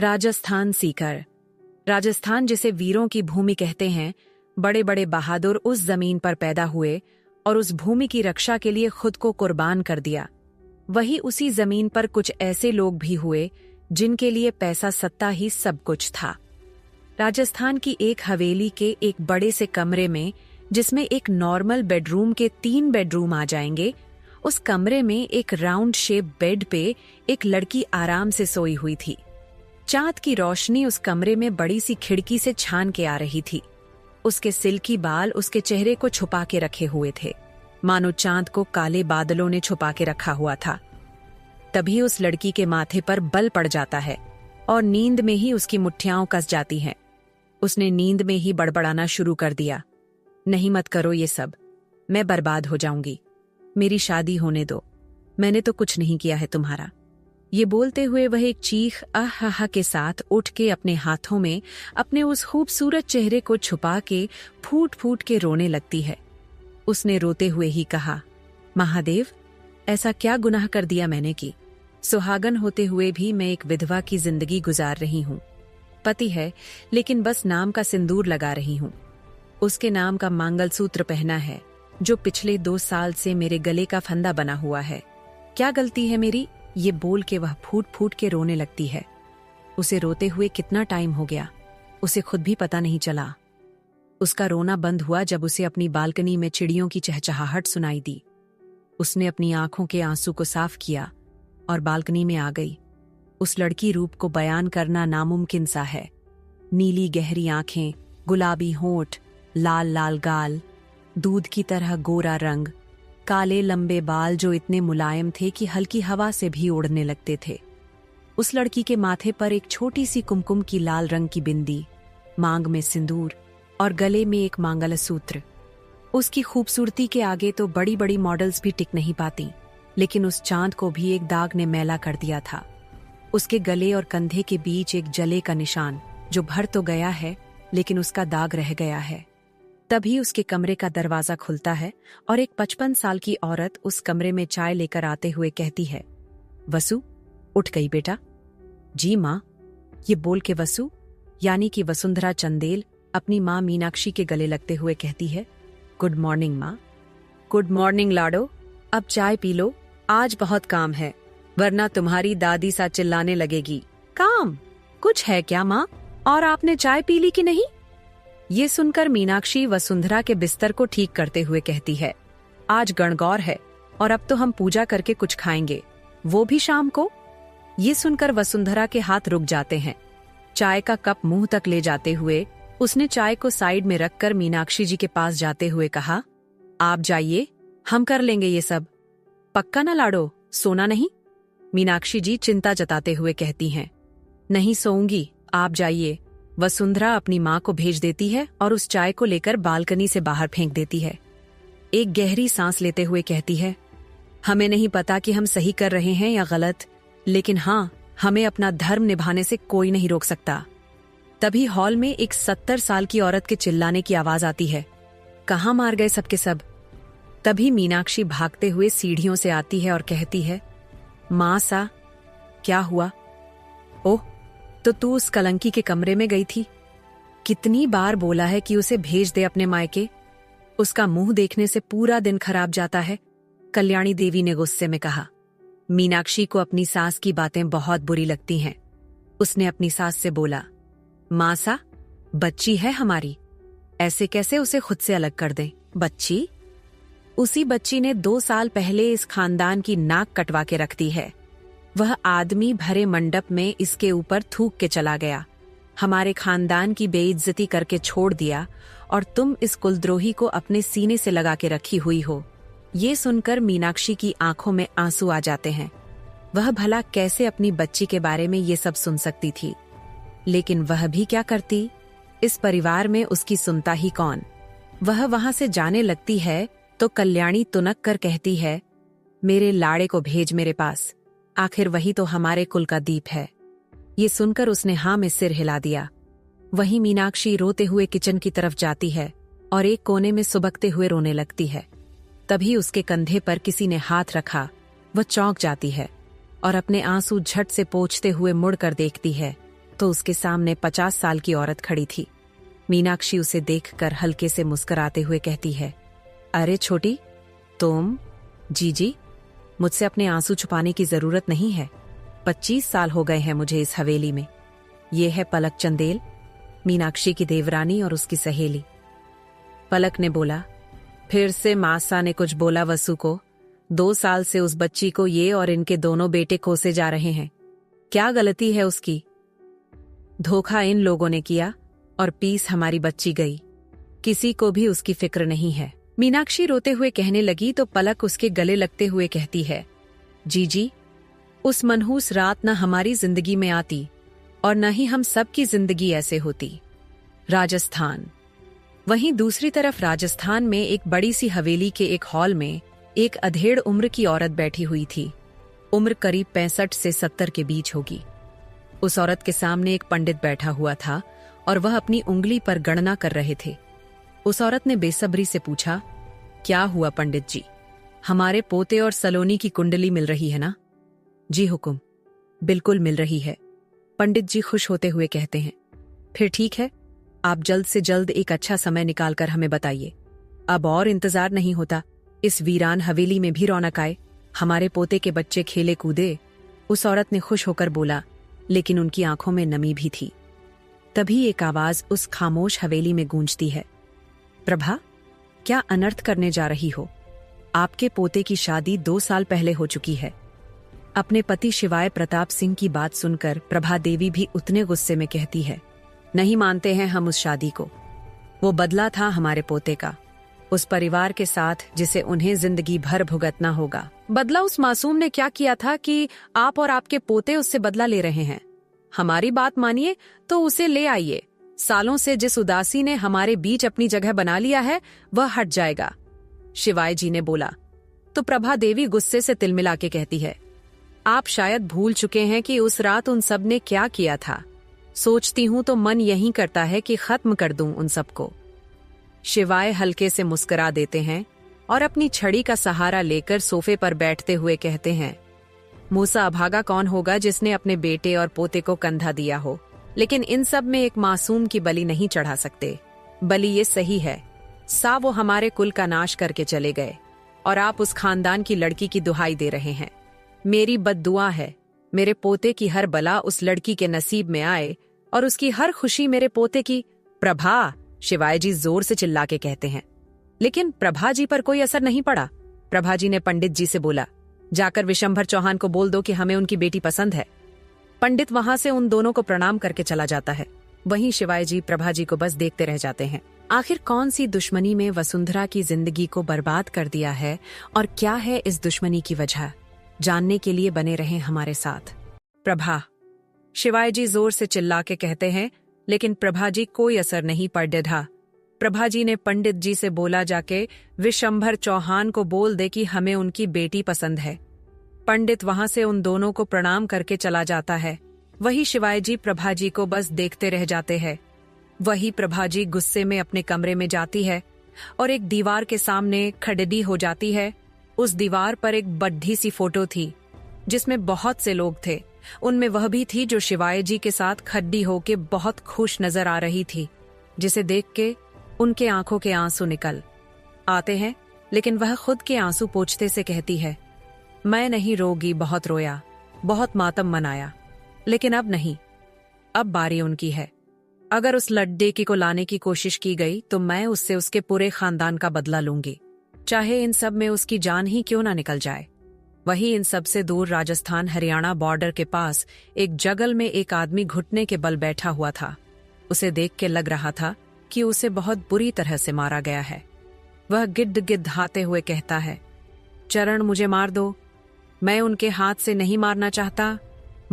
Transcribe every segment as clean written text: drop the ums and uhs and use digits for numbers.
राजस्थान सीकर। राजस्थान जिसे वीरों की भूमि कहते हैं, बड़े बड़े बहादुर उस जमीन पर पैदा हुए और उस भूमि की रक्षा के लिए खुद को कुर्बान कर दिया। वही उसी जमीन पर कुछ ऐसे लोग भी हुए जिनके लिए पैसा सत्ता ही सब कुछ था। राजस्थान की एक हवेली के एक बड़े से कमरे में, जिसमें एक नॉर्मल बेडरूम के 3 बेडरूम आ जाएंगे, उस कमरे में एक राउंड शेप बेड पे एक लड़की आराम से सोई हुई थी। चांद की रोशनी उस कमरे में बड़ी सी खिड़की से छान के आ रही थी। उसके सिल्की बाल उसके चेहरे को छुपा के रखे हुए थे, मानो चांद को काले बादलों ने छुपा के रखा हुआ था। तभी उस लड़की के माथे पर बल पड़ जाता है और नींद में ही उसकी मुट्ठियां कस जाती हैं। उसने नींद में ही बड़बड़ाना शुरू कर दिया, नहीं मत करो ये सब, मैं बर्बाद हो जाऊंगी, मेरी शादी होने दो, मैंने तो कुछ नहीं किया है तुम्हारा। ये बोलते हुए वह एक चीख आहा के साथ उठ के अपने हाथों में अपने उस खूबसूरत चेहरे को छुपा के फूट फूट के रोने लगती है। उसने रोते हुए ही कहा, महादेव, ऐसा क्या गुनाह कर दिया मैंने कि सुहागन होते हुए भी मैं एक विधवा की जिंदगी गुजार रही हूँ। पति है लेकिन बस नाम का सिंदूर लगा रही हूँ। उसके नाम का मंगलसूत्र पहना है जो पिछले 2 साल से मेरे गले का फंदा बना हुआ है। क्या गलती है मेरी? ये बोल के वह फूट फूट के रोने लगती है। उसे रोते हुए कितना टाइम हो गया उसे खुद भी पता नहीं चला। उसका रोना बंद हुआ जब उसे अपनी बालकनी में चिड़ियों की चहचहाहट सुनाई दी। उसने अपनी आंखों के आंसू को साफ किया और बालकनी में आ गई। उस लड़की रूप को बयान करना नामुमकिन सा है। नीली गहरी आंखें, गुलाबी होंठ, लाल लाल गाल, दूध की तरह गोरा रंग, काले लंबे बाल जो इतने मुलायम थे कि हल्की हवा से भी उड़ने लगते थे। उस लड़की के माथे पर एक छोटी सी कुमकुम की लाल रंग की बिंदी, मांग में सिंदूर और गले में एक मंगलसूत्र। उसकी खूबसूरती के आगे तो बड़ी बड़ी मॉडल्स भी टिक नहीं पाती, लेकिन उस चांद को भी एक दाग ने मैला कर दिया था। उसके गले और कंधे के बीच एक जले का निशान जो भर तो गया है लेकिन उसका दाग रह गया है। तभी उसके कमरे का दरवाजा खुलता है और एक 55 साल की औरत उस कमरे में चाय लेकर आते हुए कहती है, वसु, उठ गई बेटा? जी माँ। ये बोल के वसु यानी कि वसुंधरा चंदेल अपनी माँ मीनाक्षी के गले लगते हुए कहती है, गुड मॉर्निंग माँ। गुड मॉर्निंग लाडो, अब चाय पी लो, आज बहुत काम है, वरना तुम्हारी दादी सा चिल्लाने लगेगी। काम? कुछ है क्या माँ? और आपने चाय पी ली कि नहीं? ये सुनकर मीनाक्षी वसुंधरा के बिस्तर को ठीक करते हुए कहती है, आज गणगौर है और अब तो हम पूजा करके कुछ खाएंगे, वो भी शाम को। ये सुनकर वसुंधरा के हाथ रुक जाते हैं। चाय का कप मुंह तक ले जाते हुए उसने चाय को साइड में रखकर मीनाक्षी जी के पास जाते हुए कहा, आप जाइए, हम कर लेंगे ये सब। पक्का ना लाडो, सोना नहीं? मीनाक्षी जी चिंता जताते हुए कहती हैं, नहीं सोऊंगी, आप जाइए। वसुंधरा अपनी माँ को भेज देती है और उस चाय को लेकर बालकनी से बाहर फेंक देती है। एक गहरी सांस लेते हुए कहती है, हमें नहीं पता कि हम सही कर रहे हैं या गलत, लेकिन हाँ, हमें अपना धर्म निभाने से कोई नहीं रोक सकता। तभी हॉल में एक 70 साल की औरत के चिल्लाने की आवाज आती है, कहाँ मार गए सबके सब? तभी मीनाक्षी भागते हुए सीढ़ियों से आती है और कहती है, माँ सा, क्या हुआ? ओह, तो तू उस कलंकी के कमरे में गई थी? कितनी बार बोला है कि उसे भेज दे अपने मायके, उसका मुंह देखने से पूरा दिन खराब जाता है, कल्याणी देवी ने गुस्से में कहा। मीनाक्षी को अपनी सास की बातें बहुत बुरी लगती हैं। उसने अपनी सास से बोला, माँ सा, बच्ची है हमारी, ऐसे कैसे उसे खुद से अलग कर दें? बच्ची? उसी बच्ची ने 2 साल पहले इस खानदान की नाक कटवा के रख दी है। वह आदमी भरे मंडप में इसके ऊपर थूक के चला गया, हमारे खानदान की बेइज्जती करके छोड़ दिया, और तुम इस कुलद्रोही को अपने सीने से लगा के रखी हुई हो। ये सुनकर मीनाक्षी की आंखों में आंसू आ जाते हैं। वह भला कैसे अपनी बच्ची के बारे में ये सब सुन सकती थी, लेकिन वह भी क्या करती? इस परिवार में उसकी सुनता ही कौन? वह वहां से जाने लगती है तो कल्याणी तुनक कर कहती है, मेरे लाड़े को भेज मेरे पास, आखिर वही तो हमारे कुल का दीप है। ये सुनकर उसने हाँ में सिर हिला दिया। वहीं मीनाक्षी रोते हुए किचन की तरफ जाती है और एक कोने में सुबकते हुए रोने लगती है। तभी उसके कंधे पर किसी ने हाथ रखा। वह चौंक जाती है और अपने आंसू झट से पोंछते हुए मुड़कर देखती है तो उसके सामने 50 साल की औरत खड़ी थी। मीनाक्षी उसे देखकर हल्के से मुस्कुराते हुए कहती है, अरे छोटी, तुम? जी, मुझसे अपने आंसू छुपाने की जरूरत नहीं है। 25 साल हो गए हैं मुझे इस हवेली में। ये है पलक चंदेल, मीनाक्षी की देवरानी और उसकी सहेली। पलक ने बोला। फिर से मासा ने कुछ बोला वसु को। 2 साल से उस बच्ची को ये और इनके दोनों बेटे कोसे जा रहे हैं। क्या गलती है उसकी? धोखा इन लोगों ने किया और पीस हमारी बच्ची गई। किसी को भी उसकी फिक्र नहीं है। मीनाक्षी रोते हुए कहने लगी तो पलक उसके गले लगते हुए कहती है, जी, उस मनहूस रात न हमारी जिंदगी में आती और न ही हम सबकी जिंदगी ऐसे होती। राजस्थान। वहीं दूसरी तरफ राजस्थान में एक बड़ी सी हवेली के एक हॉल में एक अधेड़ उम्र की औरत बैठी हुई थी। उम्र करीब 65 से 70 के बीच होगी। उस औरत के सामने एक पंडित बैठा हुआ था और वह अपनी उंगली पर गणना कर रहे थे। उस औरत ने बेसब्री से पूछा, क्या हुआ पंडित जी? हमारे पोते और सलोनी की कुंडली मिल रही है ना? जी हुकुम, बिल्कुल मिल रही है। पंडित जी खुश होते हुए कहते हैं, फिर ठीक है, आप जल्द से जल्द एक अच्छा समय निकालकर हमें बताइए। अब और इंतजार नहीं होता। इस वीरान हवेली में भी रौनक आए, हमारे पोते के बच्चे खेले कूदे। उस औरत ने खुश होकर बोला, लेकिन उनकी आंखों में नमी भी थी। तभी एक आवाज उस खामोश हवेली में गूंजती है, प्रभा, क्या अनर्थ करने जा रही हो? आपके पोते की शादी 2 साल पहले हो चुकी है। अपने पति शिवाय प्रताप सिंह की बात सुनकर प्रभा देवी भी उतने गुस्से में कहती है, नहीं मानते हैं हम उस शादी को। वो बदला था हमारे पोते का, उस परिवार के साथ जिसे उन्हें जिंदगी भर भुगतना होगा। बदला उस मासूम ने क्या किया था कि आप और आपके पोते उससे बदला ले रहे हैं? हमारी बात मानिए तो उसे ले आइए। सालों से जिस उदासी ने हमारे बीच अपनी जगह बना लिया है वह हट जाएगा। शिवाय जी ने बोला तो प्रभा देवी गुस्से से तिलमिला के कहती है, आप शायद भूल चुके हैं कि उस रात उन सब ने क्या किया था। सोचती हूं तो मन यही करता है कि खत्म कर दूं उन सबको। शिवाय हल्के से मुस्कुरा देते हैं और अपनी छड़ी का सहारा लेकर सोफे पर बैठते हुए कहते हैं, मूसा अभागा कौन होगा जिसने अपने बेटे और पोते को कंधा दिया हो, लेकिन इन सब में एक मासूम की बलि नहीं चढ़ा सकते। बलि ये सही है, सा वो हमारे कुल का नाश करके चले गए और आप उस खानदान की लड़की की दुहाई दे रहे हैं। मेरी बद्दुआ है, मेरे पोते की हर बला उस लड़की के नसीब में आए और उसकी हर खुशी मेरे पोते की। प्रभा, शिवाय जी जोर से चिल्ला के कहते हैं। लेकिन प्रभा जी पर कोई असर नहीं पड़ा। प्रभा जी ने पंडित जी से बोला, जाकर विशंभर चौहान को बोल दो कि हमें उनकी बेटी पसंद है। पंडित वहां से उन दोनों को प्रणाम करके चला जाता है। वहीं शिवाय जी प्रभा जी को बस देखते रह जाते हैं। आखिर कौन सी दुश्मनी में वसुंधरा की जिंदगी को बर्बाद कर दिया है और क्या है इस दुश्मनी की वजह, जानने के लिए बने रहें हमारे साथ। प्रभा, शिवाय जी जोर से चिल्ला के कहते हैं, लेकिन प्रभा जी कोई असर नहीं पड़ रहा। प्रभा जी ने पंडित जी से बोला, जाके विशंभर चौहान को बोल दे कि हमें उनकी बेटी पसंद है। पंडित वहां से उन दोनों को प्रणाम करके चला जाता है। वही शिवाय जी प्रभा जी को बस देखते रह जाते हैं। वही प्रभा जी गुस्से में अपने कमरे में जाती है और एक दीवार के सामने खड़ी हो जाती है। उस दीवार पर एक बड्ढी सी फोटो थी जिसमें बहुत से लोग थे। उनमें वह भी थी जो शिवाय जी के साथ खड़ी होके बहुत खुश नजर आ रही थी, जिसे देख के उनके आंखों के आंसू निकल आते हैं। लेकिन वह खुद के आंसू पोंछते से कहती है, मैं नहीं रोगी, बहुत रोया, बहुत मातम मनाया, लेकिन अब नहीं, अब बारी उनकी है। अगर उस लड्डे को लाने की कोशिश की गई तो मैं उससे उसके पूरे खानदान का बदला लूंगी, चाहे इन सब में उसकी जान ही क्यों ना निकल जाए। वहीं इन सब से दूर राजस्थान हरियाणा बॉर्डर के पास एक जंगल में एक आदमी घुटने के बल बैठा हुआ था। उसे देख के लग रहा था कि उसे बहुत बुरी तरह से मारा गया है। वह गिड़गिड़ाते हुए कहता है, चरण, मुझे मार दो, मैं उनके हाथ से नहीं मारना चाहता,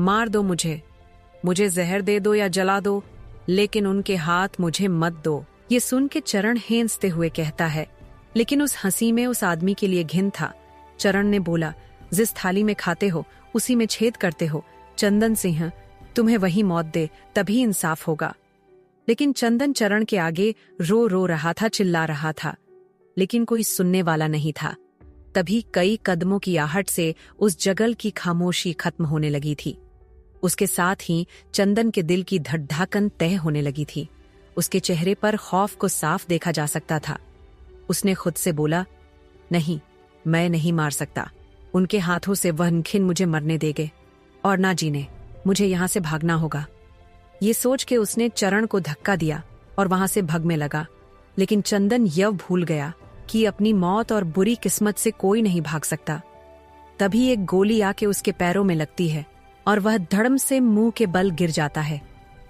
मार दो मुझे जहर दे दो या जला दो, लेकिन उनके हाथ मुझे मत दो। ये सुन के चरण हेंसते हुए कहता है, लेकिन उस हंसी में उस आदमी के लिए घिन था। चरण ने बोला, जिस थाली में खाते हो उसी में छेद करते हो। चंदन सिंह, तुम्हें वही मौत दे, तभी इंसाफ होगा। लेकिन चंदन चरण के आगे रो रहा था, चिल्ला रहा था, लेकिन कोई सुनने वाला नहीं था। तभी कई कदमों की आहट से उस जंगल की खामोशी खत्म होने लगी थी। उसके साथ ही चंदन के दिल की धड़धड़कन तय होने लगी थी। उसके चेहरे पर खौफ को साफ देखा जा सकता था। उसने खुद से बोला, नहीं, मैं नहीं मार सकता। उनके हाथों से वह नखिन मुझे मरने देंगे और ना जीने। मुझे यहाँ से भागना होगा। ये सोच के उसने चरण को धक्का दिया और वहां से भगने लगा। लेकिन चंदन यह भूल गया कि अपनी मौत और बुरी किस्मत से कोई नहीं भाग सकता। तभी एक गोली आके उसके पैरों में लगती है और वह धड़म से मुंह के बल गिर जाता है।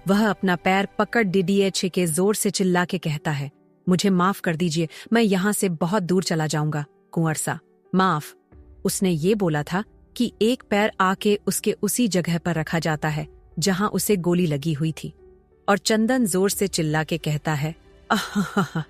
वह अपना पैर पकड़ डीडीएच के जोर से चिल्ला के कहता है, मुझे माफ कर दीजिए, मैं यहाँ से बहुत दूर चला जाऊंगा। कुंवर सा, माफ। उसने ये बोला था कि एक पैर आके उसके उसी जगह पर रखा जाता है जहां उसे गोली लगी हुई थी। और चंदन जोर से चिल्ला के कहता है, आहा।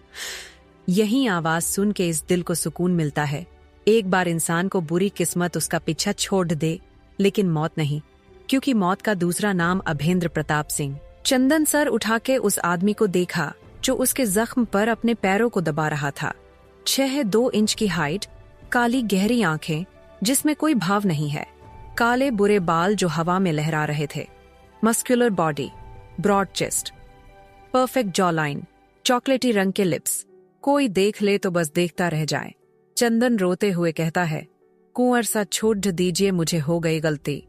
यही आवाज सुन के इस दिल को सुकून मिलता है। एक बार इंसान को बुरी किस्मत उसका पीछा छोड़ दे, लेकिन मौत नहीं, क्योंकि मौत का दूसरा नाम अभेंद्र प्रताप सिंह। चंदन सर उठा के उस आदमी को देखा जो उसके जख्म पर अपने पैरों को दबा रहा था। 6-2 इंच की हाइट, काली गहरी आंखें जिसमें कोई भाव नहीं है, काले बुरे बाल जो हवा में लहरा रहे थे, muscular body, broad chest, perfect jaw line, चॉकलेटी रंग के लिप्स। कोई देख ले तो बस देखता रह जाए। चंदन रोते हुए कहता है, कुंवर सा छोड़ दीजिए, मुझे हो गई गलती।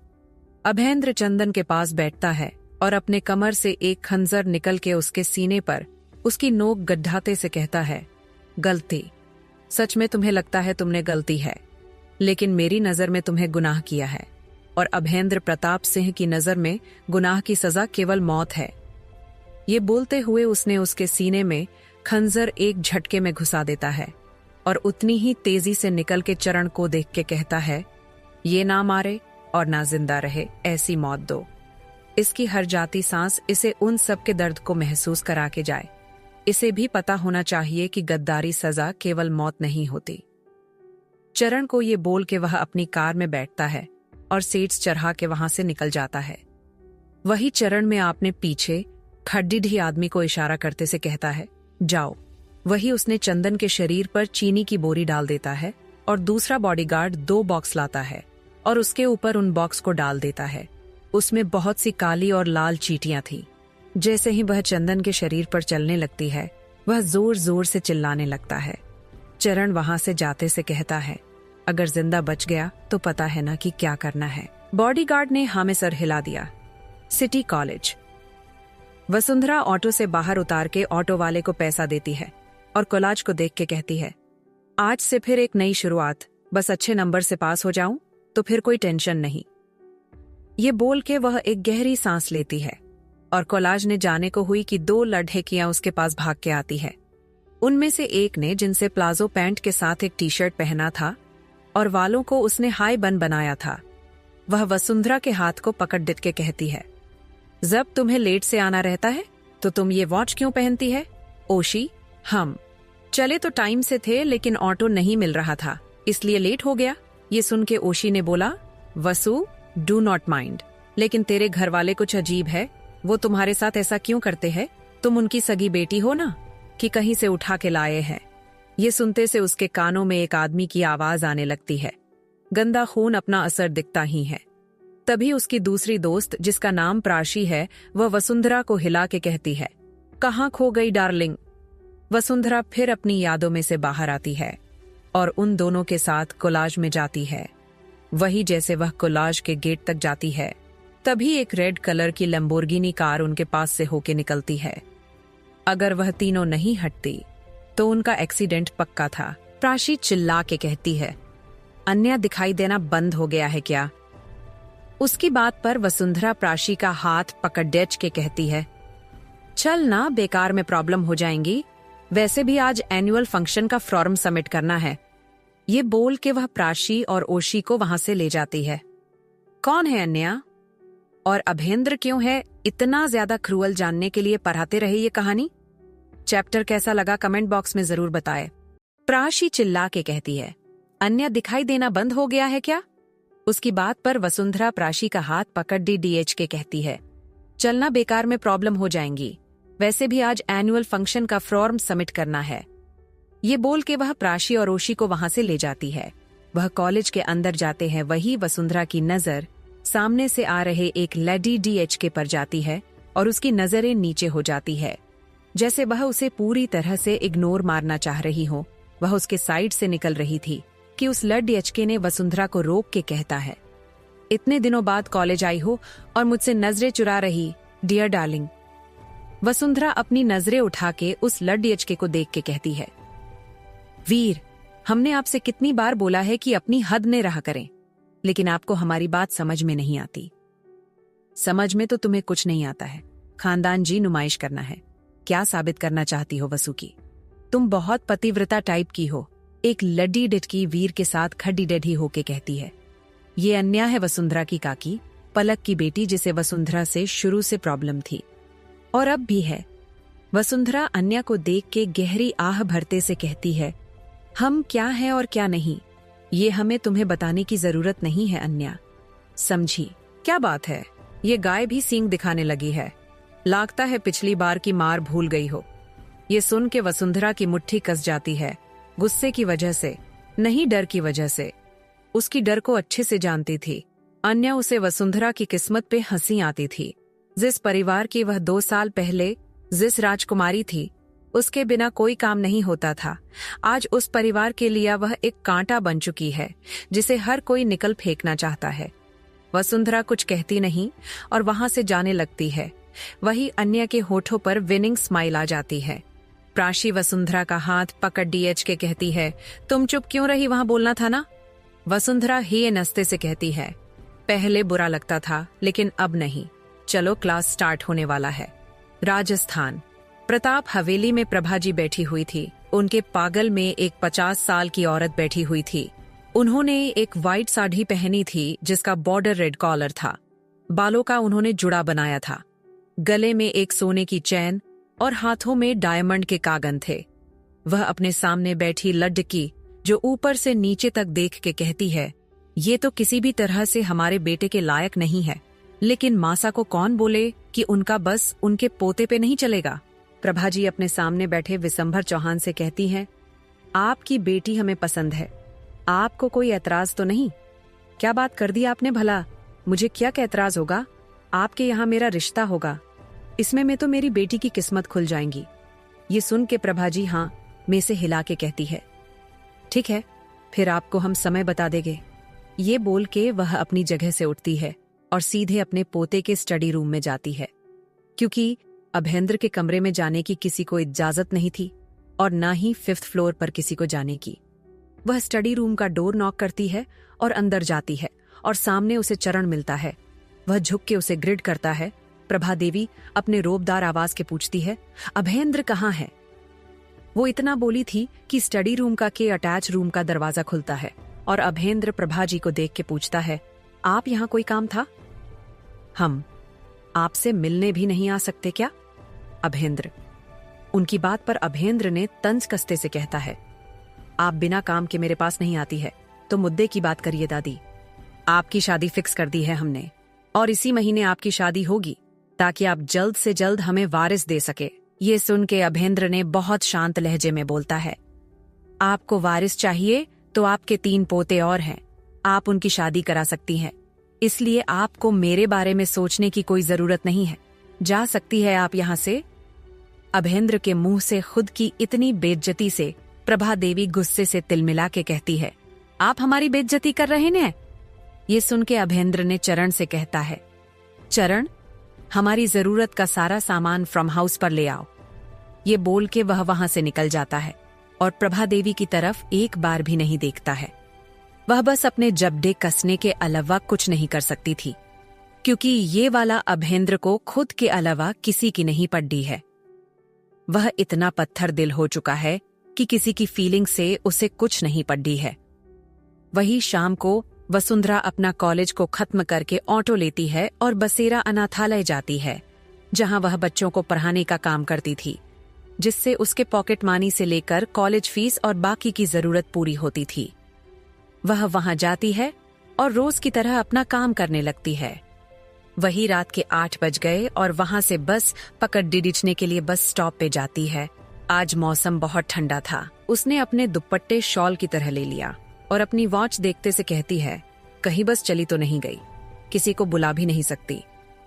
अभेंद्र चंदन के पास बैठता है और अपने कमर से एक खंजर निकल के उसके सीने पर उसकी नोक गड्ढाते से कहता है, गलती? सच में तुम्हें लगता है तुमने गलती है, लेकिन मेरी नजर में तुम्हें गुनाह किया है और अभेंद्र प्रताप सिंह की नजर में गुनाह की सजा केवल मौत है। ये बोलते हुए उसने उसके सीने में खंजर एक झटके में घुसा देता है और उतनी ही तेजी से निकल के चरण को देख के कहता है, ये ना मारे और ना जिंदा रहे, ऐसी मौत दो। इसकी हर जाती सांस इसे उन सब के दर्द को महसूस करा के जाए। इसे भी पता होना चाहिए कि गद्दारी सजा केवल मौत नहीं होती। चरण को ये बोल के वह अपनी कार में बैठता है और सीट्स चढ़ा के वहां से निकल जाता है। वही चरण में आपने पीछे खड्डी आदमी को इशारा करते से कहता है, जाओ। वही उसने चंदन के शरीर पर चीनी की बोरी डाल देता है और दूसरा बॉडीगार्ड 2 बॉक्स लाता है और उसके ऊपर उन बॉक्स को डाल देता है। उसमें बहुत सी काली और लाल चींटियां थी। जैसे ही वह चंदन के शरीर पर चलने लगती है, वह जोर जोर से चिल्लाने लगता है। चरण वहां से जाते से कहता है, अगर जिंदा बच गया तो पता है ना कि क्या करना है। बॉडीगार्ड ने हाँ में सर हिला दिया। City college. वसुंधरा ऑटो से बाहर उतार के ऑटो वाले को पैसा देती है और कोलाज को देख के कहती है, आज से फिर एक नई शुरुआत, बस अच्छे नंबर से पास हो जाऊं तो फिर कोई टेंशन नहीं। ये बोल के वह एक गहरी सांस लेती है और कोलाज ने जाने को हुई कि 2 लड़कियां उसके पास भाग के आती है। उनमें से एक ने, जिनसे प्लाजो पैंट के साथ एक टी-शर्ट पहना था और वालों को उसने हाई बन बनाया था, वह वसुंधरा के हाथ को पकड़ डिट के कहती है, जब तुम्हें लेट से आना रहता है तो तुम ये वॉच क्यों पहनती है? ओशी, हम चले तो टाइम से थे, लेकिन ऑटो नहीं मिल रहा था, इसलिए लेट हो गया। ये सुन के ओशी ने बोला, वसु, डू नॉट माइंड, लेकिन तेरे घर वाले कुछ अजीब है। वो तुम्हारे साथ ऐसा क्यों करते हैं? तुम उनकी सगी बेटी हो ना, कि कहीं से उठा के लाए हैं? ये सुनते से उसके कानों में एक आदमी की आवाज आने लगती है। गंदा खून अपना असर दिखता ही है। तभी उसकी दूसरी दोस्त, जिसका नाम प्राशी है, वह वसुंधरा को हिला के कहती है, कहाँ खो गई डार्लिंग? वसुंधरा फिर अपनी यादों में से बाहर आती है और उन दोनों के साथ कोलाज में जाती है। वही जैसे वह कोलाज के गेट तक जाती है, तभी एक रेड कलर की लैम्बोर्गिनी कार उनके पास से होके निकलती है। अगर वह तीनों नहीं हटती तो उनका एक्सीडेंट पक्का था। प्राशी चिल्ला के कहती है, अन्य दिखाई देना बंद हो गया है क्या? उसकी बात पर वसुंधरा प्राशी का हाथ पकड़ डेच के कहती है, चल ना, बेकार में प्रॉब्लम हो जाएंगी, वैसे भी आज एनुअल फंक्शन का फॉर्म सबमिट करना है। ये बोल के वह प्राशी और ओशी को वहां से ले जाती है। कौन है अन्या और अभेंद्र क्यों है? इतना ज्यादा क्रूअल जानने के लिए पढ़ाते रहे ये कहानी। चैप्टर कैसा लगा कमेंट बॉक्स में जरूर बताएं। प्राशी चिल्ला के कहती है, अन्य दिखाई देना बंद हो गया है क्या? उसकी बात पर वसुंधरा प्राशी का हाथ पकड़ डीडीएच के कहती है, चलना, बेकार में प्रॉब्लम हो जाएंगी, वैसे भी आज एनुअल फंक्शन का फॉर्म सबमिट करना है। ये बोल के वह प्राशी और ओशी को वहां से ले जाती है। वह कॉलेज के अंदर जाते हैं। वही वसुंधरा की नजर सामने से आ रहे एक लेडी डीएचके पर जाती है और उसकी नजरें नीचे हो जाती है, जैसे वह उसे पूरी तरह से इग्नोर मारना चाह रही हो। वह उसके साइड से निकल रही थी कि उस लड़ डीएचके ने वसुंधरा को रोक के कहता है, इतने दिनों बाद कॉलेज आई हो और मुझसे नजरें चुरा रही, डियर डार्लिंग। वसुंधरा अपनी नजरें उठा के उस लड़ डीएचके को देख के कहती है, वीर, हमने आपसे कितनी बार बोला है कि अपनी हद में रहा करें, लेकिन आपको हमारी बात समझ में नहीं आती। समझ में तो तुम्हें कुछ नहीं आता है, खानदान जी नुमाइश करना है। क्या साबित करना चाहती हो वसु की? तुम बहुत पतिव्रता टाइप की हो, एक लड्डी डिटकी वीर के साथ खड्डी डेढ़ी होके कहती है। ये अन्या है वसुंधरा की काकी, पलक की बेटी, जिसे वसुंधरा से शुरू से प्रॉब्लम थी और अब भी है। वसुंधरा अन्या को देख के गहरी आह भरते से कहती है, हम क्या है और क्या नहीं, ये हमें तुम्हें बताने की जरूरत नहीं है अन्या, समझी? क्या बात है, ये गाय भी सींग दिखाने लगी है, लगता है पिछली बार की मार भूल गई हो। ये सुन के वसुंधरा की मुट्ठी कस जाती है, गुस्से की वजह से नहीं, डर की वजह से। उसकी डर को अच्छे से जानती थी। अन्या उसे वसुंधरा की किस्मत पे हंसी आती थी। जिस परिवार की वह 2 साल पहले जिस राजकुमारी थी, उसके बिना कोई काम नहीं होता था, आज उस परिवार के लिए वह एक कांटा बन चुकी है जिसे हर कोई निकल फेंकना चाहता है। वसुंधरा कुछ कहती नहीं और वहां से जाने लगती है। वही अन्या के होठों पर विनिंग स्माइल आ जाती है। प्राशी वसुंधरा का हाथ पकड़ डीएच के कहती है, तुम चुप क्यों रही, वहां बोलना था ना। वसुंधरा ही नस्ते से कहती है, पहले बुरा लगता था लेकिन अब नहीं, चलो क्लास स्टार्ट होने वाला है। राजस्थान, प्रताप हवेली में प्रभाजी बैठी हुई थी। उनके पागल में एक 50 साल की औरत बैठी हुई थी। उन्होंने एक वाइट साड़ी पहनी थी जिसका बॉर्डर रेड कॉलर था। बालों का उन्होंने जुड़ा बनाया था। गले में एक सोने की चैन और हाथों में डायमंड के कागन थे। वह अपने सामने बैठी लड़की, जो ऊपर से नीचे तक देख के कहती है, ये तो किसी भी तरह से हमारे बेटे के लायक नहीं है, लेकिन मासा को कौन बोले कि उनका बस उनके पोते पे नहीं चलेगा। प्रभाजी अपने सामने बैठे विशंभर चौहान से कहती हैं, आपकी बेटी हमें पसंद है, आपको कोई एतराज तो नहीं? क्या बात कर दी आपने भला, मुझे क्या एतराज होगा? आपके यहाँ मेरा रिश्ता होगा, इसमें मैं तो मेरी बेटी की किस्मत खुल जाएंगी। ये सुन के प्रभाजी हाँ में से हिला के कहती है, ठीक है, फिर आपको हम समय बता देंगे। ये बोल के वह अपनी जगह से उठती है और सीधे अपने पोते के स्टडी रूम में जाती है, क्योंकि अभेंद्र के कमरे में जाने की किसी को इजाजत नहीं थी और ना ही 5th फ्लोर पर किसी को जाने की। वह स्टडी रूम का डोर नॉक करती है और अंदर जाती है और सामने उसे चरण मिलता है। वह झुक के उसे ग्रिड करता है। प्रभा देवी अपने रोबदार आवाज के पूछती है, अभेंद्र कहाँ है? वो इतना बोली थी कि स्टडी रूम का के अटैच रूम का दरवाजा खुलता है और अभेंद्र प्रभा जी को देख के पूछता है, आप यहाँ कोई काम था? हम आपसे मिलने भी नहीं आ सकते क्या? अभेंद्र। उनकी बात पर अभेंद्र ने तंज कसते से कहता है, आप बिना काम के मेरे पास नहीं आती है तो मुद्दे की बात करिए दादी। आपकी शादी फिक्स कर दी है हमने और इसी महीने आपकी शादी होगी ताकि आप जल्द से जल्द हमें वारिस दे सके। ये सुन के अभेंद्र ने बहुत शांत लहजे में बोलता है, आपको वारिस चाहिए तो आपके 3 पोते और हैं, आप उनकी शादी करा सकती हैं, इसलिए आपको मेरे बारे में सोचने की कोई जरूरत नहीं है, जा सकती है आप यहाँ से। अभेंद्र के मुंह से खुद की इतनी बेइज्जती से प्रभा देवी गुस्से से तिलमिला के कहती है, आप हमारी बेइज्जती कर रहे हैं? ये सुन के अभेंद्र ने चरण से कहता है, चरण, हमारी जरूरत का सारा सामान फ्रॉम हाउस पर ले आओ। ये बोल के वह वहां से निकल जाता है और प्रभा देवी की तरफ एक बार भी नहीं देखता है। वह बस अपने जबडे कसने के अलावा कुछ नहीं कर सकती थी, क्योंकि ये वाला अभेंद्र को खुद के अलावा किसी की नहीं पड़ी है। वह इतना पत्थर दिल हो चुका है कि किसी की फीलिंग से उसे कुछ नहीं पड़ी है। वही शाम को वसुंधरा अपना कॉलेज को खत्म करके ऑटो लेती है और बसेरा अनाथालय जाती है, जहां वह बच्चों को पढ़ाने का काम करती थी, जिससे उसके पॉकेट मनी से लेकर कॉलेज फीस और बाकी की जरूरत पूरी होती थी। वह वहां जाती है और रोज की तरह अपना काम करने लगती है। वही रात के 8 बज गए और वहां से बस पकड़ डिडिचने के लिए बस स्टॉप पे जाती है। आज मौसम बहुत ठंडा था। उसने अपने दुपट्टे शॉल की तरह ले लिया और अपनी वॉच देखते से कहती है, कहीं बस चली तो नहीं गई। किसी को बुला भी नहीं सकती।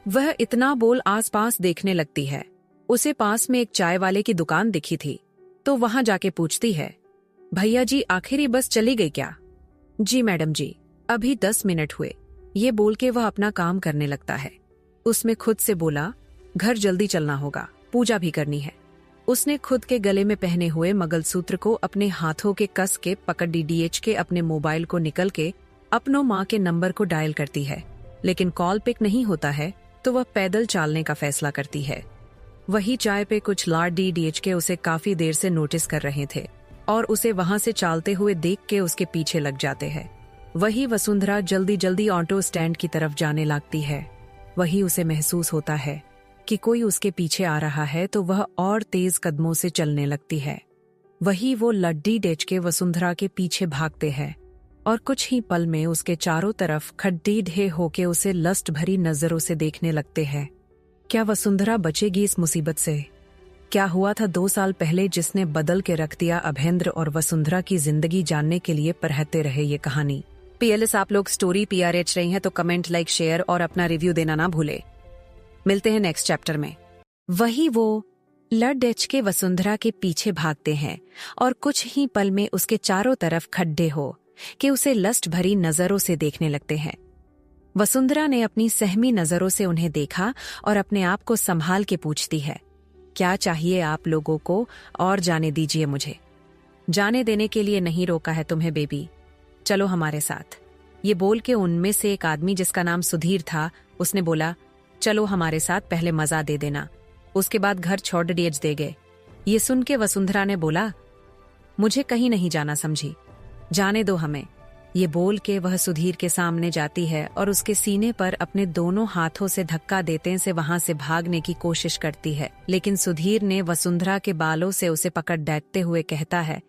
वह इतना बोल आसपास देखने लगती है। उसे पास में एक चाय वाले की दुकान दिखी थी, तो वहां जाके पूछती है, भैया जी आखिर ये बस चली गई क्या? जी मैडम जी, अभी 10 मिनट हुए। ये बोल के वह अपना काम करने लगता है। उसमें खुद से बोला, घर जल्दी चलना होगा, पूजा भी करनी है। उसने खुद के गले में पहने हुए मंगलसूत्र को अपने हाथों के कस के पकड़ डीडीएच के अपने मोबाइल को निकल के अपनों माँ के नंबर को डायल करती है, लेकिन कॉल पिक नहीं होता है, तो वह पैदल चलने का फैसला करती है। वही चाय पे कुछ लाड डीडीएच के उसे काफी देर से नोटिस कर रहे थे और उसे वहां से चलते हुए देख के उसके पीछे लग जाते हैं। वही वसुंधरा जल्दी जल्दी ऑटो स्टैंड की तरफ जाने लगती है। वही उसे महसूस होता है कि कोई उसके पीछे आ रहा है, तो वह और तेज कदमों से चलने लगती है। वही वो लड्डी डेच के वसुंधरा के पीछे भागते हैं और कुछ ही पल में उसके चारों तरफ खड्डे ढे होके उसे लस्ट भरी नजरों से देखने लगते हैं। क्या वसुंधरा बचेगी इस मुसीबत से? क्या हुआ था 2 साल पहले जिसने बदल के रख दिया अभेंद्र और वसुंधरा की जिंदगी जानने के लिए पढ़ते रहे ये कहानी। पीएलएस आप लोग स्टोरी पीआरएच रही हैं तो कमेंट, लाइक, शेयर और अपना रिव्यू देना ना भूले। मिलते हैं नेक्स्ट चैप्टर में। वही वो लड एच के वसुंधरा के पीछे भागते हैं और कुछ ही पल में उसके चारों तरफ खड्डे हो कि उसे लस्ट भरी नजरों से देखने लगते हैं। वसुंधरा ने अपनी सहमी नजरों से उन्हें देखा और अपने आप को संभाल के पूछती है, क्या चाहिए आप लोगों को और जाने दीजिए मुझे। जाने देने के लिए नहीं रोका है तुम्हें बेबी, चलो हमारे साथ। ये बोल के उनमें से एक आदमी जिसका नाम सुधीर था, उसने बोला, चलो हमारे साथ, पहले मजा दे देना, उसके बाद घर छोड़ डेज देंगे। ये सुन के वसुंधरा ने बोला, मुझे कहीं नहीं जाना समझी, जाने दो हमें। ये बोल के वह सुधीर के सामने जाती है और उसके सीने पर अपने दोनों हाथों से धक्का देते से वहां से भागने की कोशिश करती है, लेकिन सुधीर ने वसुंधरा के बालों से उसे पकड़ डांटते हुए कहता है,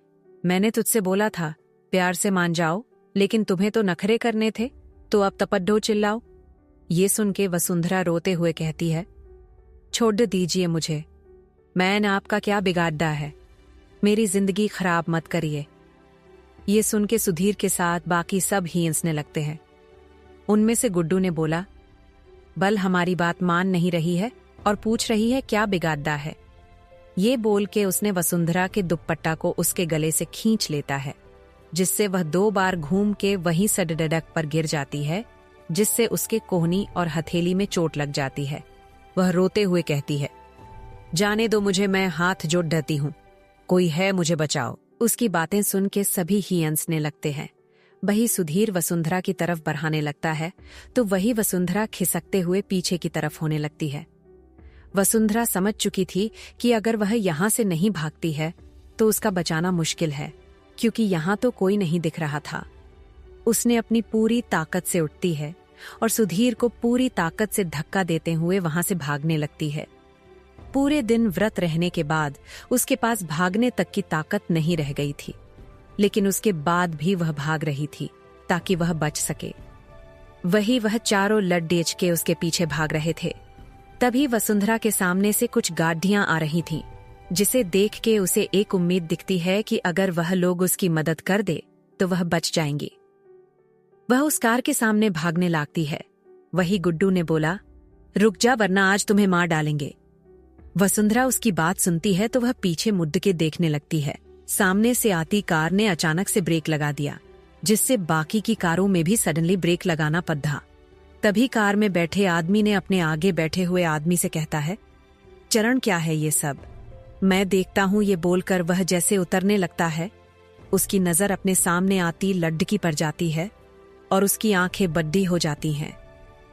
मैंने तुझसे बोला था प्यार से मान जाओ, लेकिन तुम्हें तो नखरे करने थे, तो अब तपड्डो चिल्लाओ। ये सुन के वसुंधरा रोते हुए कहती है, छोड़ दीजिए मुझे, मैंने आपका क्या बिगाड़ा है, मेरी जिंदगी खराब मत करिए। ये सुन के सुधीर के साथ बाकी सब ही हंसने लगते हैं। उनमें से गुड्डू ने बोला, बल हमारी बात मान नहीं रही है और पूछ रही है क्या बिगाड़ा है। ये बोल के उसने वसुंधरा के दुपट्टा को उसके गले से खींच लेता है, जिससे वह 2 बार घूम के वहीं सडडक पर गिर जाती है, जिससे उसके कोहनी और हथेली में चोट लग जाती है। वह रोते हुए कहती है, जाने दो मुझे, मैं हाथ जोड़ डरती हूँ, कोई है मुझे बचाओ। उसकी बातें सुन के सभी ही हंसने लगते हैं। वही सुधीर वसुंधरा की तरफ बढ़ाने लगता है, तो वही वसुंधरा खिसकते हुए पीछे की तरफ होने लगती है। वसुंधरा समझ चुकी थी कि अगर वह यहाँ से नहीं भागती है तो उसका बचाना मुश्किल है, क्योंकि यहाँ तो कोई नहीं दिख रहा था। उसने अपनी पूरी ताकत से उठती है और सुधीर को पूरी ताकत से धक्का देते हुए वहां से भागने लगती है। पूरे दिन व्रत रहने के बाद उसके पास भागने तक की ताकत नहीं रह गई थी, लेकिन उसके बाद भी वह भाग रही थी ताकि वह बच सके। वही वह चारों लड डेच के उसके पीछे भाग रहे थे। तभी वसुंधरा के सामने से कुछ गाड़ियां आ रही थीं, जिसे देख के उसे एक उम्मीद दिखती है कि अगर वह लोग उसकी मदद कर दे तो वह बच जाएंगी। वह उस कार के सामने भागने लगती है। वही गुड्डू ने बोला, रुक जा वरना आज तुम्हें मार डालेंगे। वसुंधरा उसकी बात सुनती है तो वह पीछे मुड़ के देखने लगती है। सामने से आती कार ने अचानक से ब्रेक लगा दिया, जिससे बाकी की कारों में भी सडनली ब्रेक लगाना पड़ा। तभी कार में बैठे आदमी ने अपने आगे बैठे हुए आदमी से कहता है, चरण क्या है ये सब, मैं देखता हूँ। ये बोलकर वह जैसे उतरने लगता है, उसकी नजर अपने सामने आती लड्डकी पर जाती है और उसकी आंखें बड्डी हो जाती हैं।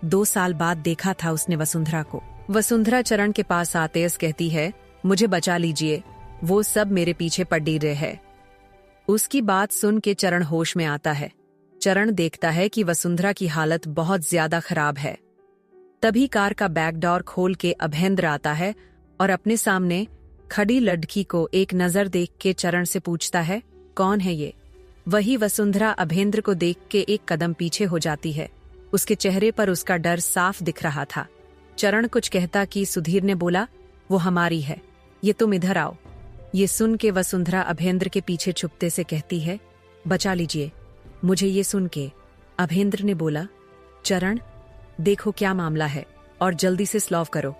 2 साल बाद देखा था उसने वसुंधरा को। वसुंधरा चरण के पास आते कहती है, मुझे बचा लीजिए, वो सब मेरे पीछे पड़ रहे हैं। उसकी बात सुन के चरण होश में आता है। चरण देखता है कि वसुंधरा की हालत बहुत ज्यादा खराब है। तभी कार का बैक डोर खोल के अभेंद्र आता है और अपने सामने खड़ी लड़की को एक नजर देख के चरण से पूछता है, कौन है ये? वही वसुंधरा अभेंद्र को देख के एक कदम पीछे हो जाती है। उसके चेहरे पर उसका डर साफ दिख रहा था। चरण कुछ कहता कि सुधीर ने बोला, वो हमारी है, ये तुम इधर आओ। ये सुन के वसुंधरा अभेंद्र के पीछे छुपते से कहती है, बचा लीजिए मुझे। ये सुन के अभेंद्र ने बोला, चरण देखो क्या मामला है और जल्दी से सॉल्व करो।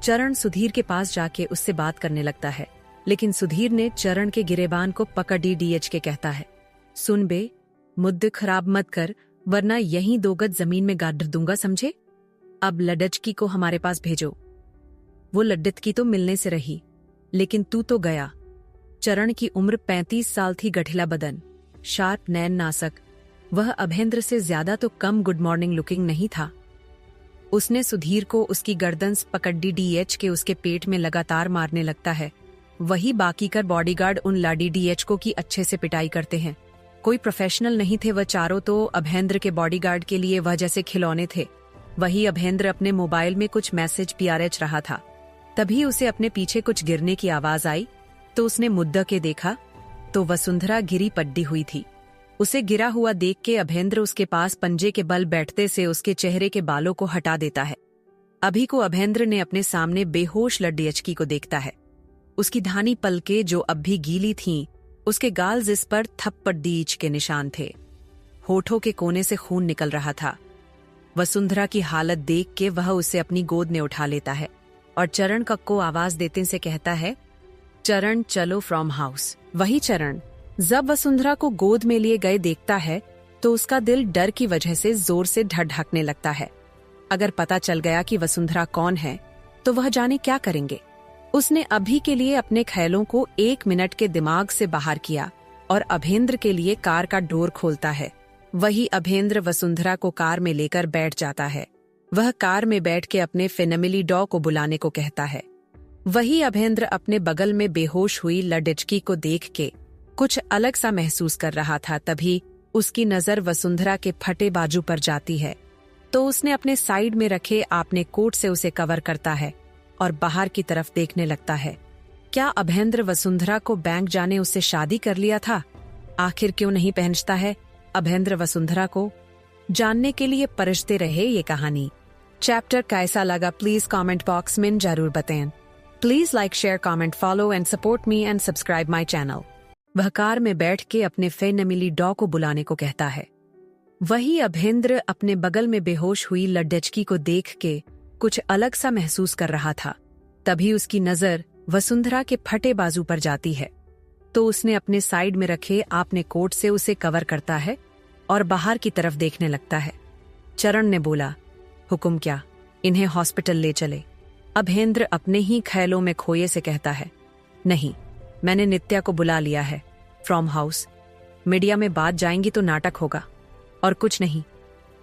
चरण सुधीर के पास जाके उससे बात करने लगता है, लेकिन सुधीर ने चरण के गिरेबान को पकड़ डीएच के कहता है, सुन बे, मुद्दे खराब मत कर वरना यहीं 2 गज जमीन में गाड़ दूंगा, समझे? अब लड्डचकी को हमारे पास भेजो। वो लड्डचकी तो मिलने से रही, लेकिन तू तो गया। चरण की उम्र 35 साल थी, गठिला बदन, शार्प नैन नासक। वह अभेंद्र से ज्यादा तो कम गुड मॉर्निंग लुकिंग नहीं था। उसने सुधीर को उसकी गर्दन पकड़ डीएच के उसके पेट में लगातार मारने लगता है। वही बाकी कर बॉडीगार्ड उन लाडी डीएच को की अच्छे से पिटाई करते हैं। कोई प्रोफेशनल नहीं थे वह चारों, तो अभेंद्र के बॉडीगार्ड के लिए वह जैसे खिलौने थे। वही अभेंद्र अपने मोबाइल में कुछ मैसेज PRH रहा था। तभी उसे अपने पीछे कुछ गिरने की आवाज आई, तो उसने मुद्दा के देखा तो वसुंधरा गिरी पड्डी हुई थी। उसे गिरा हुआ देख के अभेंद्र उसके पास पंजे के बल बैठते से उसके चेहरे के बालों को हटा देता है। अभी को अभेंद्र ने अपने सामने बेहोश लड्डचकी को देखता है। उसकी धानी पलके जो अब भी गीली थीं, उसके गाल जिस पर थप्पड़ दीच के निशान थे। होठों के कोने से खून निकल रहा था। वसुंधरा की हालत देख के वह उसे अपनी गोद में उठा लेता है और चरण को आवाज देते से कहता है, चरण चलो फ्रॉम हाउस। वही चरण जब वसुंधरा को गोद में लिए गए देखता है तो उसका दिल डर की वजह से जोर से धड़धकने लगता है। अगर पता चल गया कि वसुंधरा कौन है तो वह जाने क्या करेंगे। उसने अभी के लिए अपने ख्यालों को 1 मिनट के दिमाग से बाहर किया और अभेंद्र के लिए कार का डोर खोलता है। वही अभेंद्र वसुंधरा को कार में लेकर बैठ जाता है। वह कार में बैठ के अपने फेनमिली डॉ को बुलाने को कहता है। वही अभेंद्र अपने बगल में बेहोश हुई लड्डचकी को देख के कुछ अलग सा महसूस कर रहा था। तभी उसकी नजर वसुंधरा के फटे बाजू पर जाती है, तो उसने अपने साइड में रखे आपने कोट से उसे कवर करता है और बाहर की तरफ देखने लगता है। क्या अभेंद्र वसुंधरा को बैंक जाने उससे शादी कर लिया था? आखिर क्यों नहीं पहनता है अभेंद्र वसुंधरा को? जानने के लिए परछते रहे ये कहानी। चैप्टर कैसा लगा प्लीज कमेंट बॉक्स में जरूर बताएं। Please like, share, comment, follow and support me and subscribe my channel. वह कार में बैठ के अपने फेनमिली डॉ को बुलाने को कहता है। वही अभेंद्र अपने बगल में बेहोश हुई लड्डचकी को देख के कुछ अलग सा महसूस कर रहा था। तभी उसकी नजर वसुंधरा के फटे बाजू पर जाती है, तो उसने अपने साइड में रखे आपने कोट से उसे कवर करता है और बाहर की तरफ देखने लगता है। चरण ने बोला, हुक्म क्या? इन्हें हॉस्पिटल ले चले। अभेंद्र अपने ही ख्यालों में खोए से कहता है, नहीं, मैंने नित्या को बुला लिया है फ्रॉम हाउस। मीडिया में बात जाएंगी तो नाटक होगा और कुछ नहीं।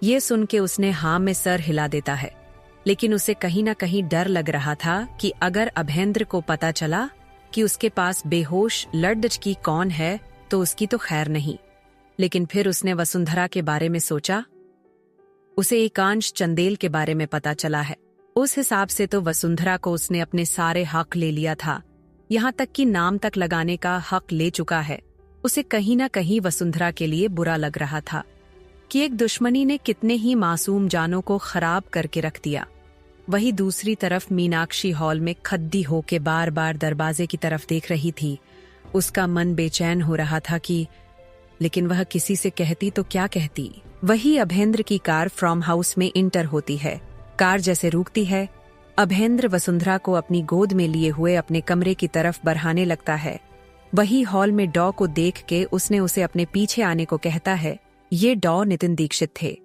ये सुन के उसने हाँ में सर हिला देता है, लेकिन उसे कहीं ना कहीं डर लग रहा था कि अगर अभेंद्र को पता चला कि उसके पास बेहोश लड्डचकी कौन है तो उसकी तो खैर नहीं। लेकिन फिर उसने वसुंधरा के बारे में सोचा। उसे एकांश चंदेल के बारे में पता चला है। उस हिसाब से तो वसुंधरा को उसने अपने सारे हक ले लिया था, यहाँ तक कि नाम तक लगाने का हक ले चुका है। उसे कहीं ना कहीं वसुंधरा के लिए बुरा लग रहा था कि एक दुश्मनी ने कितने ही मासूम जानों को खराब करके रख दिया। वही दूसरी तरफ मीनाक्षी हॉल में खद्दी होके बार बार दरवाजे की तरफ देख रही थी। उसका मन बेचैन हो रहा था कि लेकिन वह किसी से कहती तो क्या कहती। वही अभेंद्र की कार फ्रॉम हाउस में इंटर होती है। कार जैसे रुकती है, अभेंद्र वसुंधरा को अपनी गोद में लिए हुए अपने कमरे की तरफ बढ़ाने लगता है। वही हॉल में डॉ को देख के उसने उसे अपने पीछे आने को कहता है। ये डॉ नितिन दीक्षित थे।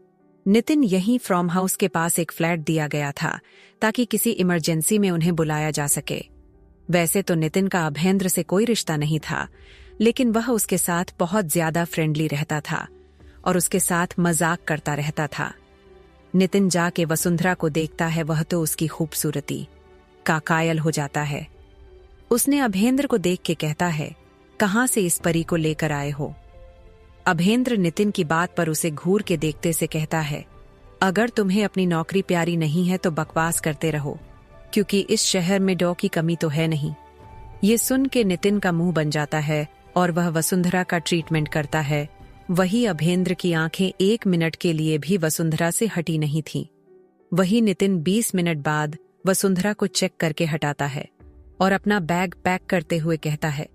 नितिन यहीं फ्रॉम हाउस के पास एक फ्लैट दिया गया था ताकि किसी इमरजेंसी में उन्हें बुलाया जा सके। वैसे तो नितिन का अभेंद्र से कोई रिश्ता नहीं था, लेकिन वह उसके साथ बहुत ज्यादा फ्रेंडली रहता था और उसके साथ मजाक करता रहता था। नितिन जाके वसुंधरा को देखता है, वह तो उसकी खूबसूरती का कायल हो जाता है। उसने अभेंद्र को देख के कहता है, कहाँ से इस परी को लेकर आए हो? अभेंद्र नितिन की बात पर उसे घूर के देखते से कहता है, अगर तुम्हें अपनी नौकरी प्यारी नहीं है तो बकवास करते रहो, क्योंकि इस शहर में डॉ की कमी तो है नहीं। ये सुन के नितिन का मुंह बन जाता है और वह वसुंधरा का ट्रीटमेंट करता है। वही अभेंद्र की आंखें 1 मिनट के लिए भी वसुंधरा से हटी नहीं थीं। वही नितिन 20 मिनट बाद वसुंधरा को चेक करके हटाता है और अपना बैग पैक करते हुए कहता है,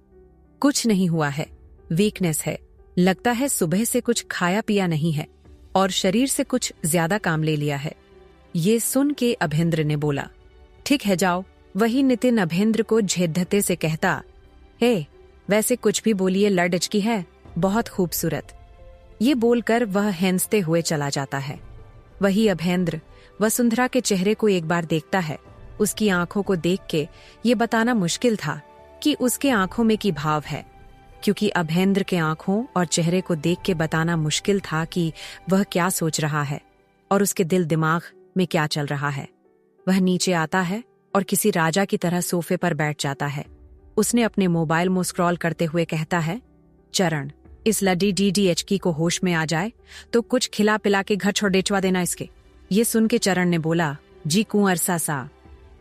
कुछ नहीं हुआ है, वीकनेस है, लगता है सुबह से कुछ खाया पिया नहीं है और शरीर से कुछ ज्यादा काम ले लिया है। ये सुन के अभेंद्र ने बोला, ठीक है जाओ। वही नितिन अभेंद्र को झेद्धते से कहता, हे वैसे कुछ भी बोलिए, लड़की है, बहुत खूबसूरत। ये बोलकर वह हंसते हुए चला जाता है। वही अभेंद्र वसुंधरा के चेहरे को एक बार देखता है। उसकी आंखों को देख के ये बताना मुश्किल था कि उसके आंखों में की भाव है, क्योंकि अभेंद्र के आंखों और चेहरे को देख के बताना मुश्किल था कि वह क्या सोच रहा है और उसके दिल दिमाग में क्या चल रहा है। वह नीचे आता है और किसी राजा की तरह सोफे पर बैठ जाता है। उसने अपने मोबाइल में स्क्रॉल करते हुए कहता है, चरण, इस लड्डी DDHK को होश में आ जाए तो कुछ खिला पिला के घर छोड़ डेचवा देना इसके। ये सुन के चरण ने बोला, जी कुंवर सा।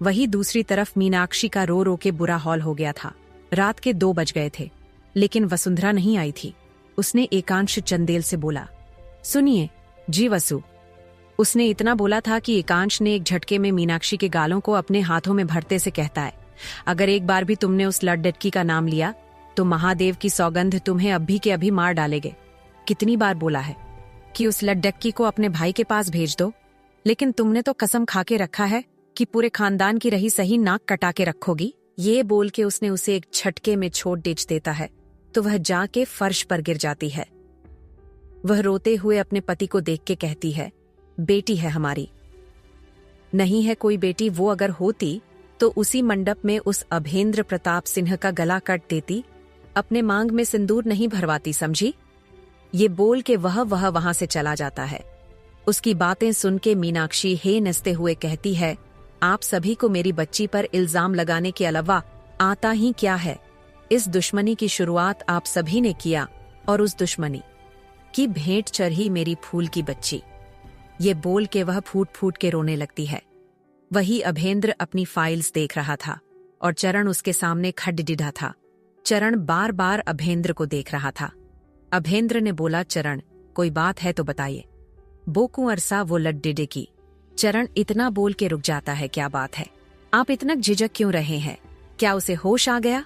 वही दूसरी तरफ मीनाक्षी का रो रो के बुरा हाल हो गया था। रात के 2 बज गए थे, लेकिन वसुंधरा नहीं आई थी। उसने एकांश चंदेल से बोला, सुनिए जी वसु। उसने इतना बोला था कि एकांश ने एक झटके में मीनाक्षी के गालों को अपने हाथों में भरते से कहता है, अगर एक बार भी तुमने उस लड़की का नाम लिया तो महादेव की सौगंध तुम्हें अभी के अभी मार डालेगे। कितनी बार बोला है कि उस लड़की को अपने भाई के पास भेज दो, लेकिन तुमने तो कसम खा के रखा है कि पूरे खानदान की रही सही नाक कटा के रखोगी। ये बोल के उसने उसे एक झटके में छोड़ डेच देता है तो वह जाके फर्श पर गिर जाती है। वह रोते हुए अपने पति को देख के कहती है, बेटी है हमारी। नहीं है कोई बेटी, वो अगर होती तो उसी मंडप में उस अभेंद्र प्रताप सिंह का गला कट देती, अपने मांग में सिंदूर नहीं भरवाती, समझी। ये बोल के वह वहां से चला जाता है। उसकी बातें सुन के मीनाक्षी हे नसते हुए कहती है, आप सभी को मेरी बच्ची पर इल्जाम लगाने के अलावा आता ही क्या है। इस दुश्मनी की शुरुआत आप सभी ने किया और उस दुश्मनी की भेंट चढ़ी मेरी फूल की बच्ची। ये बोल के वह फूट फूट के रोने लगती है। वही अभेंद्र अपनी फाइल्स देख रहा था और चरण उसके सामने खड़डिढ़ा था। चरण बार बार अभेंद्र को देख रहा था। अभेंद्र ने बोला, चरण कोई बात है तो बताइए। बो कुंवर सा वो लड्डिडे की। चरण इतना बोल के रुक जाता है, क्या बात है, आप इतना झिझक क्यों रहे हैं, क्या उसे होश आ गया।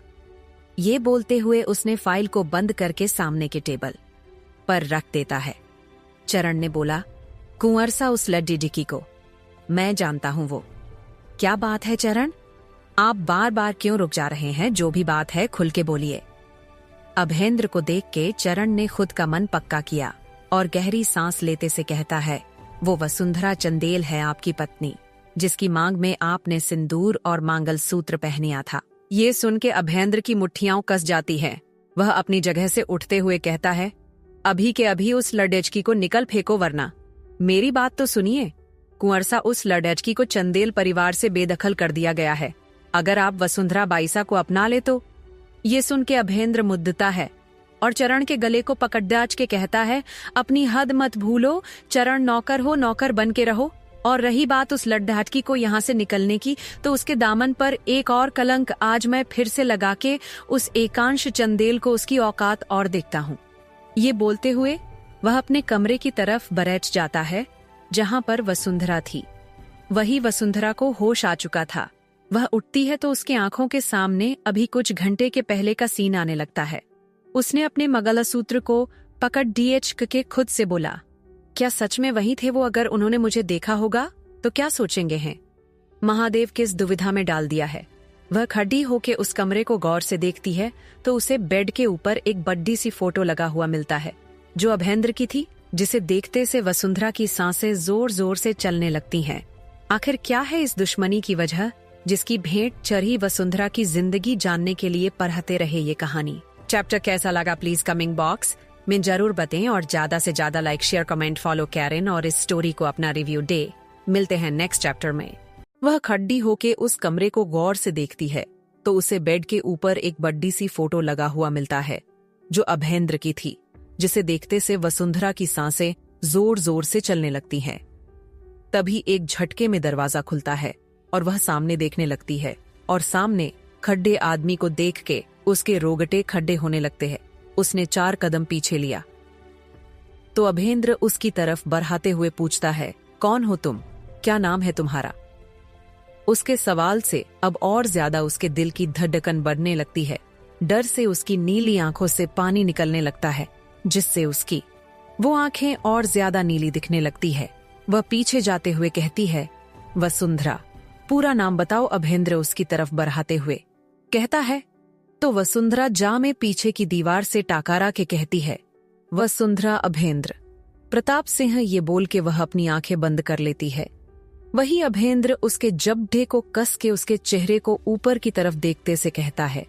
ये बोलते हुए उसने फाइल को बंद करके सामने के टेबल पर रख देता है। चरण ने बोला, कुंवर सा उस लड्डिडिकी को मैं जानता हूं। वो क्या बात है चरण, आप बार बार क्यों रुक जा रहे हैं, जो भी बात है खुल के बोलिए। अभेंद्र को देख के चरण ने खुद का मन पक्का किया और गहरी सांस लेते से कहता है, वो वसुंधरा चंदेल है आपकी पत्नी, जिसकी मांग में आपने सिंदूर और मंगलसूत्र पहनिया था। ये सुन के अभेंद्र की मुट्ठियां कस जाती है। वह अपनी जगह से उठते हुए कहता है, अभी के अभी उस लड़की को निकल फेंको, वरना मेरी बात तो सुनिए। कुंवर सा उस लड़की को चंदेल परिवार से बेदखल कर दिया गया है। अगर आप वसुंधरा बाईसा को अपना ले तो। ये सुन के अभेंद्र मुद्दता है और चरण के गले को पकड़ दाच के कहता है, अपनी हद मत भूलो, चरण नौकर हो, नौकर बन के रहो। और रही बात उस लड्ढाटकी को यहाँ से निकलने की, तो उसके दामन पर एक और कलंक आज मैं फिर से लगा के उस एकांश चंदेल को उसकी औकात और देखता हूँ। ये बोलते हुए वह अपने कमरे की तरफ बरैठ जाता है जहाँ पर वसुंधरा थी। वही वसुंधरा को होश आ चुका था। वह उठती है तो उसके आंखों के सामने अभी कुछ घंटे के पहले का सीन आने लगता है। उसने अपने मंगलसूत्र को पकड़ DH के खुद से बोला, क्या सच में वही थे वो। अगर उन्होंने मुझे देखा होगा तो क्या सोचेंगे हैं। महादेव किस दुविधा में डाल दिया है। वह खड़ी होके उस कमरे को गौर से देखती है तो उसे बेड के ऊपर एक बड्डी सी फोटो लगा हुआ मिलता है, जो अभेंद्र की थी, जिसे देखते से वसुंधरा की सांसें जोर जोर से चलने लगती हैं। आखिर क्या है इस दुश्मनी की वजह, जिसकी भेंट चढ़ी वसुंधरा की जिंदगी जानने के लिए पढ़ते रहे ये कहानी। चैप्टर कैसा लगा प्लीज कमेंट बॉक्स में जरूर बताएं और ज्यादा से ज्यादा लाइक शेयर कमेंट फॉलो करें और इस स्टोरी को अपना रिव्यू दे। मिलते हैं नेक्स्ट चैप्टर में। वह खड़ी होके उस कमरे को गौर से देखती है तो उसे बेड के ऊपर एक बड्डी सी फोटो लगा हुआ मिलता है, जो अभेंद्र की थी, जिसे देखते से वसुंधरा की सांसें जोर जोर से चलने लगती हैं। तभी एक झटके में दरवाजा खुलता है और वह सामने देखने लगती है और सामने खड्डे आदमी को देख के उसके रोगटे खड्डे होने लगते हैं। उसने 4 कदम पीछे लिया तो अभेंद्र उसकी तरफ बढ़ाते हुए पूछता है, कौन हो तुम, क्या नाम है तुम्हारा। उसके सवाल से अब और ज्यादा उसके दिल की धड़कन बढ़ने लगती है। डर से उसकी नीली आंखों से पानी निकलने लगता है, जिससे उसकी वो आंखें और ज्यादा नीली दिखने लगती है। वह पीछे जाते हुए कहती है, वसुंधरा, पूरा नाम बताओ, अभेंद्र उसकी तरफ बढ़ाते हुए कहता है। तो वसुंधरा जा में पीछे की दीवार से टाकारा के कहती है, वसुंधरा अभेंद्र प्रताप सिंह। ये बोल के वह अपनी आंखें बंद कर लेती है। वही अभेंद्र उसके जबड़े को कस के उसके चेहरे को ऊपर की तरफ देखते से कहता है,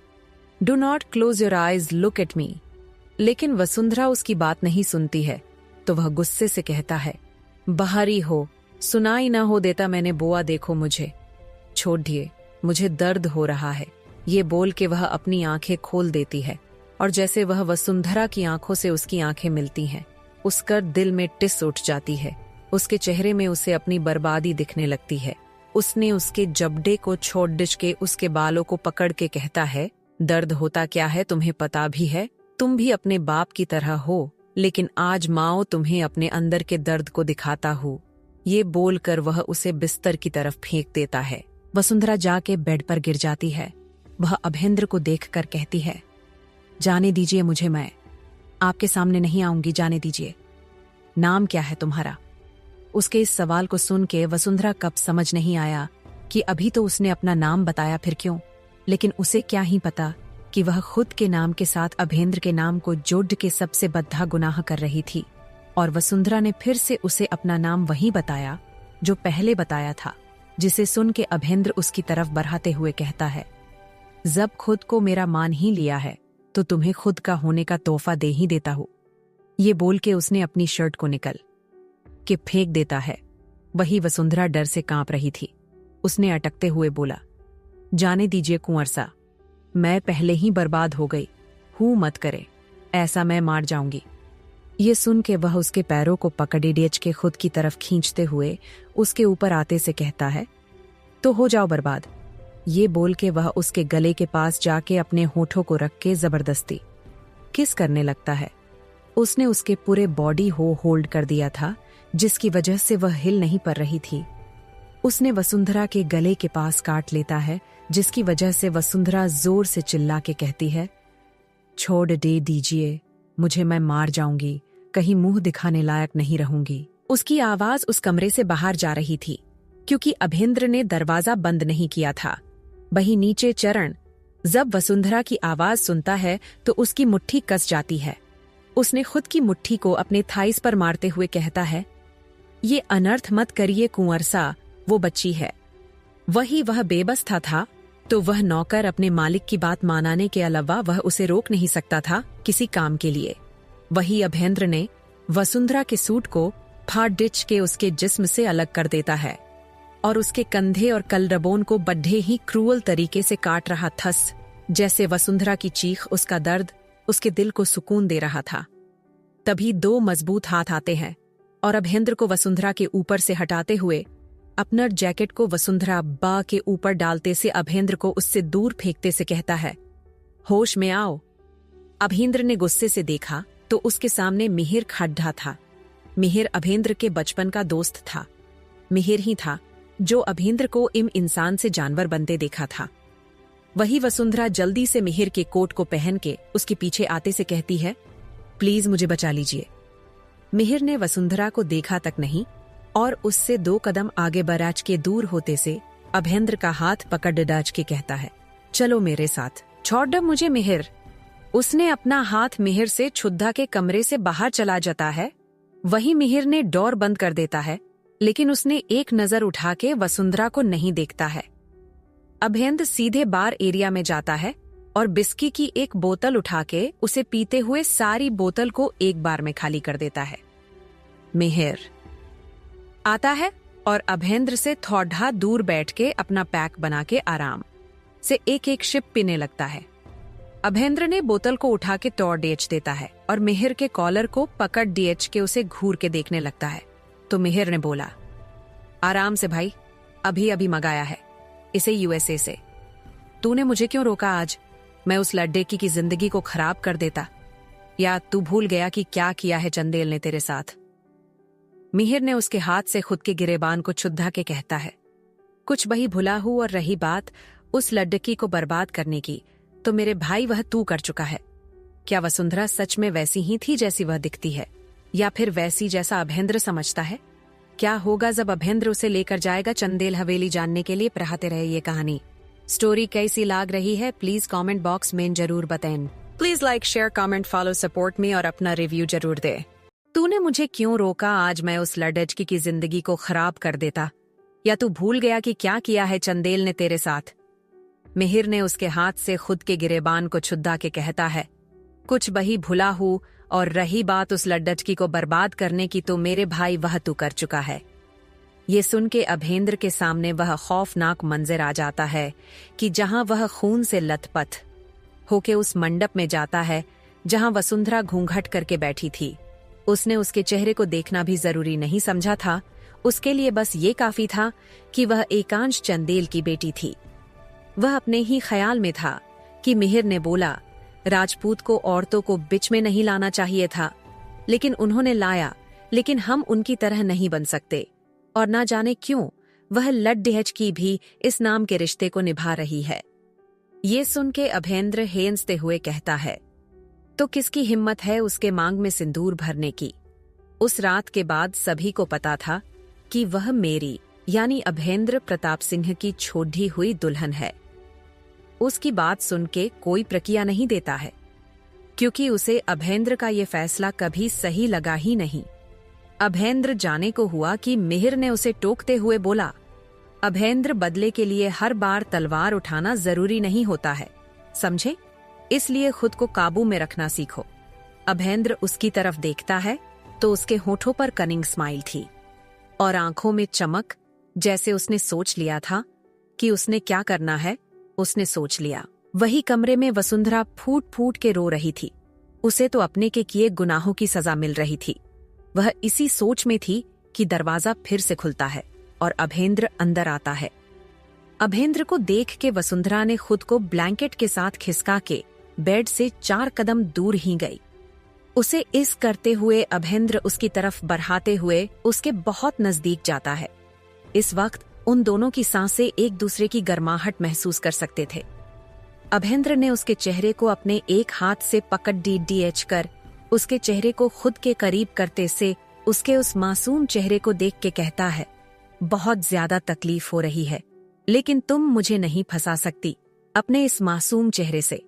do not close your eyes, look at me. लेकिन वसुंधरा उसकी बात नहीं सुनती है, तो वह गुस्से से कहता है, बाहरी हो, सुनाई ना हो देता मैंने बोआ, देखो मुझे छोड़िए, मुझे दर्द हो रहा है। ये बोल के वह अपनी आंखें खोल देती है और जैसे वह वसुंधरा की आंखों से उसकी आंखें मिलती हैं, उसका दिल में टिस उठ जाती है। उसके चेहरे में उसे अपनी बर्बादी दिखने लगती है। उसने उसके जबड़े को छोड़ डिच के उसके बालों को पकड़ के कहता है, दर्द होता क्या है तुम्हें पता भी है? तुम भी अपने बाप की तरह हो, लेकिन आज माओ तुम्हें अपने अंदर के दर्द को दिखाता हूँ। ये बोलकर वह उसे बिस्तर की तरफ फेंक देता है। वसुंधरा जाके बेड पर गिर जाती है। वह अभेंद्र को देखकर कहती है, जाने दीजिए मुझे, मैं आपके सामने नहीं आऊंगी, जाने दीजिए। नाम क्या है तुम्हारा? उसके इस सवाल को सुन के वसुंधरा कब समझ नहीं आया कि अभी तो उसने अपना नाम बताया, फिर क्यों? लेकिन उसे क्या ही पता कि वह खुद के नाम के साथ अभेंद्र के नाम को जोड़ के सबसे बद्धा गुनाह कर रही थी। और वसुंधरा ने फिर से उसे अपना नाम वही बताया जो पहले बताया था, जिसे सुन के अभेंद्र उसकी तरफ बढ़ाते हुए कहता है, जब खुद को मेरा मान ही लिया है तो तुम्हें खुद का होने का तोहफा दे ही देता हूं। ये बोल के उसने अपनी शर्ट को निकल के फेंक देता है। वही वसुंधरा डर से कांप रही थी। उसने अटकते हुए बोला, जाने दीजिए कुंवर सा, मैं पहले ही बर्बाद हो गई हूं, मत करे ऐसा, मैं मार जाऊंगी। ये सुन के वह उसके पैरों को पकड़े डेच के खुद की तरफ खींचते हुए उसके ऊपर आते से कहता है, तो हो जाओ बर्बाद। ये बोल के वह उसके गले के पास जाके अपने होठों को रख के जबरदस्ती किस करने लगता है। उसने उसके पूरे बॉडी हो होल्ड कर दिया था, जिसकी वजह से वह हिल नहीं पा रही थी। उसने वसुंधरा के गले के पास काट लेता है, जिसकी वजह से वसुंधरा जोर से चिल्ला के कहती है, छोड़ दे दीजिए मुझे, मैं मार जाऊंगी, कहीं मुंह दिखाने लायक नहीं रहूंगी। उसकी आवाज उस कमरे से बाहर जा रही थी, क्योंकि अभेंद्र ने दरवाजा बंद नहीं किया था। वही नीचे चरण जब वसुंधरा की आवाज सुनता है तो उसकी मुट्ठी कस जाती है। उसने खुद की मुट्ठी को अपने थाइस पर मारते हुए कहता है, ये अनर्थ मत करिए कुंवर सा, वो बच्ची है। वही वह बेबस था तो वह नौकर अपने मालिक की बात मानाने के अलावा वह उसे रोक नहीं सकता था किसी काम के लिए। वही अभेंद्र ने वसुंधरा के सूट को फाड़ डिच के उसके जिस्म से अलग कर देता है और उसके कंधे और कलरबोन को बड्ढे ही क्रूअल तरीके से काट रहा थस, जैसे वसुंधरा की चीख, उसका दर्द उसके दिल को सुकून दे रहा था। तभी दो मजबूत हाथ आते हैं और अभेंद्र को वसुंधरा के ऊपर से हटाते हुए अपना जैकेट को वसुंधरा बा के ऊपर डालते से अभेंद्र को उससे दूर फेंकते से कहता है, होश में आओ। अभेंद्र ने गुस्से से देखा तो उसके सामने मिहिर खड़ा था। मिहिर अभेंद्र के बचपन का दोस्त था। मिहिर ही था जो अभेंद्र को इंसान से जानवर बनते देखा था। वही वसुंधरा जल्दी से मिहिर के कोट को पहन के उसके पीछे आते से कहती है, प्लीज मुझे बचा लीजिए। मिहिर ने वसुंधरा को देखा तक नहीं और उससे 2 कदम आगे बराज के दूर होते से अभेंद्र का हाथ पकड़ डाज के कहता है, चलो मेरे साथ, छोड़ दो मुझे मिहिर। उसने अपना हाथ मिहिर से छुद्धा के कमरे से बाहर चला जाता है। वही मिहिर ने डोर बंद कर देता है, लेकिन उसने एक नजर उठा के वसुंधरा को नहीं देखता है। अभेंद्र सीधे बार एरिया में जाता है और बिस्की की एक बोतल उठा के उसे पीते हुए सारी बोतल को एक बार में खाली कर देता है। मिहिर आता है और अभेंद्र से थोड़ा दूर बैठ के अपना पैक बना के आराम से एक एक शिप पीने लगता है। अभेंद्र ने बोतल को उठा के तोड़ डेच देता है और मिहिर के कॉलर को पकड़ डेच के उसे घूर के देखने लगता है। तो मिहिर ने बोला, आराम से भाई, अभी अभी मंगाया है इसे यूएसए से। तूने मुझे क्यों रोका आज? मैं उस लड्डे की जिंदगी को खराब कर देता। या तू भूल गया कि क्या किया है चंदेल ने तेरे साथ? मिहिर ने उसके हाथ से खुद के गिरेबान को छुद्धा के कहता है, कुछ वही भुला हूं, और रही बात उस लड्डकी को बर्बाद करने की, तो मेरे भाई वह तू कर चुका है। क्या वसुंधरा सच में वैसी ही थी जैसी वह दिखती है, या फिर वैसी जैसा अभेंद्र समझता है? क्या होगा जब अभेंद्र उसे लेकर जाएगा चंदेल हवेली जानने के लिए पढ़ाते रहे ये कहानी। स्टोरी कैसी लाग रही है प्लीज कमेंट बॉक्स में जरूर बताएं। Please like share comment follow support me और अपना रिव्यू जरूर दे। तूने मुझे क्यों रोका, आज मैं उस लड़की की जिंदगी को खराब कर देता। या तू भूल गया कि क्या किया है चंदेल ने तेरे साथ। मिहिर ने उसके हाथ से खुद के गिरेबान को छुद्दा के कहता है, कुछ बही भुला हूँ, और रही बात उस लड़की को बर्बाद करने की तो मेरे भाई वह तू कर चुका है। ये सुन के अभेंद्र के सामने वह खौफनाक मंजर आ जाता है कि जहां वह खून से लथपथ होके उस मंडप में जाता है जहां वसुंधरा घूंघट करके बैठी थी। उसने उसके चेहरे को देखना भी जरूरी नहीं समझा था, उसके लिए बस ये काफी था कि वह एकांश चंदेल की बेटी थी। वह अपने ही ख्याल में था कि मिहिर ने बोला राजपूत को औरतों को बीच में नहीं लाना चाहिए था, लेकिन उन्होंने लाया, लेकिन हम उनकी तरह नहीं बन सकते। और ना जाने क्यों वह लड्डेहच भी इस नाम के रिश्ते को निभा रही है। ये सुन के अभेंद्र हेंसते हुए कहता है, तो किसकी हिम्मत है उसके मांग में सिंदूर भरने की। उस रात के बाद सभी को पता था कि वह मेरी यानी अभेंद्र प्रताप सिंह की छोड़ी हुई दुल्हन है। उसकी बात सुन के कोई प्रक्रिया नहीं देता है, क्योंकि उसे अभेंद्र का ये फैसला कभी सही लगा ही नहीं। अभेंद्र जाने को हुआ कि मिहिर ने उसे टोकते हुए बोला, अभेंद्र बदले के लिए हर बार तलवार उठाना जरूरी नहीं होता है, समझे? इसलिए खुद को काबू में रखना सीखो। अभेंद्र उसकी तरफ देखता है तो उसके होठों पर कनिंग स्माइल थी और आंखों में चमक, जैसे उसने सोच लिया था कि उसने क्या करना है। उसने सोच लिया। वही कमरे में वसुंधरा फूट फूट के रो रही थी। उसे तो अपने के किए गुनाहों की सजा मिल रही थी। वह इसी सोच में थी कि दरवाजा फिर से खुलता है और अभेंद्र अंदर आता है। अभेंद्र को देख के वसुंधरा ने खुद को ब्लैंकेट के साथ खिसका के बेड से 4 कदम दूर ही गई। उसे इस करते हुए अभेंद्र उसकी तरफ बढ़ाते हुए उसके बहुत नजदीक जाता है। इस वक्त उन दोनों की सांसें एक दूसरे की गर्माहट महसूस कर सकते थे। अभेंद्र ने उसके चेहरे को अपने एक हाथ से पकड़ डीएच कर उसके चेहरे को खुद के करीब करते से उसके उस मासूम चेहरे को देख के कहता है, बहुत ज्यादा तकलीफ हो रही है, लेकिन तुम मुझे नहीं फंसा सकती अपने इस मासूम चेहरे से।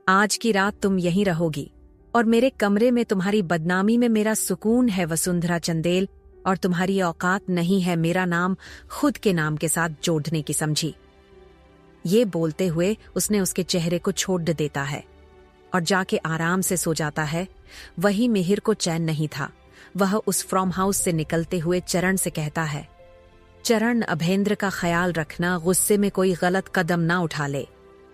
आज की रात तुम यहीं रहोगी और मेरे कमरे में तुम्हारी बदनामी में मेरा सुकून है वसुंधरा चंदेल, और तुम्हारी औकात नहीं है मेरा नाम खुद के नाम के साथ जोड़ने की, समझी? ये बोलते हुए उसने उसके चेहरे को छोड़ देता है और जाके आराम से सो जाता है। वही मिहिर को चैन नहीं था। वह उस फ्रॉम हाउस से निकलते हुए चरण से कहता है, चरण अभेंद्र का ख्याल रखना, गुस्से में कोई गलत कदम ना उठा ले।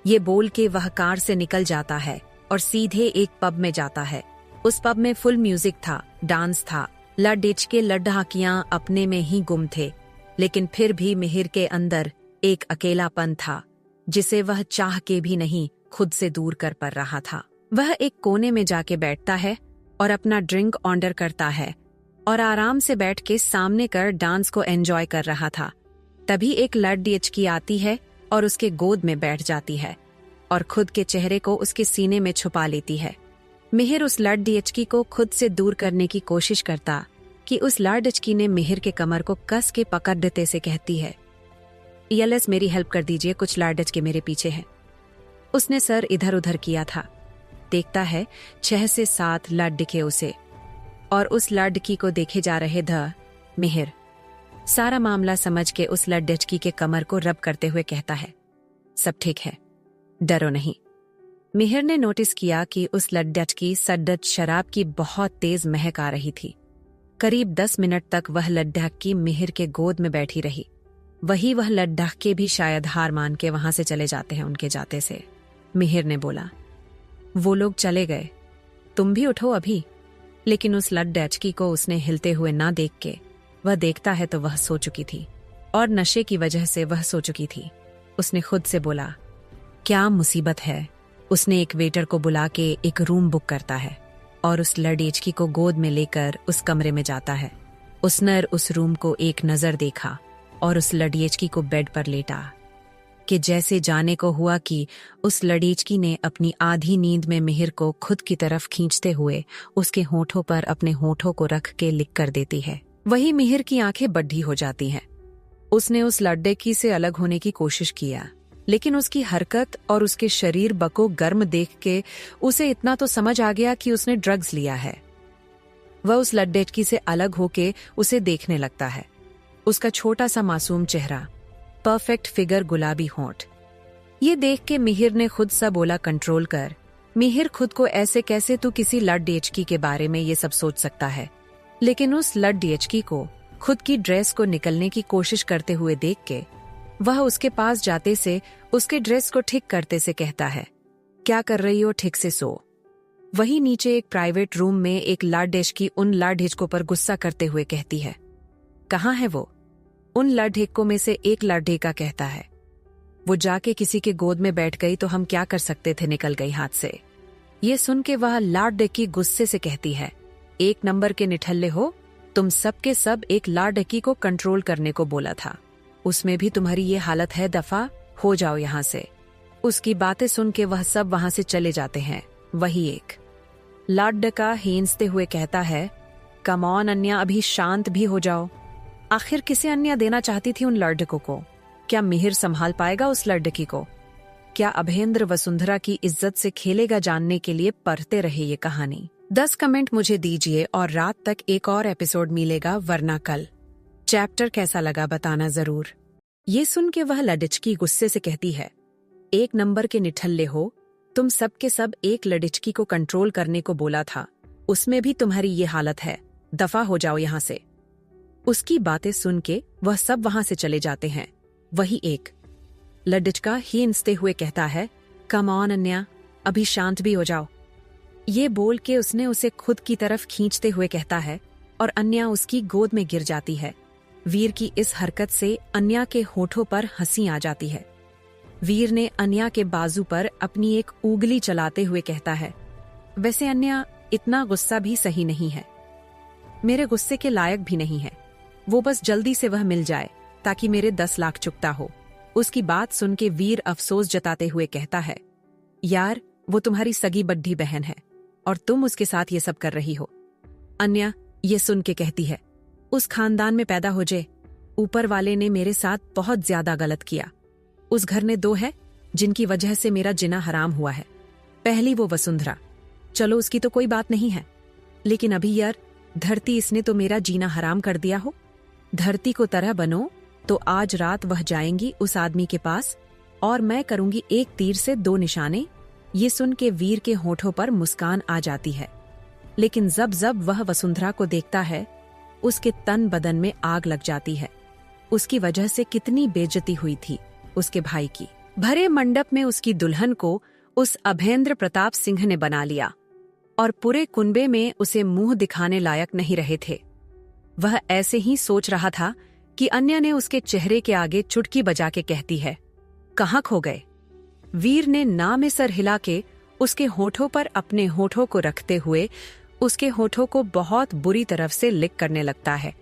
ये बोल के वह कार से निकल जाता है और सीधे एक पब में जाता है। उस पब में फुल म्यूजिक था, डांस था, लड़ेच के लड़हाकियां अपने में ही गुम थे, लेकिन फिर भी मिहिर के अंदर एक अकेलापन था जिसे वह चाह के भी नहीं खुद से दूर कर पा रहा था। वह एक कोने में जाके बैठता है और अपना ड्रिंक ऑर्डर करता है और आराम से बैठ के सामने कर डांस को एंजॉय कर रहा था। तभी एक लड़की आती है और उसके गोद में बैठ जाती है और खुद के चेहरे को उसके सीने में छुपा लेती है। मिहिर उस लड़की को खुद से दूर करने की कोशिश करता कि उस लड़की ने मिहिर के कमर को कस के पकड़ देते से कहती है, यलेस मेरी हेल्प कर दीजिए, कुछ लड़के मेरे पीछे हैं। उसने सर इधर उधर किया था। देखता है 6 से 7 लड़के उसे और उस लड़की को देखे जा रहे ध मिहिर। सारा मामला समझ के उस लड़की के कमर को रब करते हुए कहता है, सब ठीक है, डरो नहीं। मिहिर ने नोटिस किया कि उस लड़की सड्डत शराब की बहुत तेज महक आ रही थी। करीब 10 मिनट तक वह लड़की मिहिर के गोद में बैठी रही। वह लड़के भी शायद हार मान के वहां से चले जाते हैं उनके जाते से। मिहिर ने बोला, वो लोग चले गए, तुम भी उठो अभी। लेकिन उस लड़की को उसने हिलते हुए ना देख के वह देखता है तो वह सो चुकी थी और नशे की वजह से वह सो चुकी थी। उसने खुद से बोला, क्या मुसीबत है। उसने एक वेटर को बुला के एक रूम बुक करता है और उस लड़की को गोद में लेकर उस कमरे में जाता है। उसने उस रूम को एक नजर देखा और उस लड़की को बेड पर लेटा कि जैसे जाने को हुआ कि उस लड़की ने अपनी आधी नींद में मिहिर को खुद की तरफ खींचते हुए उसके होठों पर अपने होठों को रख के लिख कर देती है। वही मिहिर की आंखें बड्ढी हो जाती हैं। उसने उस लड़की से अलग होने की कोशिश किया, लेकिन उसकी हरकत और उसके शरीर बको गर्म देख के उसे इतना तो समझ आ गया कि उसने ड्रग्स लिया है। वह उस लड़की से अलग होके उसे देखने लगता है। उसका छोटा सा मासूम चेहरा, परफेक्ट फिगर, गुलाबी होंठ। ये देख के मिहिर ने खुद सा बोला, कंट्रोल कर। मिहिर खुद को ऐसे कैसे तू किसी लड़की के बारे में ये सब सोच सकता है। लेकिन उस लड़की को खुद की ड्रेस को निकलने की कोशिश करते हुए देख के वह उसके पास जाते से उसके ड्रेस को ठीक करते से कहता है, क्या कर रही हो, ठीक से सो। वही नीचे एक प्राइवेट रूम में एक लड़की उन लड़कों पर गुस्सा करते हुए कहती है, कहाँ है वो। उन लड़कों में से एक लड़का कहता है, वो जाके किसी के गोद में बैठ गई तो हम क्या कर सकते थे, निकल गई हाथ से। ये सुन के वह लड़की गुस्से से कहती है, एक नंबर के निठल्ले हो, तुम सबके सब एक लड़की को कंट्रोल करने को बोला था, उसमें भी तुम्हारी ये हालत है, दफा हो जाओ यहाँ से। उसकी बातें सुन के वह सब वहां से चले जाते हैं। वही एक लड़का हींसते हुए कहता है, कम ऑन अन्या, अभी शांत भी हो जाओ। आखिर किसे अन्या देना चाहती थी उन लड़कों को? क्या मिहिर संभाल पाएगा उस लड़की को? क्या अभेंद्र वसुंधरा की इज्जत से खेलेगा? जानने के लिए पढ़ते रहे ये कहानी। 10 कमेंट मुझे दीजिए और रात तक एक और एपिसोड मिलेगा, वरना कल। चैप्टर कैसा लगा बताना जरूर। ये सुन के वह लड़की गुस्से से कहती है, एक नंबर के निठल्ले हो, तुम सबके सब एक लड़की को कंट्रोल करने को बोला था, उसमें भी तुम्हारी ये हालत है, दफा हो जाओ यहाँ से। उसकी बातें सुन के वह सब वहां से चले जाते हैं। वही एक लड़का हींसते हुए कहता है, कम ऑन अन्या, अभी शांत भी हो जाओ। ये बोल के उसने उसे खुद की तरफ खींचते हुए कहता है और अन्या उसकी गोद में गिर जाती है। वीर की इस हरकत से अन्या के होठों पर हंसी आ जाती है। वीर ने अन्या के बाजू पर अपनी एक उंगली चलाते हुए कहता है, वैसे अन्या, इतना गुस्सा भी सही नहीं है, मेरे गुस्से के लायक भी नहीं है, वो बस जल्दी से वह मिल जाए ताकि मेरे 10 लाख चुकता हो। उसकी बात सुन के वीर अफसोस जताते हुए कहता है, यार, वो तुम्हारी सगी बड्ढी बहन है और तुम उसके साथ ये सब कर रही हो। अन्या ये सुन के कहती है, उस खानदान में पैदा हो जे, ऊपर वाले ने मेरे साथ बहुत ज्यादा गलत किया। उस घर ने 2 है जिनकी वजह से मेरा जिना हराम हुआ है। पहली वो वसुंधरा, चलो उसकी तो कोई बात नहीं है, लेकिन अभी यार धरती, इसने तो मेरा जीना हराम कर दिया हो। धरती को तरह बनो तो आज रात वह जाएंगी उस आदमी के पास और मैं करूंगी एक तीर से 2 निशाने। ये सुन के वीर के होठों पर मुस्कान आ जाती है, लेकिन जब जब वह वसुंधरा को देखता है उसके तन बदन में आग लग जाती है। उसकी वजह से कितनी बेइज्जती हुई थी उसके भाई की। भरे मंडप में उसकी दुल्हन को उस अभेंद्र प्रताप सिंह ने बना लिया और पूरे कुनबे में उसे मुंह दिखाने लायक नहीं रहे थे। वह ऐसे ही सोच रहा था कि अन्या ने उसके चेहरे के आगे चुटकी बजा के कहती है, कहाँ खो गए। वीर ने ना में सर हिला के उसके होठों पर अपने होठों को रखते हुए उसके होठों को बहुत बुरी तरफ से लिक करने लगता है,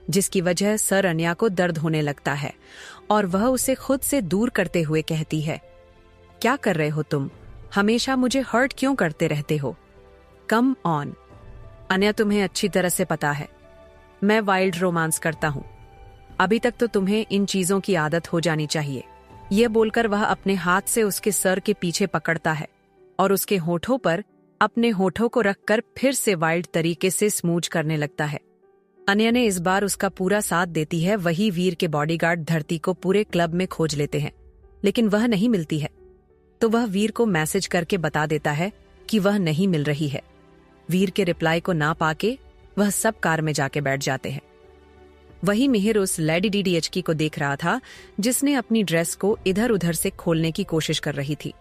जिसकी वजह सर अन्या को दर्द होने लगता है और वह उसे खुद से दूर करते हुए कहती है, क्या कर रहे हो तुम, हमेशा मुझे हर्ट क्यों करते रहते हो। कम ऑन अन्या, तुम्हें अच्छी तरह से पता है मैं वाइल्ड रोमांस करता हूँ, अभी तक तो तुम्हें इन चीजों की आदत हो जानी चाहिए। ये बोलकर वह अपने हाथ से उसके सर के पीछे पकड़ता है और उसके होठों पर अपने होठों को रखकर फिर से वाइल्ड तरीके से स्मूच करने लगता है। अन्या ने इस बार उसका पूरा साथ देती है। वही वीर के बॉडीगार्ड धरती को पूरे क्लब में खोज लेते हैं, लेकिन वह नहीं मिलती है, तो वह वीर को मैसेज करके बता देता है कि वह नहीं मिल रही है। वीर के रिप्लाई को ना पाके वह सब कार में जाके बैठ जाते हैं। वही मिहिर उस लेडी डीडीएचकी को देख रहा था जिसने अपनी ड्रेस को इधर उधर से खोलने की कोशिश कर रही थी।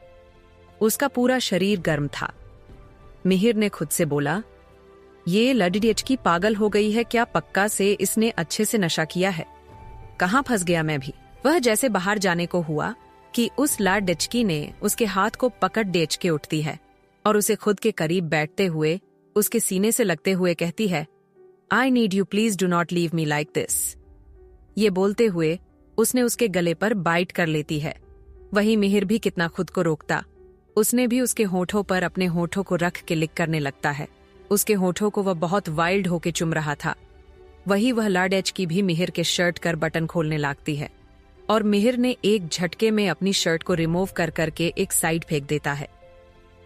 उसका पूरा शरीर गर्म था। मिहिर ने खुद से बोला, ये लेडी डीडीएचकी पागल हो गई है क्या, पक्का से इसने अच्छे से नशा किया है, कहाँ फंस गया मैं भी। वह जैसे बाहर जाने को हुआ कि उस लड़की ने उसके हाथ को पकड़ डेच के उठती है और उसे खुद के करीब बैठते हुए उसके सीने से लगते हुए कहती है, I need you, please do not leave me like this। ये बोलते हुए उसने उसके गले पर बाइट कर लेती है। वही मिहिर भी कितना खुद को रोकता, उसने भी उसके होठों पर अपने होठों को रख के लिक करने लगता है। उसके होठों को वह बहुत वाइल्ड होके चुम रहा था। वही वह लाडेज की भी मिहिर के शर्ट कर बटन खोलने लगती है और मिहिर ने एक झटके में अपनी शर्ट को रिमूव कर करके एक साइड फेंक देता है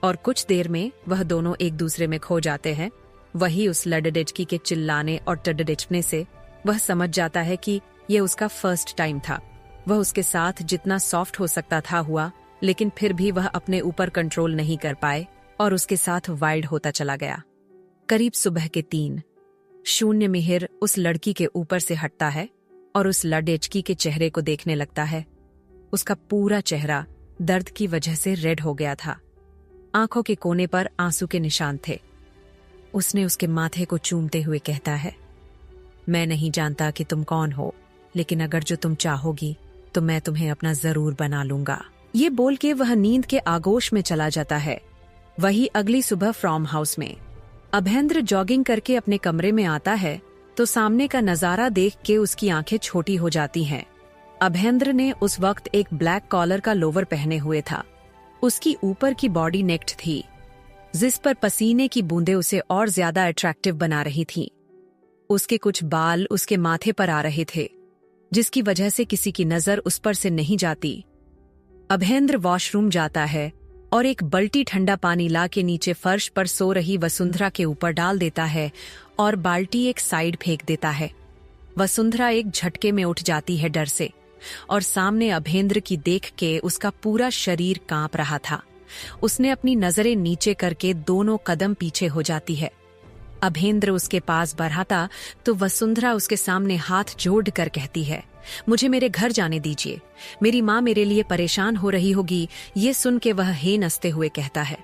और कुछ देर में वह दोनों एक दूसरे में खो जाते हैं। वही उस लडडेचकी के चिल्लाने और टडडेचने से वह समझ जाता है कि यह उसका फर्स्ट टाइम था। वह उसके साथ जितना सॉफ्ट हो सकता था हुआ, लेकिन फिर भी वह अपने ऊपर कंट्रोल नहीं कर पाए और उसके साथ वाइल्ड होता चला गया। करीब सुबह के 3:00 मिहिर उस लड़की के ऊपर से हटता है और उस लडेचकी के चेहरे को देखने लगता है। उसका पूरा चेहरा दर्द की वजह से रेड हो गया था। आंखों के कोने पर आंसू के निशान थे। उसने उसके माथे को चूमते हुए कहता है, मैं नहीं जानता कि तुम कौन हो, लेकिन अगर जो तुम चाहोगी तो मैं तुम्हें अपना जरूर बना लूंगा। ये बोल के वह नींद के आगोश में चला जाता है। वही अगली सुबह फार्म हाउस में अभेंद्र जॉगिंग करके अपने कमरे में आता है तो सामने का नजारा देख के उसकी आंखें छोटी हो जाती हैं। अभेंद्र ने उस वक्त एक ब्लैक कॉलर का लोवर पहने हुए था। उसकी ऊपर की बॉडी नेक्ड थी, जिस पर पसीने की बूंदें उसे और ज्यादा अट्रैक्टिव बना रही थीं। उसके कुछ बाल उसके माथे पर आ रहे थे, जिसकी वजह से किसी की नजर उस पर से नहीं जाती। अभेंद्र वॉशरूम जाता है और एक बाल्टी ठंडा पानी ला के नीचे फर्श पर सो रही वसुंधरा के ऊपर डाल देता है और बाल्टी एक साइड फेंक देता है। वसुंधरा एक झटके में उठ जाती है डर से और सामने अभेंद्र की देख के उसका पूरा शरीर कांप रहा था। उसने अपनी नजरें नीचे करके दोनों कदम पीछे हो जाती है। अभेंद्र उसके पास बढ़ाता तो वसुंधरा उसके सामने हाथ जोड़ कर कहती है, मुझे मेरे घर जाने दीजिए, मेरी माँ मेरे लिए परेशान हो रही होगी। ये सुन के वह हे नसते हुए कहता है,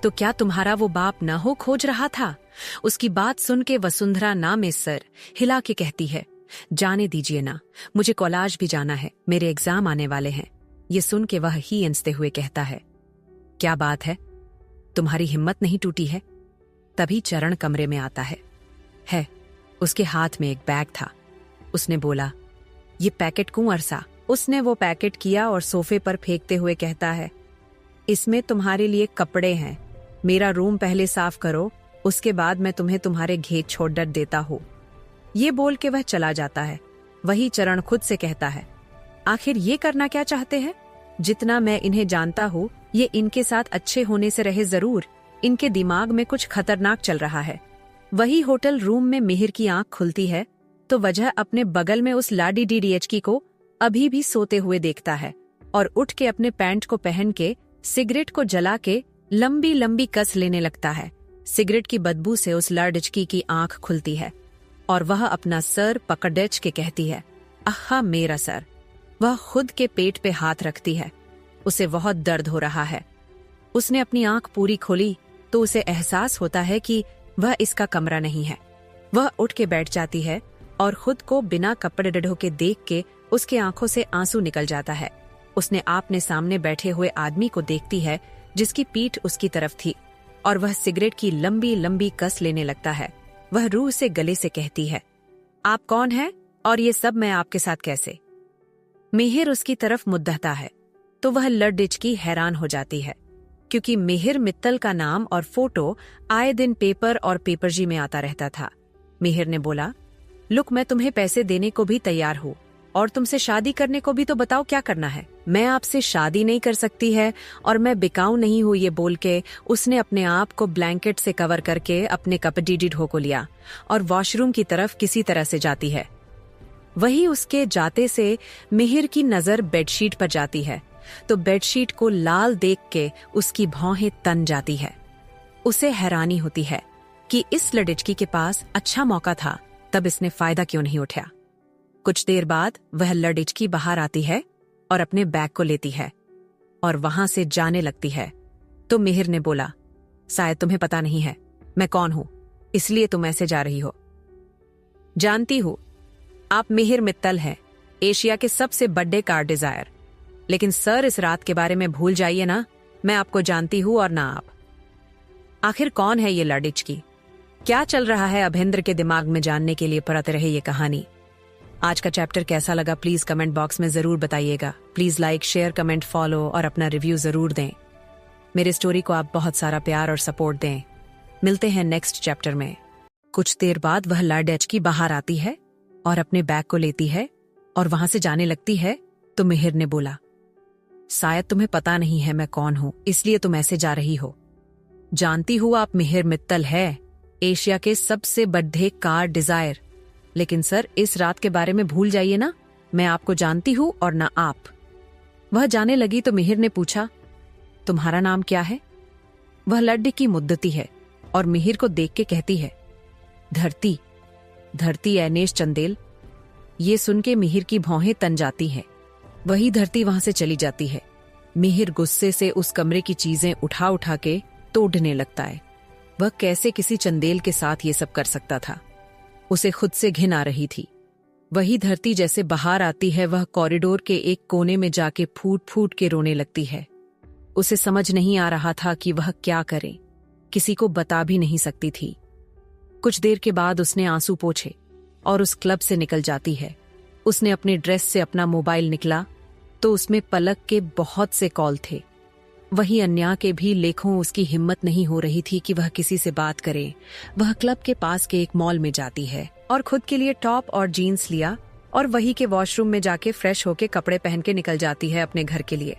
तो क्या तुम्हारा वो बाप न हो खोज रहा था? उसकी बात सुन के वसुंधरा ना में सर हिला के कहती है, जाने दीजिए ना, मुझे कॉलेज भी जाना है, मेरे एग्जाम आने वाले हैं। ये सुन के वह ही हंसते हुए कहता है, क्या बात है, तुम्हारी हिम्मत नहीं टूटी है? तभी चरण कमरे में आता है। उसके हाथ में एक बैग था। उसने बोला, ये पैकेट क्यों अरसा? उसने वो पैकेट किया और सोफे पर फेंकते हुए कहता है, इसमें तुम्हारे लिए कपड़े हैं, मेरा रूम पहले साफ करो, उसके बाद मैं तुम्हें तुम्हारे घेत छोड़ देता हूँ। ये बोल के वह चला जाता है। वही चरण खुद से कहता है, आखिर ये करना क्या चाहते हैं? जितना मैं इन्हें जानता हूँ, ये इनके साथ अच्छे होने से रहे जरूर, इनके दिमाग में कुछ खतरनाक चल रहा है। वही होटल रूम में मिहिर की आंख खुलती है तो वजह अपने बगल में उस लाडी डीडीएचकी को अभी भी सोते हुए देखता है और उठ के अपने पैंट को पहन के सिगरेट को जला के लंबी लंबी कस लेने लगता है। सिगरेट की बदबू से उस लाडचकी की आंख खुलती है और वह अपना सर पकड़च के कहती है, आहा मेरा सर। वह खुद के पेट पे हाथ रखती है। उसे बहुत दर्द हो रहा है। उसने अपनी आंख पूरी खोली तो उसे एहसास होता है कि वह इसका कमरा नहीं है। वह उठ के बैठ जाती है और खुद को बिना कपड़े ढो के देख के उसके आंखों से आंसू निकल जाता है। उसने आपने सामने बैठे हुए आदमी को देखती है जिसकी पीठ उसकी तरफ थी और वह सिगरेट की लंबी लंबी कस लेने लगता है। वह रूह से गले से कहती है, आप कौन हैं और ये सब मैं आपके साथ कैसे? मिहिर उसकी तरफ मुद्दता है तो वह लड़डिचकी हैरान हो जाती है, क्योंकि मिहिर मित्तल का नाम और फोटो आए दिन पेपर और पेपरजी में आता रहता था। मिहिर ने बोला, लुक मैं तुम्हें पैसे देने को भी तैयार हूँ और तुमसे शादी करने को भी, तो बताओ क्या करना है? मैं आपसे शादी नहीं कर सकती है और मैं बिकाऊ नहीं हूँ, ये बोल के उसने अपने आप को ब्लैंकेट से कवर करके अपने कपड़े ढो को लिया और वॉशरूम की तरफ किसी तरह से जाती है। वही उसके जाते से मिहिर की नजर बेडशीट पर जाती है तो बेडशीट को लाल देख के उसकी भौहें तन जाती है। उसे हैरानी होती है कि इस लड़िचकी के पास अच्छा मौका था, तब इसने फायदा क्यों नहीं उठाया। कुछ देर बाद वह लड़िचकी बाहर आती है और अपने बैग को लेती है और वहां से जाने लगती है। तो मिहिर ने बोला, शायद तुम्हें पता नहीं है मैं कौन हूं, इसलिए तुम ऐसे जा रही हो। जानती हूं आप मिहिर मित्तल हैं, एशिया के सबसे बड़े कार डिजायर, लेकिन सर इस रात के बारे में भूल जाइए ना, मैं आपको जानती हूं और ना आप। आखिर कौन है ये लड़िचकी? क्या चल रहा है अभेंद्र के दिमाग में, जानने के लिए पढ़ते रहे ये कहानी। आज का चैप्टर कैसा लगा प्लीज कमेंट बॉक्स में जरूर बताइएगा। Please like share comment follow और अपना रिव्यू जरूर दें। मेरे स्टोरी को आप बहुत सारा प्यार और सपोर्ट दें। मिलते हैं नेक्स्ट चैप्टर में। कुछ देर बाद वह लाडेचकी बाहर आती है और अपने बैग को लेती है और वहां से जाने लगती है तो मिहिर ने बोला, शायद तुम्हें पता नहीं है मैं कौन हूं, इसलिए तुम ऐसे जा रही हो। जानती हूं आप मिहिर मित्तल है, एशिया के सबसे बड़े कार डिजायर। लेकिन सर, इस रात के बारे में भूल जाइए ना, मैं आपको जानती हूं और ना आप। वह जाने लगी तो मिहिर ने पूछा, तुम्हारा नाम क्या है? वह लड्डे की मुद्दती है और मिहिर को देख के कहती है, धरती। धरती ऐनेश चंदेल। ये सुन के मिहिर की भौहें तन जाती हैं। वही धरती वहां से चली जाती है। मिहिर गुस्से से उस कमरे की चीजें उठा उठा के तोड़ने लगता है। वह कैसे किसी चंदेल के साथ ये सब कर सकता था? उसे खुद से घिन आ रही थी। वही धरती जैसे बाहर आती है, वह कॉरिडोर के एक कोने में जाके फूट फूट के रोने लगती है। उसे समझ नहीं आ रहा था कि वह क्या करे, किसी को बता भी नहीं सकती थी। कुछ देर के बाद उसने आंसू पोंछे और उस क्लब से निकल जाती है। उसने अपने ड्रेस से अपना मोबाइल निकला तो उसमें पलक के बहुत से कॉल थे। वही अन्या के भी, लेखों उसकी हिम्मत नहीं हो रही थी कि वह किसी से बात करे। वह क्लब के पास के एक मॉल में जाती है और खुद के लिए टॉप और जीन्स लिया और वही के वॉशरूम में जाके फ्रेश होके कपड़े पहन के निकल जाती है अपने घर के लिए।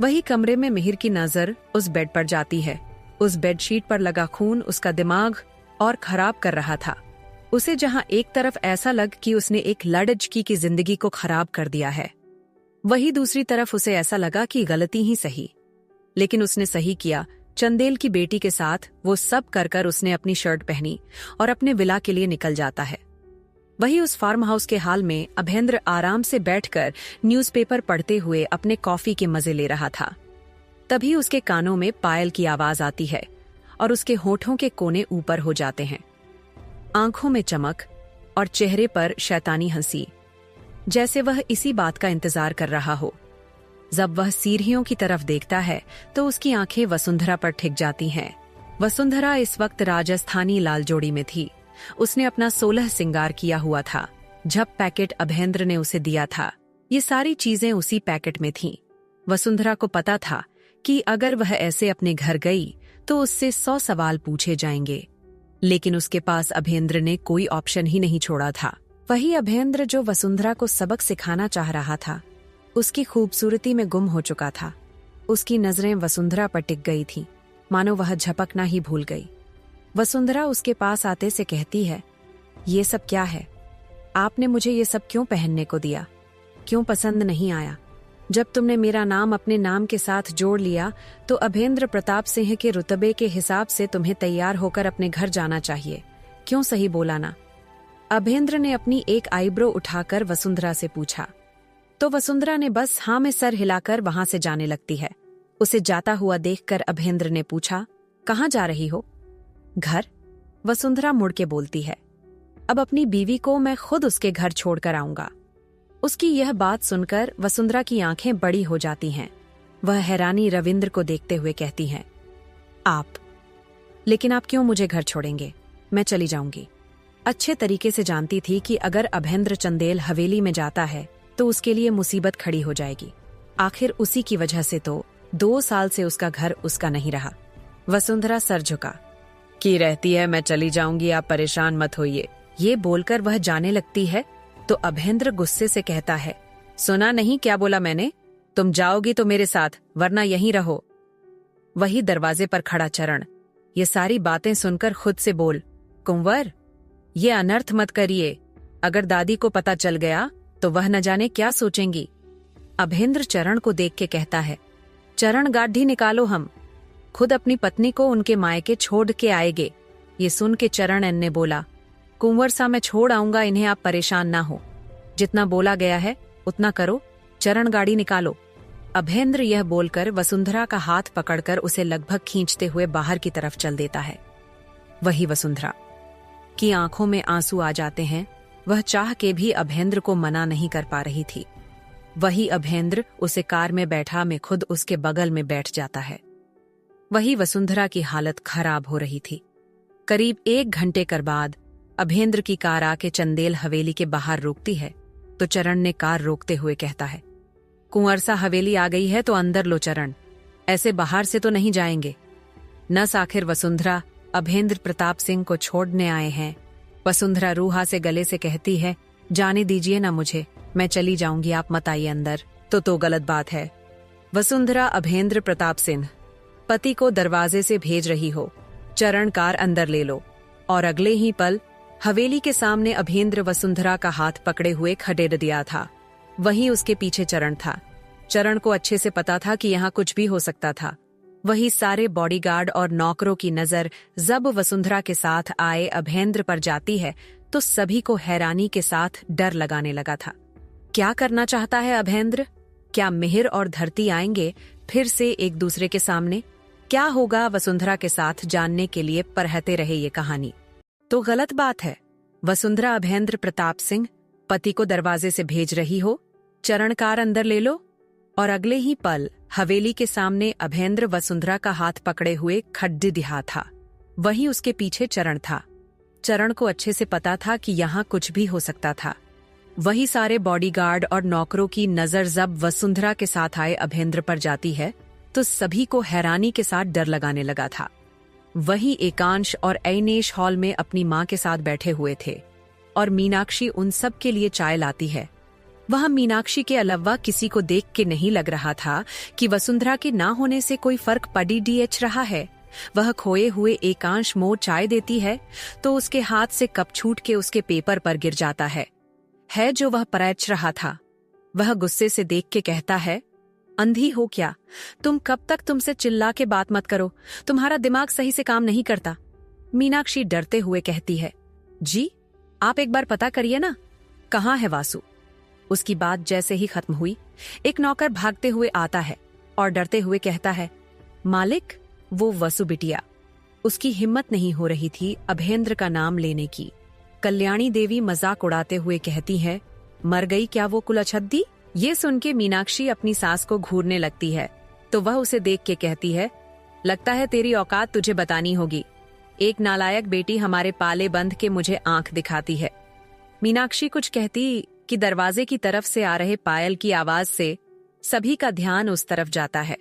वही कमरे में मिहिर की नजर उस बेड पर जाती है। उस बेडशीट पर लगा खून उसका दिमाग और खराब कर रहा था। उसे जहां एक तरफ ऐसा लग कि उसने एक लड़की की जिंदगी को खराब कर दिया है, वही दूसरी तरफ उसे ऐसा लगा कि गलती ही सही, लेकिन उसने सही किया। चंदेल की बेटी के साथ वो सब कर कर उसने अपनी शर्ट पहनी और अपने विला के लिए निकल जाता है। वही उस फार्म हाउस के हाल में अभेंद्र आराम से बैठकर न्यूज़पेपर पढ़ते हुए अपने कॉफी के मजे ले रहा था। तभी उसके कानों में पायल की आवाज आती है और उसके होठों के कोने ऊपर हो जाते हैं। आंखों में चमक और चेहरे पर शैतानी हंसी, जैसे वह इसी बात का इंतजार कर रहा हो। जब वह सीढ़ियों की तरफ देखता है तो उसकी आंखें वसुंधरा पर ठिक जाती हैं। वसुंधरा इस वक्त राजस्थानी लाल जोड़ी में थी। उसने अपना 16 सिंगार किया हुआ था। जब पैकेट अभेंद्र ने उसे दिया था, ये सारी चीजें उसी पैकेट में थीं। वसुंधरा को पता था कि अगर वह ऐसे अपने घर गई तो उससे 100 सवाल पूछे जाएंगे, लेकिन उसके पास अभेंद्र ने कोई ऑप्शन ही नहीं छोड़ा था। वही अभेंद्र जो वसुंधरा को सबक सिखाना चाह रहा था, उसकी खूबसूरती में गुम हो चुका था। उसकी नजरें वसुंधरा पर टिक गई थीं, मानो वह झपकना ही भूल गई। वसुंधरा उसके पास आते से कहती है, ये सब क्या है? आपने मुझे ये सब क्यों पहनने को दिया? क्यों पसंद नहीं आया? जब तुमने मेरा नाम अपने नाम के साथ जोड़ लिया तो अभेंद्र प्रताप सिंह के रुतबे के हिसाब से तुम्हें तैयार होकर अपने घर जाना चाहिए। क्यों सही बोला ना? अभेंद्र ने अपनी एक आईब्रो उठाकर वसुंधरा से पूछा, तो वसुंधरा ने बस हाँ में सर हिलाकर वहां से जाने लगती है। उसे जाता हुआ देखकर अभेंद्र ने पूछा, कहाँ जा रही हो? घर। वसुंधरा मुड़ के बोलती है, अब अपनी बीवी को मैं खुद उसके घर छोड़कर आऊंगा। उसकी यह बात सुनकर वसुंधरा की आंखें बड़ी हो जाती हैं। वह हैरानी रविंद्र को देखते हुए कहती हैं, आप? लेकिन आप क्यों मुझे घर छोड़ेंगे? मैं चली जाऊंगी। अच्छे तरीके से जानती थी कि अगर अभेंद्र चंदेल हवेली में जाता है तो उसके लिए मुसीबत खड़ी हो जाएगी। आखिर उसी की वजह से तो 2 साल से उसका घर उसका नहीं रहा। वसुंधरा सर झुका की रहती है, मैं चली जाऊंगी, आप परेशान मत होइए। ये बोलकर वह जाने लगती है तो अभेंद्र गुस्से से कहता है, सुना नहीं क्या बोला मैंने? तुम जाओगी तो मेरे साथ, वरना यहीं रहो। वही दरवाजे पर खड़ा चरण ये सारी बातें सुनकर खुद से बोल, कुंवर, ये अनर्थ मत करिए। अगर दादी को पता चल गया तो वह न जाने क्या सोचेंगी। अभेंद्र चरण को देख के कहता है, चरण गाढ़ी निकालो, हम खुद अपनी पत्नी को उनके मायके छोड़ के आएगे। ये सुन के चरण ने बोला, कुंवर सा मैं छोड़ आऊंगा इन्हें, आप परेशान ना हो। जितना बोला गया है उतना करो, चरण गाड़ी निकालो। अभेंद्र यह बोलकर वसुंधरा का हाथ पकड़कर उसे लगभग खींचते हुए बाहर की तरफ चल देता है। वही वसुंधरा की आंखों में आंसू आ जाते हैं। वह चाह के भी अभेंद्र को मना नहीं कर पा रही थी। वही अभेंद्र उसे कार में बैठा में खुद उसके बगल में बैठ जाता है। वही वसुंधरा की हालत खराब हो रही थी। करीब 1 घंटे कर बाद अभेंद्र की कार आके चंदेल हवेली के बाहर रोकती है तो चरण ने कार रोकते हुए कहता है, कुंवर सा हवेली आ गई है तो अंदर लो चरण, ऐसे बाहर से तो नहीं जाएंगे। नस आखिर वसुंधरा अभेंद्र प्रताप सिंह को छोड़ने आए हैं। वसुंधरा रूहा से गले से कहती है, जाने दीजिए ना मुझे, मैं चली जाऊंगी, आप मत आइए अंदर। तो गलत बात है। वसुंधरा अभेंद्र प्रताप सिंह, पति को दरवाजे से भेज रही हो, चरण कार अंदर ले लो। और अगले ही पल हवेली के सामने अभेंद्र वसुंधरा का हाथ पकड़े हुए खड़े दिया था। वहीं उसके पीछे चरण था। चरण को अच्छे से पता था कि यहाँ कुछ भी हो सकता था। वही सारे बॉडीगार्ड और नौकरों की नजर जब वसुंधरा के साथ आए अभेंद्र पर जाती है तो सभी को हैरानी के साथ डर लगाने लगा था। क्या करना चाहता है अभेंद्र? क्या मिहिर और धरती आएंगे फिर से एक दूसरे के सामने? क्या होगा वसुंधरा के साथ जानने के लिए पढ़ते रहे ये कहानी। तो गलत बात है। वसुंधरा अभेंद्र प्रताप सिंह, पति को दरवाजे से भेज रही हो, चरण कार अंदर ले लो। और अगले ही पल हवेली के सामने अभेंद्र वसुंधरा का हाथ पकड़े हुए खड्डे दिहा था। वहीं उसके पीछे चरण था। चरण को अच्छे से पता था कि यहाँ कुछ भी हो सकता था। वही सारे बॉडीगार्ड और नौकरों की नजर जब वसुंधरा के साथ आए अभेंद्र पर जाती है तो सभी को हैरानी के साथ डर लगाने लगा था। वही एकांश और ऐनेश हॉल में अपनी माँ के साथ बैठे हुए थे और मीनाक्षी उन सब के लिए चाय लाती है। वह मीनाक्षी के अलावा किसी को देख के नहीं लग रहा था कि वसुंधरा के ना होने से कोई फर्क पड़ी डीएच रहा है। वह खोए हुए एकांश मोड़ चाय देती है तो उसके हाथ से कप छूट के उसके पेपर पर गिर जाता है जो वह परच रहा था। वह गुस्से से देख के कहता है, अंधी हो क्या तुम? कब तक तुमसे चिल्ला के बात मत करो, तुम्हारा दिमाग सही से काम नहीं करता। मीनाक्षी डरते हुए कहती है, जी आप एक बार पता करिए ना, कहाँ है वासु? उसकी बात जैसे ही खत्म हुई एक नौकर भागते हुए आता है और डरते हुए कहता है, मालिक वो वसु बिटिया। उसकी हिम्मत नहीं हो रही थी अभेंद्र का नाम लेने की। कल्याणी देवी मजाक उड़ाते हुए कहती है, मर गई क्या वो कुलच्छदी? ये सुन के मीनाक्षी अपनी सास को घूरने लगती है तो वह उसे देख के कहती है, लगता है तेरी औकात तुझे बतानी होगी। एक नालायक बेटी हमारे पाले बंद के मुझे आंख दिखाती है। मीनाक्षी कुछ कहती कि दरवाजे की तरफ से आ रहे पायल की आवाज से सभी का ध्यान उस तरफ जाता है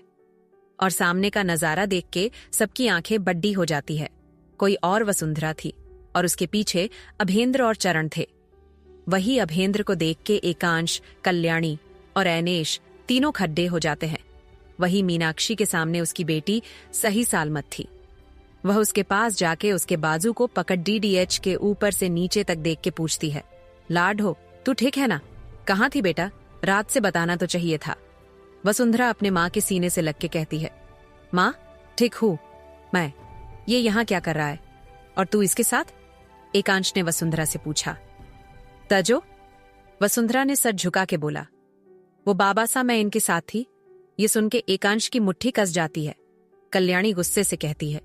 और सामने का नजारा देख के सबकी आंखें बड्डी हो जाती है। कोई और वसुंधरा थी और उसके पीछे अभेंद्र और चरण थे। वही अभेंद्र को देख के एकांश, कल्याणी और ऐनेश तीनों खड्डे हो जाते हैं। वही मीनाक्षी के सामने उसकी बेटी सही सालमत थी। वह उसके पास जाके उसके बाजू को पकड़ डीडीएच के ऊपर से नीचे तक देख के पूछती है, लाड हो तू ठीक है ना? कहाँ थी बेटा? रात से बताना तो चाहिए था। वसुंधरा अपने माँ के सीने से लग के कहती है, माँ ठीक हूँ मैं, ये यहाँ क्या कर रहा है और तू इसके साथ? एकांश ने वसुंधरा से पूछा। तजो? वसुंधरा ने सर झुका के बोला, वो बाबा सा मैं इनके साथ थी। ये सुन के एकांश की मुट्ठी कस जाती है। कल्याणी गुस्से से कहती है,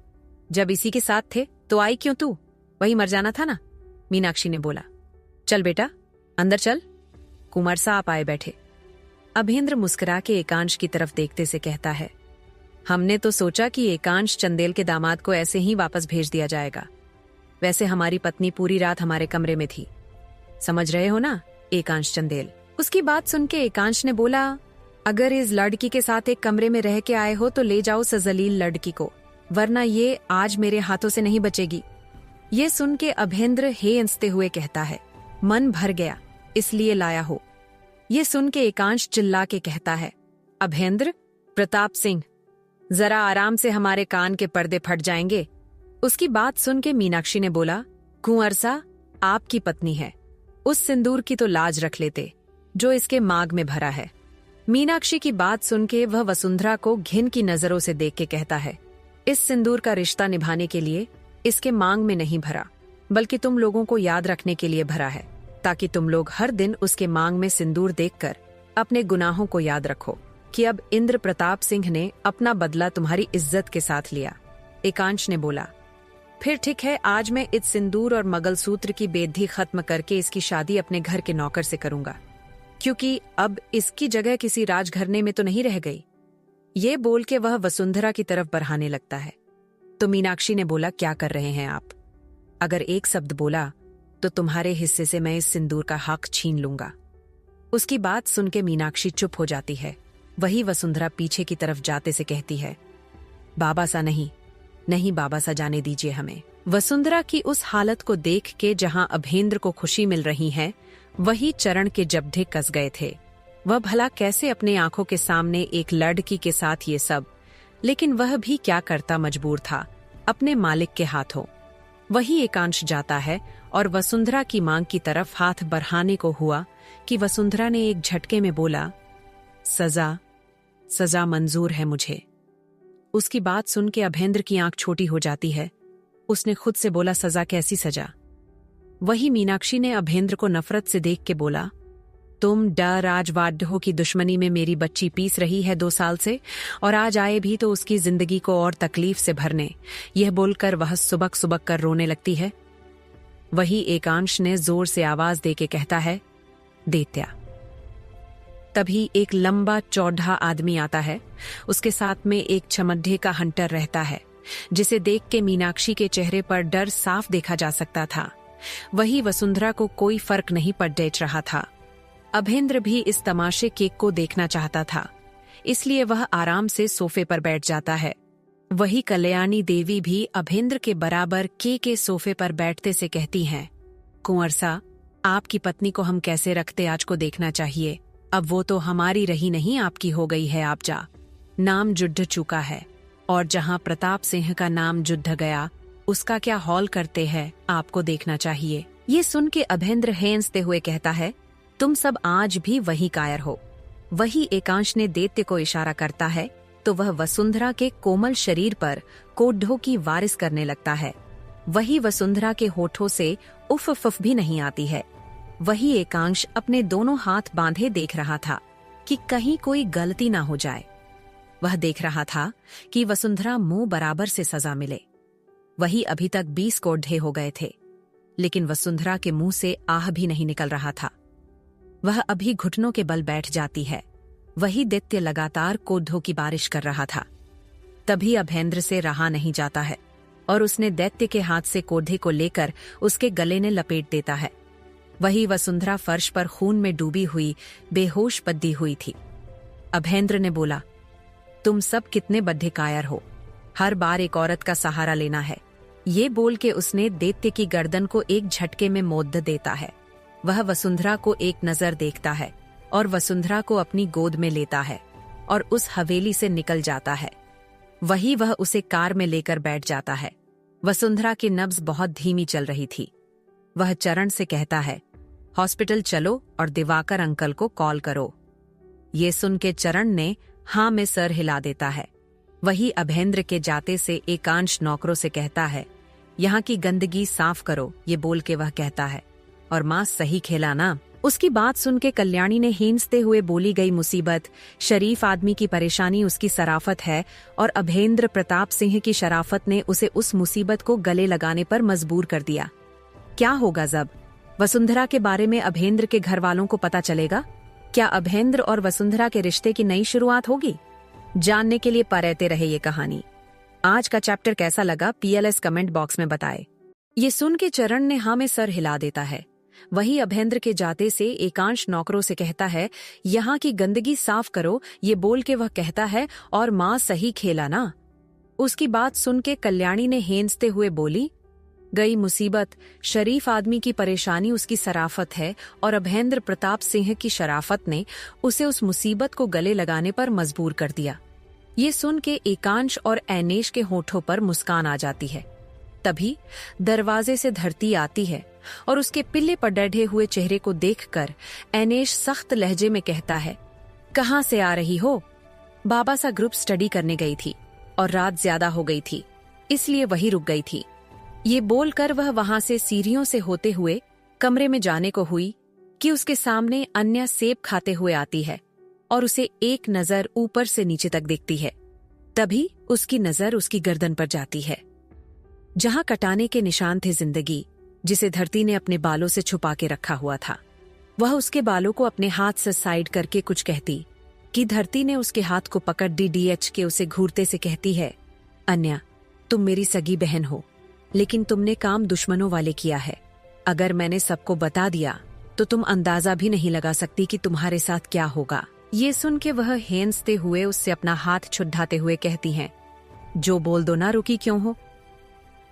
जब इसी के साथ थे तो आई क्यों तू? वही मर जाना था ना। मीनाक्षी ने बोला, चल बेटा अंदर चल। कुंवर साहब आए बैठे। अभेंद्र मुस्कुरा के एकांश की तरफ देखते से कहता है, हमने तो सोचा कि एकांश चंदेल के दामाद को ऐसे ही वापस भेज दिया जाएगा। वैसे हमारी पत्नी पूरी रात हमारे कमरे में थी, समझ रहे हो ना एकांश चंदेल। उसकी बात सुन के एकांश ने बोला, अगर इस लड़की के साथ एक कमरे में रह के आए हो तो ले जाओ सजलील लड़की को, वरना ये आज मेरे हाथों से नहीं बचेगी। ये सुन के अभेंद्र हे हंसते हुए कहता है, मन भर गया इसलिए लाया हो। ये सुन के एकांश चिल्ला के कहता है, अभेंद्र प्रताप सिंह जरा आराम से, हमारे कान के पर्दे फट जाएंगे। उसकी बात सुन के मीनाक्षी ने बोला, कुंवर सा आपकी पत्नी है, उस सिंदूर की तो लाज रख लेते जो इसके मांग में भरा है। मीनाक्षी की बात सुन के वह वसुंधरा को घिन की नजरों से देख के कहता है, इस सिंदूर का रिश्ता निभाने के लिए इसके मांग में नहीं भरा, बल्कि तुम लोगों को याद रखने के लिए भरा है, ताकि तुम लोग हर दिन उसके मांग में सिंदूर देखकर अपने गुनाहों को याद रखो कि अब इंद्र प्रताप सिंह ने अपना बदला तुम्हारी इज्जत के साथ लिया। एकांश ने बोला, फिर ठीक है, आज मैं इस सिंदूर और मंगलसूत्र की बेदही खत्म करके इसकी शादी अपने घर के नौकर से करूंगा, क्योंकि अब इसकी जगह किसी राजघराने में तो नहीं रह गई। ये बोल के वह वसुंधरा की तरफ बढ़ाने लगता है तो मीनाक्षी ने बोला, क्या कर रहे हैं आप? अगर एक शब्द बोला तो तुम्हारे हिस्से से मैं इस सिंदूर का हक छीन लूंगा। उसकी बात सुन के मीनाक्षी चुप हो जाती है। वही वसुंधरा पीछे की तरफ जाते से कहती है, बाबा सा नहीं, नहीं बाबा, सजाने दीजिए हमें। वसुंधरा की उस हालत को देख के जहां अभेंद्र को खुशी मिल रही है, वही चरण के जबड़े कस गए थे। वह भला कैसे अपने आंखों के सामने एक लड़की के साथ ये सब, लेकिन वह भी क्या करता, मजबूर था अपने मालिक के हाथों। वही एकांश जाता है और वसुंधरा की मांग की तरफ हाथ बढ़ाने को हुआ कि वसुंधरा ने एक झटके में बोला, सजा सजा मंजूर है मुझे। उसकी बात सुन के अभेंद्र की आंख छोटी हो जाती है। उसने खुद से बोला, सजा? कैसी सजा? वही मीनाक्षी ने अभेंद्र को नफरत से देख के बोला, तुम डर राजवाड्यों की दुश्मनी में मेरी बच्ची पीस रही है 2 साल से, और आज आए भी तो उसकी जिंदगी को और तकलीफ से भरने। यह बोलकर वह सुबक सुबक कर रोने लगती है। वही एकांश ने जोर से आवाज दे के कहता है, दैत्या। तभी एक लंबा चौड़ा आदमी आता है। उसके साथ में एक छमड्ढे का हंटर रहता है, जिसे देख के मीनाक्षी के चेहरे पर डर साफ देखा जा सकता था। वही वसुंधरा को कोई फर्क नहीं पड़ रहा था। अभेंद्र भी इस तमाशे केक को देखना चाहता था, इसलिए वह आराम से सोफे पर बैठ जाता है। वही कल्याणी देवी भी अभेंद्र के बराबर के सोफे पर बैठते से कहती हैं, कुंवर सा, आपकी पत्नी को हम कैसे रखते आज को देखना चाहिए। अब वो तो हमारी रही नहीं, आपकी हो गई है। आप जा, नाम जुड़ चुका है, और जहां प्रताप सिंह का नाम जुड़ गया, उसका क्या हॉल करते हैं, आपको देखना चाहिए। ये सुन के अभेंद्र हेंसते हुए कहता है, तुम सब आज भी वही कायर हो। वही एकांश ने दैत्य को इशारा करता है तो वह वसुंधरा के कोमल शरीर पर कोड्ढों की वारिस करने लगता है। वही वसुंधरा के होठों से उफ फफ भी नहीं आती है। वही एकांश अपने दोनों हाथ बांधे देख रहा था कि कहीं कोई गलती ना हो जाए। वह देख रहा था कि वसुंधरा मुंह बराबर से सजा मिले। वही अभी तक 20 कोड्ढे हो गए थे, लेकिन वसुंधरा के मुंह से आह भी नहीं निकल रहा था। वह अभी घुटनों के बल बैठ जाती है। वही दैत्य लगातार कोड्ढों की बारिश कर रहा था। तभी अभेंद्र से रहा नहीं जाता है और उसने दैत्य के हाथ से कोड्ढे को लेकर उसके गले ने लपेट देता है। वही वसुंधरा फर्श पर खून में डूबी हुई बेहोश पद्दी हुई थी। अभेंद्र ने बोला, तुम सब कितने बड्ढे कायर हो, हर बार एक औरत का सहारा लेना है। ये बोल के उसने दैत्य की गर्दन को एक झटके में मोद देता है। वह वसुंधरा को एक नजर देखता है और वसुंधरा को अपनी गोद में लेता है और उस हवेली से निकल जाता है। वही वह उसे कार में लेकर बैठ जाता है। वसुंधरा की नब्ज बहुत धीमी चल रही थी। वह चरण से कहता है, हॉस्पिटल चलो और दिवाकर अंकल को कॉल करो। ये सुन के चरण ने हाँ में सर हिला देता है। वही अभेंद्र के जाते से एकांश नौकरों से कहता है, यहाँ की गंदगी साफ करो। ये बोल के वह कहता है, और मां सही खेला ना। उसकी बात सुन के कल्याणी ने हींसते हुए बोली, गई मुसीबत, शरीफ आदमी की परेशानी उसकी शराफत है और अभेंद्र प्रताप सिंह की शराफत ने उसे उस मुसीबत को गले लगाने पर मजबूर कर दिया। क्या होगा जब वसुंधरा के बारे में अभेंद्र के घर वालों को पता चलेगा? क्या अभेंद्र और वसुंधरा के रिश्ते की नई शुरुआत होगी? जानने के लिए पढ़ते रहे ये कहानी। आज का चैप्टर कैसा लगा PLS कमेंट बॉक्स में बताए। ये सुन के चरण ने हाँ में सर हिला देता है। वही अभेंद्र के जाते से एकांश नौकरों से कहता है, यहाँ की गंदगी साफ करो। ये बोल के वह कहता है, और माँ सही खेला ना। उसकी बात सुन के कल्याणी ने हेंसते हुए बोली, गई मुसीबत, शरीफ आदमी की परेशानी उसकी शराफत है और अभेंद्र प्रताप सिंह की शराफत ने उसे उस मुसीबत को गले लगाने पर मजबूर कर दिया। ये सुन के एकांश और ऐनेश के होठों पर मुस्कान आ जाती है। तभी दरवाजे से धरती आती है और उसके पिल्ले पर डढ़े हुए चेहरे को देखकर ऐनेश सख्त लहजे में कहता है, कहाँ से आ रही हो? बाबा सा ग्रुप स्टडी करने गई थी और रात ज्यादा हो गई थी, इसलिए वही रुक गई थी। ये बोलकर वह वहां से सीढ़ियों से होते हुए कमरे में जाने को हुई कि उसके सामने अन्य सेब खाते हुए आती है और उसे एक नजर ऊपर से नीचे तक देखती है। तभी उसकी नजर उसकी गर्दन पर जाती है, जहां कटाने के निशान थे जिंदगी, जिसे धरती ने अपने बालों से छुपा के रखा हुआ था। वह उसके बालों को अपने हाथ से साइड करके कुछ कहती कि धरती ने उसके हाथ को पकड़ DDH के उसे घूरते से कहती है, अन्या, तुम मेरी सगी बहन हो, लेकिन तुमने काम दुश्मनों वाले किया है। अगर मैंने सबको बता दिया तो तुम अंदाजा भी नहीं लगा सकती कि तुम्हारे साथ क्या होगा। ये सुन के वह हेंसते हुए उससे अपना हाथ छुड़ाते हुए कहती हैं, जो बोल दो ना रुकी क्यों हो।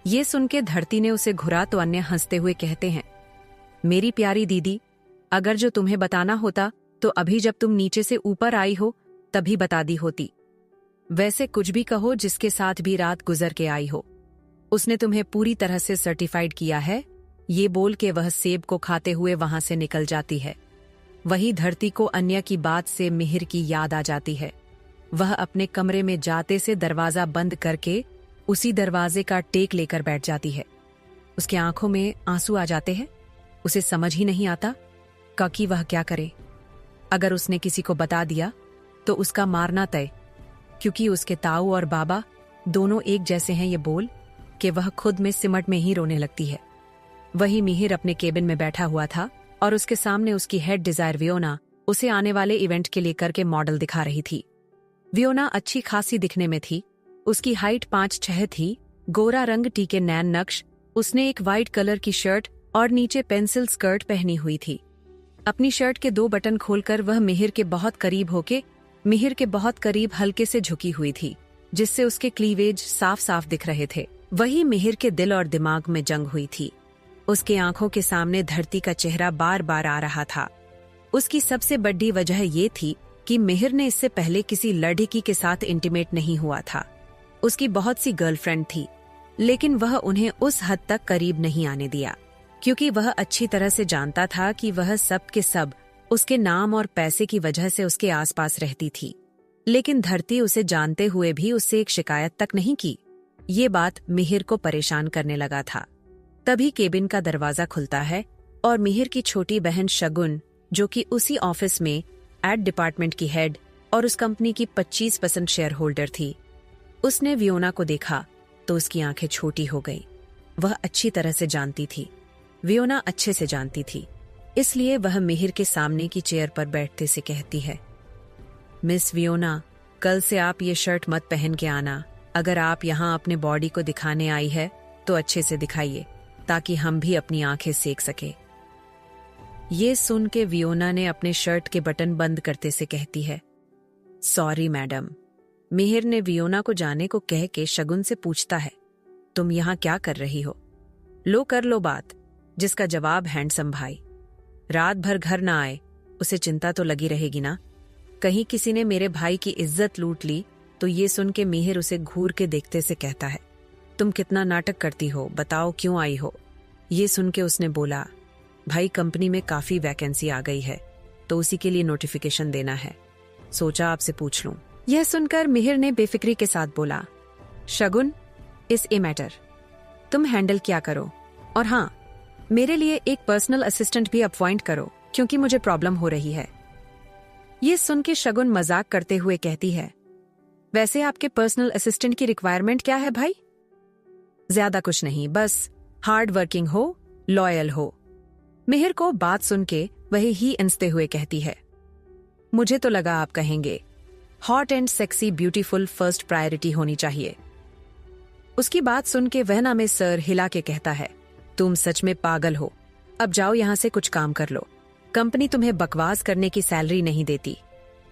ये सुन के धरती ने उसे घुरा तो अन्य हंसते हुए कहते हैं, मेरी प्यारी दीदी, अगर जो तुम्हें बताना होता तो अभी जब तुम नीचे से ऊपर आई हो तभी बता दी होती। वैसे कुछ भी कहो जिसके साथ भी रात गुजर के आई हो, उसने तुम्हें पूरी तरह से सर्टिफाइड किया है। ये बोल के वह सेब को खाते हुए वहां से निकल जाती है। वही धरती को अन्य की बात से मिहिर की याद आ जाती है। वह अपने कमरे में जाते से दरवाजा बंद करके उसी दरवाजे का टेक लेकर बैठ जाती है। उसकी आंखों में आंसू आ जाते हैं। उसे समझ ही नहीं आता कि वह क्या करे। अगर उसने किसी को बता दिया तो उसका मारना तय, क्योंकि उसके ताऊ और बाबा दोनों एक जैसे हैं। ये बोल कि वह खुद में सिमट में ही रोने लगती है। वही मिहिर अपने केबिन में बैठा हुआ था और उसके सामने उसकी हेड डिजायर वियोना उसे आने वाले इवेंट के लिए करके मॉडल दिखा रही थी। वियोना अच्छी खासी दिखने में थी। उसकी हाइट 5'6" थी, गोरा रंग टीके नैन नक्श। उसने एक वाइट कलर की शर्ट और नीचे पेंसिल स्कर्ट पहनी हुई थी। अपनी शर्ट के 2 बटन खोलकर वह मिहिर के बहुत करीब हल्के से झुकी हुई थी, जिससे उसके क्लीवेज साफ साफ दिख रहे थे। वही मिहिर के दिल और दिमाग में जंग हुई थी। उसके आंखों के सामने धरती का चेहरा बार बार आ रहा था। उसकी सबसे बड़ी वजह ये थी कि मिहिर ने इससे पहले किसी लड़की के साथ इंटीमेट नहीं हुआ था। उसकी बहुत सी गर्लफ्रेंड थी, लेकिन वह उन्हें उस हद तक करीब नहीं आने दिया, क्योंकि वह अच्छी तरह से जानता था कि वह सब के सब उसके नाम और पैसे की वजह से उसके आसपास रहती थी। लेकिन धरती उसे जानते हुए भी उससे एक शिकायत तक नहीं की। ये बात मिहिर को परेशान करने लगा था। तभी केबिन का दरवाजा खुलता है और मिहिर की छोटी बहन शगुन, जो कि उसी ऑफिस में एड डिपार्टमेंट की हेड और उस कंपनी की 25% शेयर होल्डर थी, उसने वियोना को देखा तो उसकी आंखें छोटी हो गई। वह अच्छी तरह से जानती थी, वियोना अच्छे से जानती थी, इसलिए वह मिहिर के सामने की चेयर पर बैठते से कहती है, मिस वियोना, कल से आप ये शर्ट मत पहन के आना। अगर आप यहाँ अपने बॉडी को दिखाने आई है तो अच्छे से दिखाइए, ताकि हम भी अपनी आंखें सेक सके। ये सुन के वियोना ने अपने शर्ट के बटन बंद करते से कहती है, सॉरी मैडम। मिहिर ने वियोना को जाने को कह के शगुन से पूछता है, तुम यहाँ क्या कर रही हो? लो कर लो बात। जिसका जवाब हैंडसम भाई। रात भर घर ना आए, उसे चिंता तो लगी रहेगी ना, कहीं किसी ने मेरे भाई की इज्जत लूट ली तो। ये सुन के मिहिर उसे घूर के देखते से कहता है, तुम कितना नाटक करती हो, बताओ क्यों आई हो? ये सुन के उसने बोला, भाई कंपनी में काफी वैकेंसी आ गई है तो उसी के लिए नोटिफिकेशन देना है, सोचा आपसे पूछ लूं। यह सुनकर मिहिर ने बेफिक्री के साथ बोला, शगुन, इस ए मैटर तुम हैंडल क्या करो, और हाँ, मेरे लिए एक पर्सनल असिस्टेंट भी अपॉइंट करो, क्योंकि मुझे प्रॉब्लम हो रही है। ये सुन के शगुन मजाक करते हुए कहती है, वैसे आपके पर्सनल असिस्टेंट की रिक्वायरमेंट क्या है भाई? ज्यादा कुछ नहीं, बस हार्ड वर्किंग हो, लॉयल हो। मिहिर को बात सुन के वही ही इंसते हुए कहती है, मुझे तो लगा आप कहेंगे hot and sexy beautiful first priority होनी चाहिए। उसकी बात सुन के वह ना में सर हिला के कहता है, तुम सच में पागल हो, अब जाओ यहाँ से कुछ काम कर लो, कंपनी तुम्हें बकवास करने की सैलरी नहीं देती।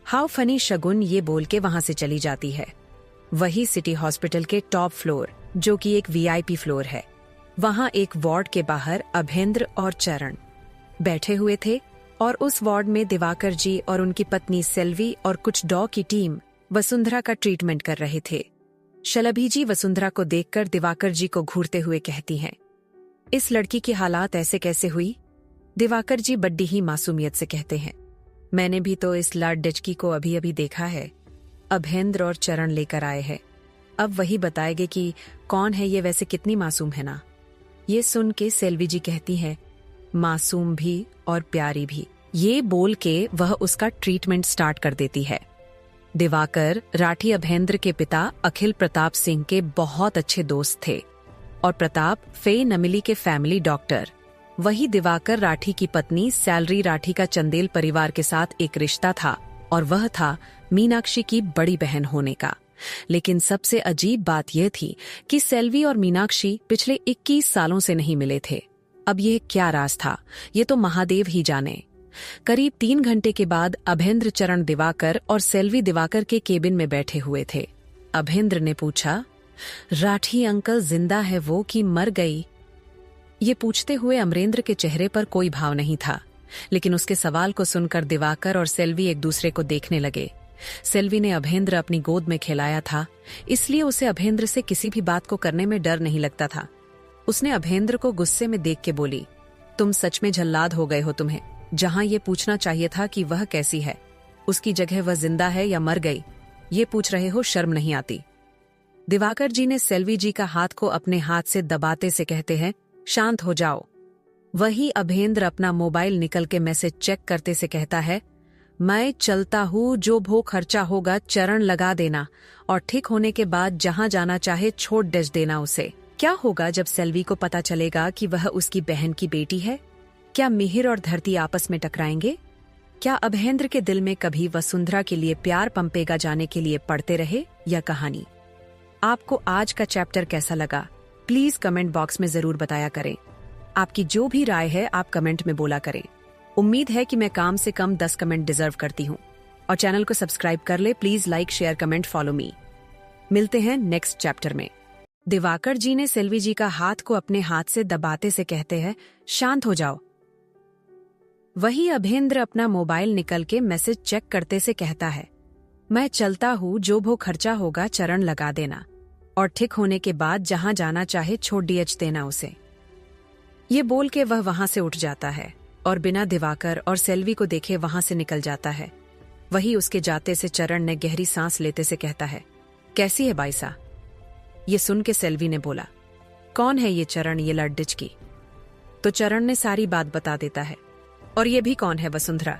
How funny. शगुन ये बोल के वहां से चली जाती है। वही सिटी हॉस्पिटल के टॉप फ्लोर, जो कि एक वीआईपी फ्लोर है, वहां एक वार्ड के बाहर अभेंद्र और चरण बैठे हुए थे और उस वार्ड में दिवाकर जी और उनकी पत्नी सेल्वी और कुछ डॉग की टीम वसुंधरा का ट्रीटमेंट कर रहे थे। शलभी जी वसुंधरा को देखकर दिवाकर जी को घूरते हुए कहती हैं, इस लड़की की हालात ऐसे कैसे हुई? दिवाकर जी बड्डी ही मासूमियत से कहते हैं, मैंने भी तो इस लाड डचकी को अभी अभी देखा है, अभेंद्र और चरण लेकर आए हैं, अब वही बताएंगे कि कौन है ये, वैसे कितनी मासूम है ना। ये सुन के सेल्वी जी कहती है, मासूम भी और प्यारी भी। ये बोल के वह उसका ट्रीटमेंट स्टार्ट कर देती है। दिवाकर राठी अभेंद्र के पिता अखिल प्रताप सिंह के बहुत अच्छे दोस्त थे और प्रताप फे नमिली के फैमिली डॉक्टर। वही दिवाकर राठी की पत्नी सैलरी राठी का चंदेल परिवार के साथ एक रिश्ता था और वह था मीनाक्षी की बड़ी बहन होने का। लेकिन सबसे अजीब बात यह थी कि सेल्वी और मीनाक्षी पिछले 21 सालों से नहीं मिले थे। अब यह क्या राज था, ये तो महादेव ही जाने। करीब 3 घंटे के बाद अभेंद्र चरण दिवाकर और सेल्वी दिवाकर के केबिन में बैठे हुए थे। अभेंद्र ने पूछा, राठी अंकल जिंदा है वो कि मर गई? ये पूछते हुए अमरेंद्र के चेहरे पर कोई भाव नहीं था, लेकिन उसके सवाल को सुनकर दिवाकर और सेल्वी एक दूसरे को देखने लगे। सेल्वी ने अभेंद्र अपनी गोद में खिलाया था, इसलिए उसे अभेंद्र से किसी भी बात को करने में डर नहीं लगता था। उसने अभेंद्र को गुस्से में देख के बोली, तुम सच में जल्लाद हो गए हो। तुम्हें जहां ये पूछना चाहिए था कि वह कैसी है, उसकी जगह वह जिंदा है या मर गई, ये पूछ रहे हो, शर्म नहीं आती? दिवाकर जी ने सेल्वी जी का हाथ को अपने हाथ से दबाते से कहते हैं, शांत हो जाओ। वही अभेंद्र अपना मोबाइल निकल के मैसेज चेक करते से कहता है, मैं चलता हूँ, जो भो खर्चा होगा चरण लगा देना, और ठीक होने के बाद जहां जाना चाहे छोड़ डज देना उसे। क्या होगा जब सेल्वी को पता चलेगा कि वह उसकी बहन की बेटी है? क्या मिहिर और धरती आपस में टकराएंगे? क्या अभेंद्र के दिल में कभी वसुंधरा के लिए प्यार पंपेगा जाने के लिए पढ़ते रहे या कहानी? आपको आज का चैप्टर कैसा लगा प्लीज कमेंट बॉक्स में जरूर बताया करें। आपकी जो भी राय है आप कमेंट में बोला करें। उम्मीद है कि मैं कम से कम 10 कमेंट डिजर्व करती हूँ। और चैनल को सब्सक्राइब कर ले please, like share comment follow me. मिलते हैं नेक्स्ट चैप्टर में। दिवाकर जी ने सेल्वी जी का हाथ को अपने हाथ से दबाते से कहते हैं, शांत हो जाओ। वही अभेंद्र अपना मोबाइल निकल के मैसेज चेक करते से कहता है, मैं चलता हूँ, जो भो खर्चा होगा चरण लगा देना, और ठीक होने के बाद जहां जाना चाहे छोड़ डीएच देना उसे। ये बोल के वह वहां से उठ जाता है और बिना दिवाकर और सेल्वी को देखे वहां से निकल जाता है। वही उसके जाते से चरण ने गहरी सांस लेते से कहता है, कैसी है बाईसा? ये सुन के सेल्वी ने बोला, कौन है ये चरण, ये लड्डिच की? तो चरण ने सारी बात बता देता है, और ये भी कौन है, वसुंधरा?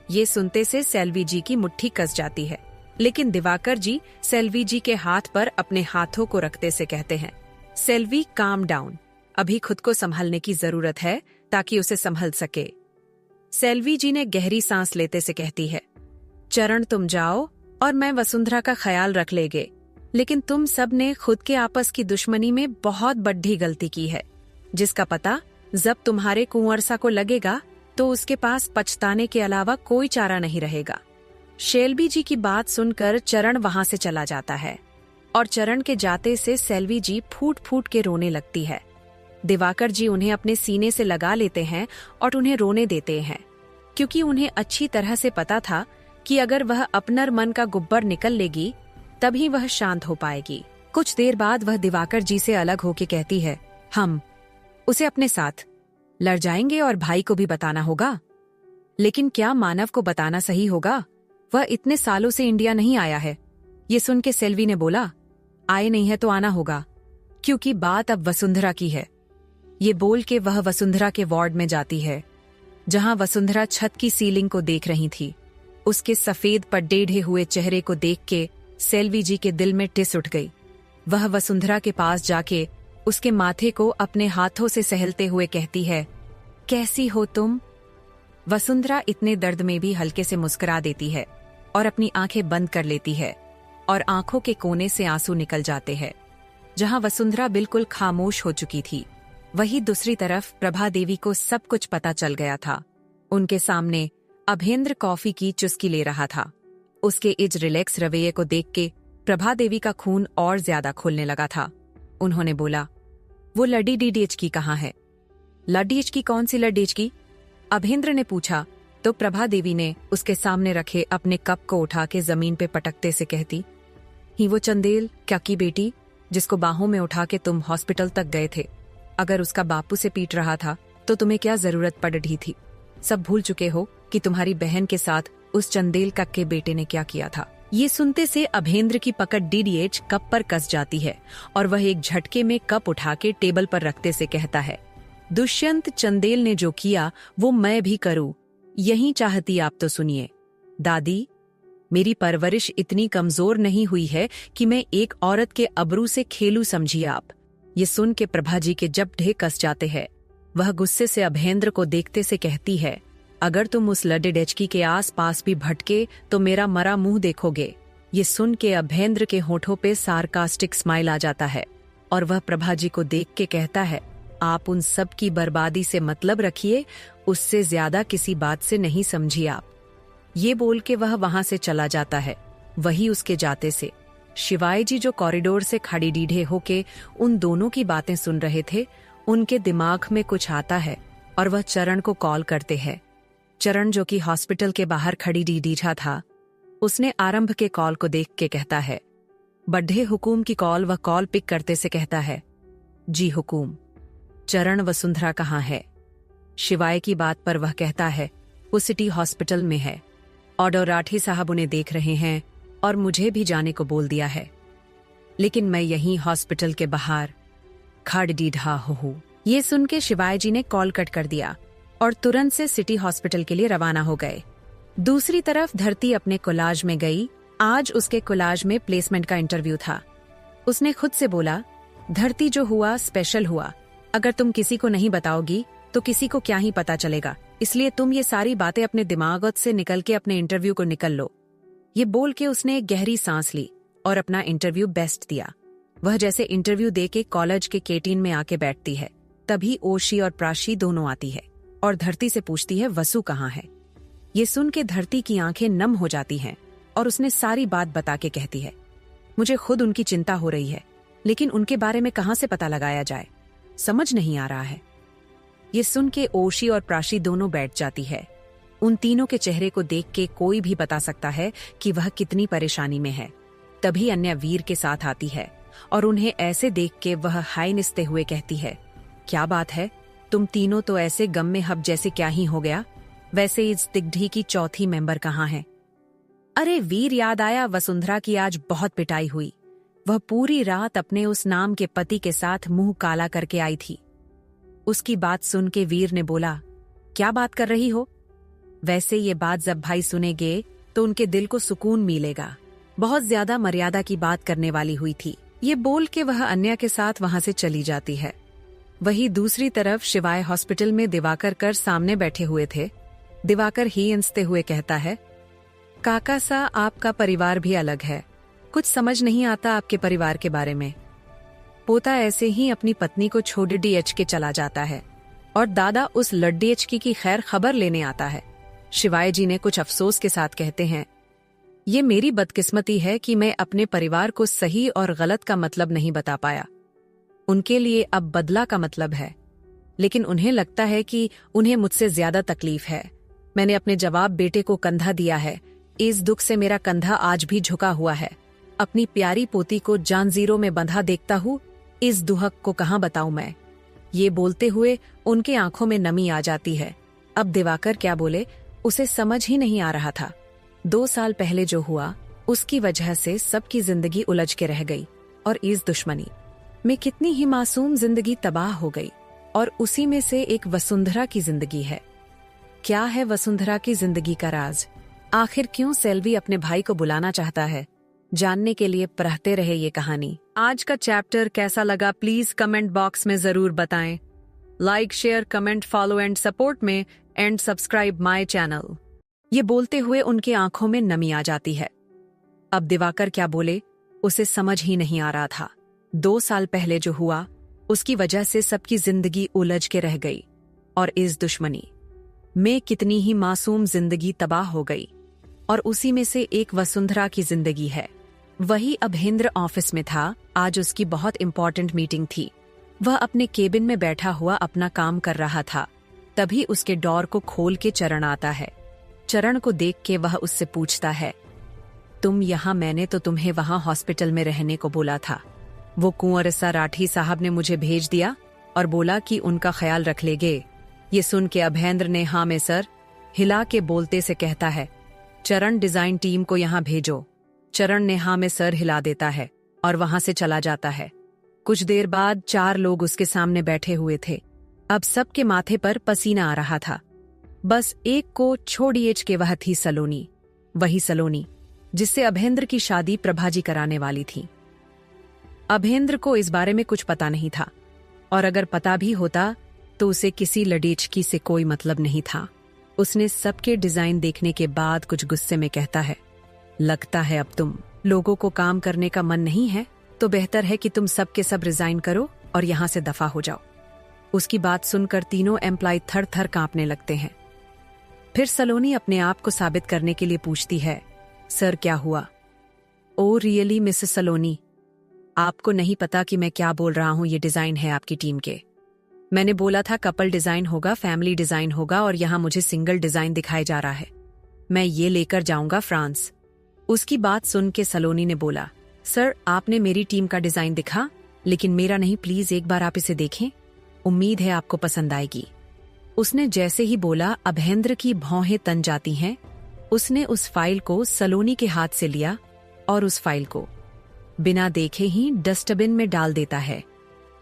ये सुनते से सेल्वी जी की मुट्ठी कस जाती है, लेकिन दिवाकर जी सेल्वी जी के हाथ पर अपने हाथों को रखते से कहते हैं, सेल्वी काम डाउन, अभी खुद को संभालने की जरूरत है ताकि उसे संभल सके। सेल्वी जी ने गहरी सांस लेते से कहती है, चरण तुम जाओ और मैं वसुंधरा का ख्याल रख लेंगे, लेकिन तुम सब ने खुद के आपस की दुश्मनी में बहुत बड़ी गलती की है, जिसका पता जब तुम्हारे कुंवरसा को लगेगा तो उसके पास पछताने के अलावा कोई चारा नहीं रहेगा। सेल्वी जी की बात सुनकर चरण वहां से चला जाता है, और चरण के जाते से सेल्वी जी फूट फूट के रोने लगती है। दिवाकर जी उन्हें अपने सीने से लगा लेते हैं और उन्हें रोने देते हैं, क्योंकि उन्हें अच्छी तरह से पता था कि अगर वह अपना मन का गुब्बर निकल लेगी तभी वह शांत हो पाएगी। कुछ देर बाद वह दिवाकर जी से अलग होके कहती है, हम उसे अपने साथ लड़ जाएंगे और भाई को भी बताना होगा। लेकिन क्या मानव को बताना सही होगा? वह इतने सालों से इंडिया नहीं आया है। ये सुन के सेल्वी ने बोला, आए नहीं है तो आना होगा, क्योंकि बात अब वसुंधरा की है। ये बोल के वह वसुंधरा के वार्ड में जाती है, जहां वसुंधरा छत की सीलिंग को देख रही थी। उसके सफेद पर टेढ़े हुए चेहरे को देख के सेल्वी जी के दिल में टिस उठ गई। वह वसुंधरा के पास जाके उसके माथे को अपने हाथों से सहलते हुए कहती है, कैसी हो तुम? वसुंधरा इतने दर्द में भी हल्के से मुस्कुरा देती है और अपनी आंखें बंद कर लेती है, और आंखों के कोने से आंसू निकल जाते हैं। जहां वसुंधरा बिल्कुल खामोश हो चुकी थी, वहीं दूसरी तरफ प्रभा देवी को सब कुछ पता चल गया था। उनके सामने अभेंद्र कॉफी की चुस्की ले रहा था। उसके इज रिलैक्स रवैये को देख के प्रभा देवी का खून और ज्यादा खोलने लगा था। उन्होंने बोला, वो लड्डी डीडीएच की कहाँ है? लड्डीएच की? कौन सी लड्डीएच की? अभेंद्र ने पूछा, तो प्रभा देवी ने उसके सामने रखे अपने कप को उठा के जमीन पे पटकते से कहती, ही वो चंदेल क्या की बेटी जिसको बाहों में उठा के तुम हॉस्पिटल तक गए थे। अगर उसका बापू से पीट रहा था तो तुम्हें क्या जरूरत पड़ रही थी? सब भूल चुके हो कि तुम्हारी बहन के साथ उस चंदेल कक के बेटे ने क्या किया था। ये सुनते से अभेंद्र की पकड़ डीडीएच कप पर कस जाती है और वह एक झटके में कप उठा के टेबल पर रखते से कहता है, दुष्यंत चंदेल ने जो किया वो मैं भी करूं, यही चाहती आप तो सुनिए। दादी, मेरी परवरिश इतनी कमजोर नहीं हुई है कि मैं एक औरत के अबरू से खेलूं, समझिए आप। ये सुन के प्रभा जी के जब ढे कस जाते हैं। वह गुस्से से अभेंद्र को देखते से कहती है, अगर तुम उस लड्डे डेचकी के आस पास भी भटके तो मेरा मरा मुंह देखोगे। ये सुन के अभेंद्र के होठों पे सार्कास्टिक स्माइल आ जाता है और वह प्रभा जी को देख के कहता है, आप उन सब की बर्बादी से मतलब रखिए, उससे ज्यादा किसी बात से नहीं, समझिए आप। ये बोल के वह वहां से चला जाता है। वही उसके जाते से शिवाय जी जो कॉरिडोर से खड़ी डीढ़े होके उन दोनों की बातें सुन रहे थे, उनके दिमाग में कुछ आता है और वह चरण को कॉल करते हैं। चरण जो कि हॉस्पिटल के बाहर खड़ी डीढ़ा था, उसने आरंभ के कॉल को देख के कहता है, बड्ढे हुकूम की कॉल। वह कॉल पिक करते से कहता है, जी हुकूम। चरण, वसुंधरा कहाँ है? शिवाय की बात पर वह कहता है, वो सिटी हॉस्पिटल में है। ऑर्डर राठी साहब उन्हें देख रहे हैं और मुझे भी जाने को बोल दिया है, लेकिन मैं यहीं हॉस्पिटल के बाहर खड़ डीढ़ा हूँ। ये सुन के शिवाय जी ने कॉल कट कर दिया और तुरंत से सिटी हॉस्पिटल के लिए रवाना हो गए। दूसरी तरफ धरती अपने कोलाज में गई। आज उसके कोलाज में प्लेसमेंट का इंटरव्यू था। उसने खुद से बोला, धरती जो हुआ स्पेशल हुआ। अगर तुम किसी को नहीं बताओगी तो किसी को क्या ही पता चलेगा, इसलिए तुम ये सारी बातें अपने दिमाग से निकल के अपने इंटरव्यू को निकल लो। ये बोल के उसने एक गहरी सांस ली और अपना इंटरव्यू बेस्ट दिया। वह जैसे इंटरव्यू दे के कॉलेज के कैंटीन में आके बैठती है, तभी ओशी और प्राशी दोनों आती है और धरती से पूछती है, वसु कहाँ है? ये सुन के धरती की आंखें नम हो जाती हैं और उसने सारी बात बता के कहती है, मुझे खुद उनकी चिंता हो रही है, लेकिन उनके बारे में कहां से पता लगाया जाए, समझ नहीं आ रहा है। ये सुन के ओशी और प्राशी दोनों बैठ जाती है। उन तीनों के चेहरे को देख के कोई भी बता सकता है कि वह कितनी परेशानी में है। तभी अन्य वीर के साथ आती है और उन्हें ऐसे देख के वह हाय निस्ते हुए कहती है, क्या बात है, तुम तीनों तो ऐसे गम में हब जैसे क्या ही हो गया? वैसे इस दिग्ढी की चौथी मेंबर कहाँ है? अरे वीर, याद आया, वसुंधरा की आज बहुत पिटाई हुई। वह पूरी रात अपने उस नाम के पति के साथ मुंह काला करके आई थी। उसकी बात सुन के वीर ने बोला, क्या बात कर रही हो? वैसे ये बात जब भाई सुनेंगे तो उनके दिल को सुकून मिलेगा। बहुत ज्यादा मर्यादा की बात करने वाली हुई थी। ये बोल के वह अन्य के साथ वहां से चली जाती है। वहीं दूसरी तरफ शिवाय हॉस्पिटल में दिवाकर कर सामने बैठे हुए थे। दिवाकर ही हंसते हुए कहता है, काका सा, आपका परिवार भी अलग है। कुछ समझ नहीं आता आपके परिवार के बारे में। पोता ऐसे ही अपनी पत्नी को छोड़ डीएच के चला जाता है और दादा उस लड्डीएच की खैर खबर लेने आता है। शिवाय जी ने कुछ अफसोस के साथ कहते हैं, ये मेरी बदकिस्मती है कि मैं अपने परिवार को सही और गलत का मतलब नहीं बता पाया। उनके लिए अब बदला का मतलब है, लेकिन उन्हें लगता है कि उन्हें मुझसे ज्यादा तकलीफ है। मैंने अपने जवाब बेटे को कंधा दिया है। इस दुख से मेरा कंधा आज भी झुका हुआ है। अपनी प्यारी पोती को जांजीरों में बंधा देखता हूँ। इस दुहक को कहाँ बताऊं मैं? ये बोलते हुए उनके आंखों में नमी आ जाती है। अब दिवाकर क्या बोले उसे समझ ही नहीं आ रहा था। 2 साल पहले जो हुआ उसकी वजह से सबकी जिंदगी उलझ के रह गई और इस दुश्मनी में कितनी ही मासूम जिंदगी तबाह हो गई, और उसी में से एक वसुंधरा की जिंदगी है। क्या है वसुंधरा की जिंदगी का राज? आखिर क्यों सेल्वी अपने भाई को बुलाना चाहता है? जानने के लिए पढ़ते रहे ये कहानी। आज का चैप्टर कैसा लगा प्लीज कमेंट बॉक्स में जरूर बताएं। Like, share, comment, follow and support में एंड सब्सक्राइब माय चैनल। ये बोलते हुए उनकी आंखों में नमी आ जाती है। अब दिवाकर क्या बोले उसे समझ ही नहीं आ रहा था। 2 साल पहले जो हुआ उसकी वजह से सबकी जिंदगी उलझ के रह गई और इस दुश्मनी में कितनी ही मासूम जिंदगी तबाह हो गई, और उसी में से एक वसुंधरा की जिंदगी है। वही अभेंद्र ऑफिस में था। आज उसकी बहुत इंपॉर्टेंट मीटिंग थी। वह अपने केबिन में बैठा हुआ अपना काम कर रहा था। तभी उसके डोर को खोल के चरण आता है। चरण को देख के वह उससे पूछता है, तुम यहाँ? मैंने तो तुम्हें वहाँ हॉस्पिटल में रहने को बोला था। वो कुंवर राठी साहब ने मुझे भेज दिया और बोला कि उनका ख्याल रख लेगे। ये सुन के अभेंद्र ने हाँ में सर हिला के बोलते से कहता है, चरण डिजाइन टीम को यहाँ भेजो। चरण ने हाँ में सर हिला देता है और वहां से चला जाता है। कुछ देर बाद 4 लोग उसके सामने बैठे हुए थे। अब सबके माथे पर पसीना आ रहा था। बस एक को छोड़िए के वह थी सलोनी। वही सलोनी जिससे अभेंद्र की शादी प्रभाजी कराने वाली थी। अभेंद्र को इस बारे में कुछ पता नहीं था, और अगर पता भी होता तो उसे किसी लड़ीचकी से कोई मतलब नहीं था। उसने सबके डिजाइन देखने के बाद कुछ गुस्से में कहता है, लगता है अब तुम लोगों को काम करने का मन नहीं है, तो बेहतर है कि तुम सब के सब रिजाइन करो और यहाँ से दफा हो जाओ। उसकी बात सुनकर तीनों एम्प्लॉय थर थर कांपने लगते हैं। फिर सलोनी अपने आप को साबित करने के लिए पूछती है, सर क्या हुआ? ओ रियली मिसेस सलोनी, आपको नहीं पता कि मैं क्या बोल रहा हूं। ये डिजाइन है आपकी टीम के। मैंने बोला था कपल डिजाइन होगा, फैमिली डिजाइन होगा, और यहां मुझे सिंगल डिजाइन दिखाया जा रहा है। मैं ये लेकर जाऊंगा फ्रांस। उसकी बात सुन के सलोनी ने बोला, सर आपने मेरी टीम का डिजाइन दिखा, लेकिन मेरा नहीं। प्लीज एक बार आप इसे देखें, उम्मीद है आपको पसंद आएगी। उसने जैसे ही बोला अभेंद्र की भौहें तन जाती हैं। उसने उस फाइल को सलोनी के हाथ से लिया और उस फाइल को बिना देखे ही डस्टबिन में डाल देता है।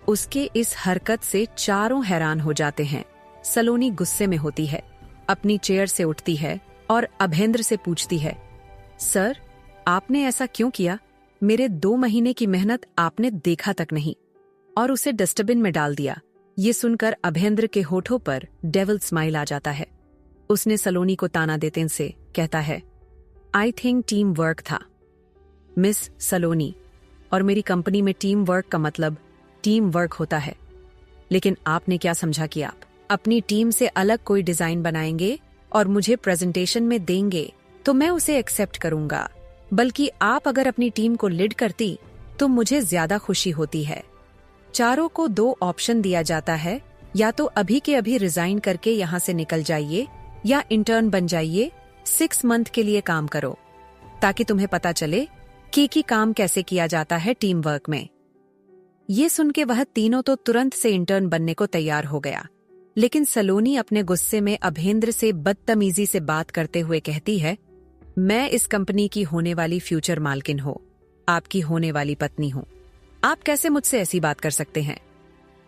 उसके इस हरकत से चारों हैरान हो जाते हैं। सलोनी गुस्से में होती है, अपनी चेयर से उठती है और अभेंद्र से पूछती है, सर आपने ऐसा क्यों किया? मेरे 2 महीने की मेहनत आपने देखा तक नहीं और उसे डस्टबिन में डाल दिया। ये सुनकर अभेंद्र के होठों पर डेविल स्माइल आ जाता है। उसने सलोनी को ताना देते से कहता है, आई थिंक टीम वर्क था मिस सलोनी, और मेरी कंपनी में टीम वर्क का मतलब टीम वर्क होता है। लेकिन आपने क्या समझा कि आप अपनी टीम से अलग कोई डिजाइन बनाएंगे और मुझे प्रेजेंटेशन में देंगे तो मैं उसे एक्सेप्ट करूंगा, बल्कि आप अगर अपनी टीम को लीड करती तो मुझे ज्यादा खुशी होती है। चारों को 2 ऑप्शन दिया जाता है, या तो अभी के अभी रिजाइन करके यहाँ से निकल जाइए या इंटर्न बन जाइए, 6 मंथ के लिए काम करो ताकि तुम्हें पता चले कि काम कैसे किया जाता है टीम वर्क में। ये सुन के वह तीनों तो तुरंत से इंटर्न बनने को तैयार हो गया। लेकिन सलोनी अपने गुस्से में अभेंद्र से बदतमीजी से बात करते हुए कहती है, मैं इस कंपनी की होने वाली फ्यूचर मालकिन हूँ, आपकी होने वाली पत्नी हूँ। आप कैसे मुझसे ऐसी बात कर सकते हैं?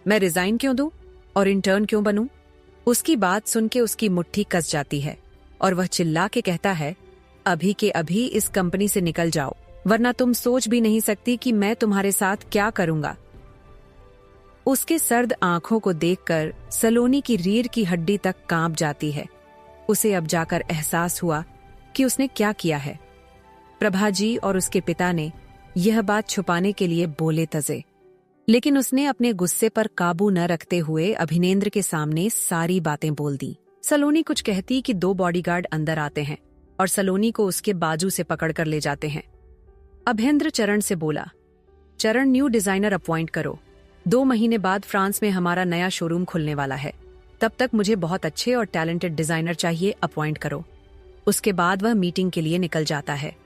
मैं रिजाइन क्यों दूं और इंटर्न क्यों बनूं? उसकी बात सुन के उसकी मुट्ठी कस जाती है और वह चिल्ला के कहता है, अभी के अभी इस कंपनी से निकल जाओ, वरना तुम सोच भी नहीं सकती कि मैं तुम्हारे साथ क्या करूंगा। उसके सर्द आंखों को देखकर सलोनी की रीढ़ की हड्डी तक कांप जाती है। उसे अब जाकर एहसास हुआ कि उसने क्या किया है। प्रभाजी और उसके पिता ने यह बात छुपाने के लिए बोले तजे, लेकिन उसने अपने गुस्से पर काबू न रखते हुए अभिनेंद्र के सामने सारी बातें बोल दी। सलोनी कुछ कहती कि 2 बॉडीगार्ड अंदर आते हैं और सलोनी को उसके बाजू से पकड़कर ले जाते हैं। अभेंद्र चरण से बोला, चरण न्यू डिजाइनर अपॉइंट करो। 2 महीने बाद फ्रांस में हमारा नया शोरूम खुलने वाला है, तब तक मुझे बहुत अच्छे और टैलेंटेड डिजाइनर चाहिए, अपॉइंट करो। उसके बाद वह मीटिंग के लिए निकल जाता है।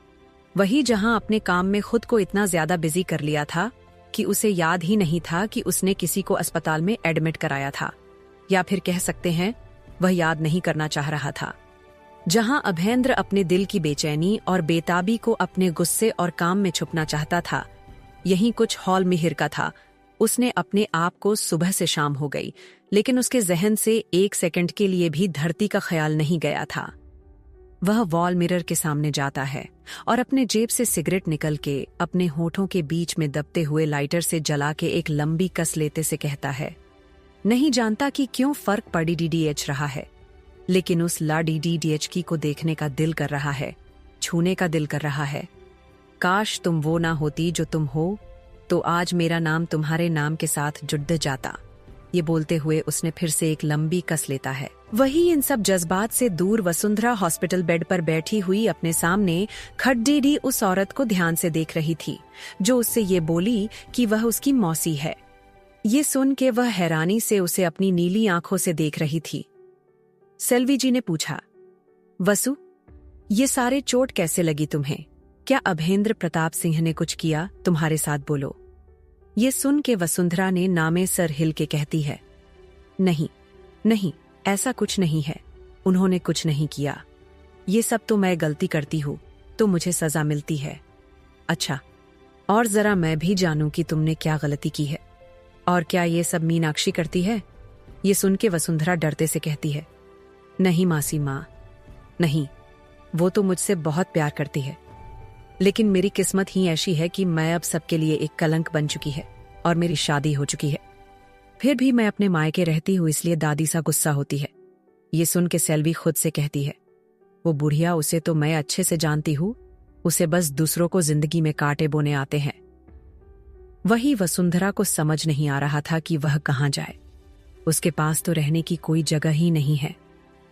वही जहां अपने काम में खुद को इतना ज्यादा बिजी कर लिया था कि उसे याद ही नहीं था कि उसने किसी को अस्पताल में एडमिट कराया था, या फिर कह सकते हैं वह याद नहीं करना चाह रहा था। जहां अभेंद्र अपने दिल की बेचैनी और बेताबी को अपने गुस्से और काम में छुपना चाहता था, यहीं कुछ हॉल मिहिर का था। उसने अपने आप को सुबह से शाम हो गई, लेकिन उसके जहन से 1 सेकंड के लिए भी धरती का ख्याल नहीं गया था। वह वॉल मिरर के सामने जाता है और अपने जेब से सिगरेट निकल के अपने होठों के बीच में दबते हुए लाइटर से जला के एक लंबी कस लेते से कहता है, नहीं जानता कि क्यों फर्क पड़ी DDH रहा है, लेकिन उस लाडी DDH को देखने का दिल कर रहा है, छूने का दिल कर रहा है। काश तुम वो ना होती जो तुम हो, तो आज मेरा नाम तुम्हारे नाम के साथ जुड़ जाता। ये बोलते हुए उसने फिर से एक लंबी कस लेता है। वही इन सब जज्बात से दूर वसुंधरा हॉस्पिटल बेड पर बैठी हुई अपने सामने खड्डीडी उस औरत को ध्यान से देख रही थी, जो उससे ये बोली कि वह उसकी मौसी है। ये सुन के वह हैरानी से उसे अपनी नीली आंखों से देख रही थी। सेल्वी जी ने पूछा, वसु, ये सारे चोट कैसे लगी तुम्हें? क्या अभेंद्र प्रताप सिंह ने कुछ किया तुम्हारे साथ? बोलो। ये सुन के वसुंधरा ने नामे सर हिल के कहती है, नहीं नहीं, ऐसा कुछ नहीं है, उन्होंने कुछ नहीं किया। ये सब तो मैं गलती करती हूँ तो मुझे सजा मिलती है। अच्छा, और जरा मैं भी जानूं कि तुमने क्या गलती की है। और क्या ये सब मीनाक्षी करती है? ये सुन के वसुंधरा डरते से कहती है, नहीं मासी माँ, नहीं, वो तो मुझसे बहुत प्यार करती है, लेकिन मेरी किस्मत ही ऐसी है कि मैं अब सबके लिए एक कलंक बन चुकी है और मेरी शादी हो चुकी है। फिर भी मैं अपने मायके रहती हूँ, इसलिए दादी सा गुस्सा होती है। ये सुन के सेल्वी खुद से कहती है, वो बुढ़िया, उसे तो मैं अच्छे से जानती हूँ, उसे बस दूसरों को जिंदगी में कांटे बोने आते हैं। वही वसुंधरा को समझ नहीं आ रहा था कि वह कहाँ जाए। उसके पास तो रहने की कोई जगह ही नहीं है,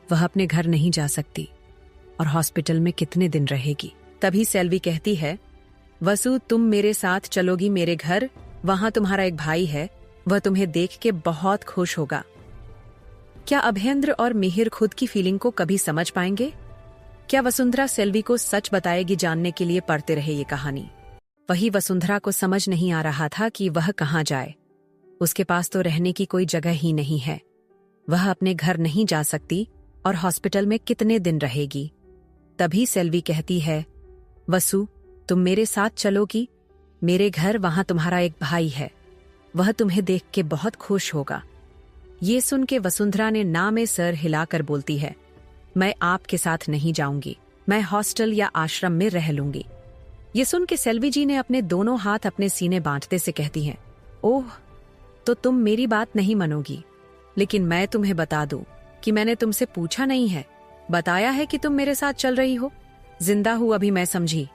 वह अपने घर नहीं जा सकती और हॉस्पिटल में कितने दिन रहेगी। तभी सेल्वी कहती है, वसु, तुम मेरे साथ चलोगी मेरे घर? वहां तुम्हारा एक भाई है, वह तुम्हें देख के बहुत खुश होगा। क्या अभेंद्र और मिहिर खुद की फीलिंग को कभी समझ पाएंगे? क्या वसुंधरा सेल्वी को सच बताएगी? जानने के लिए पढ़ते रहे ये कहानी। वही वसुंधरा को समझ नहीं आ रहा था कि वह कहाँ जाए। उसके पास तो रहने की कोई जगह ही नहीं है। वह अपने घर नहीं जा सकती और हॉस्पिटल में कितने दिन रहेगी। तभी सेल्वी कहती है, वसु, तुम मेरे साथ चलोगी मेरे घर? वहां तुम्हारा एक भाई है, वह तुम्हें देख के बहुत खुश होगा। ये सुन के वसुंधरा ने ना में सर हिलाकर बोलती है, मैं आपके साथ नहीं जाऊंगी, मैं हॉस्टल या आश्रम में रह लूंगी। ये सुन के सेल्वी जी ने अपने दोनों हाथ अपने सीने बांधते से कहती हैं, ओह, तो तुम मेरी बात नहीं मानोगी। लेकिन मैं तुम्हें बता दूं कि मैंने तुमसे पूछा नहीं है, बताया है कि तुम मेरे साथ चल रही हो। जिंदा हूं अभी मैं, समझी?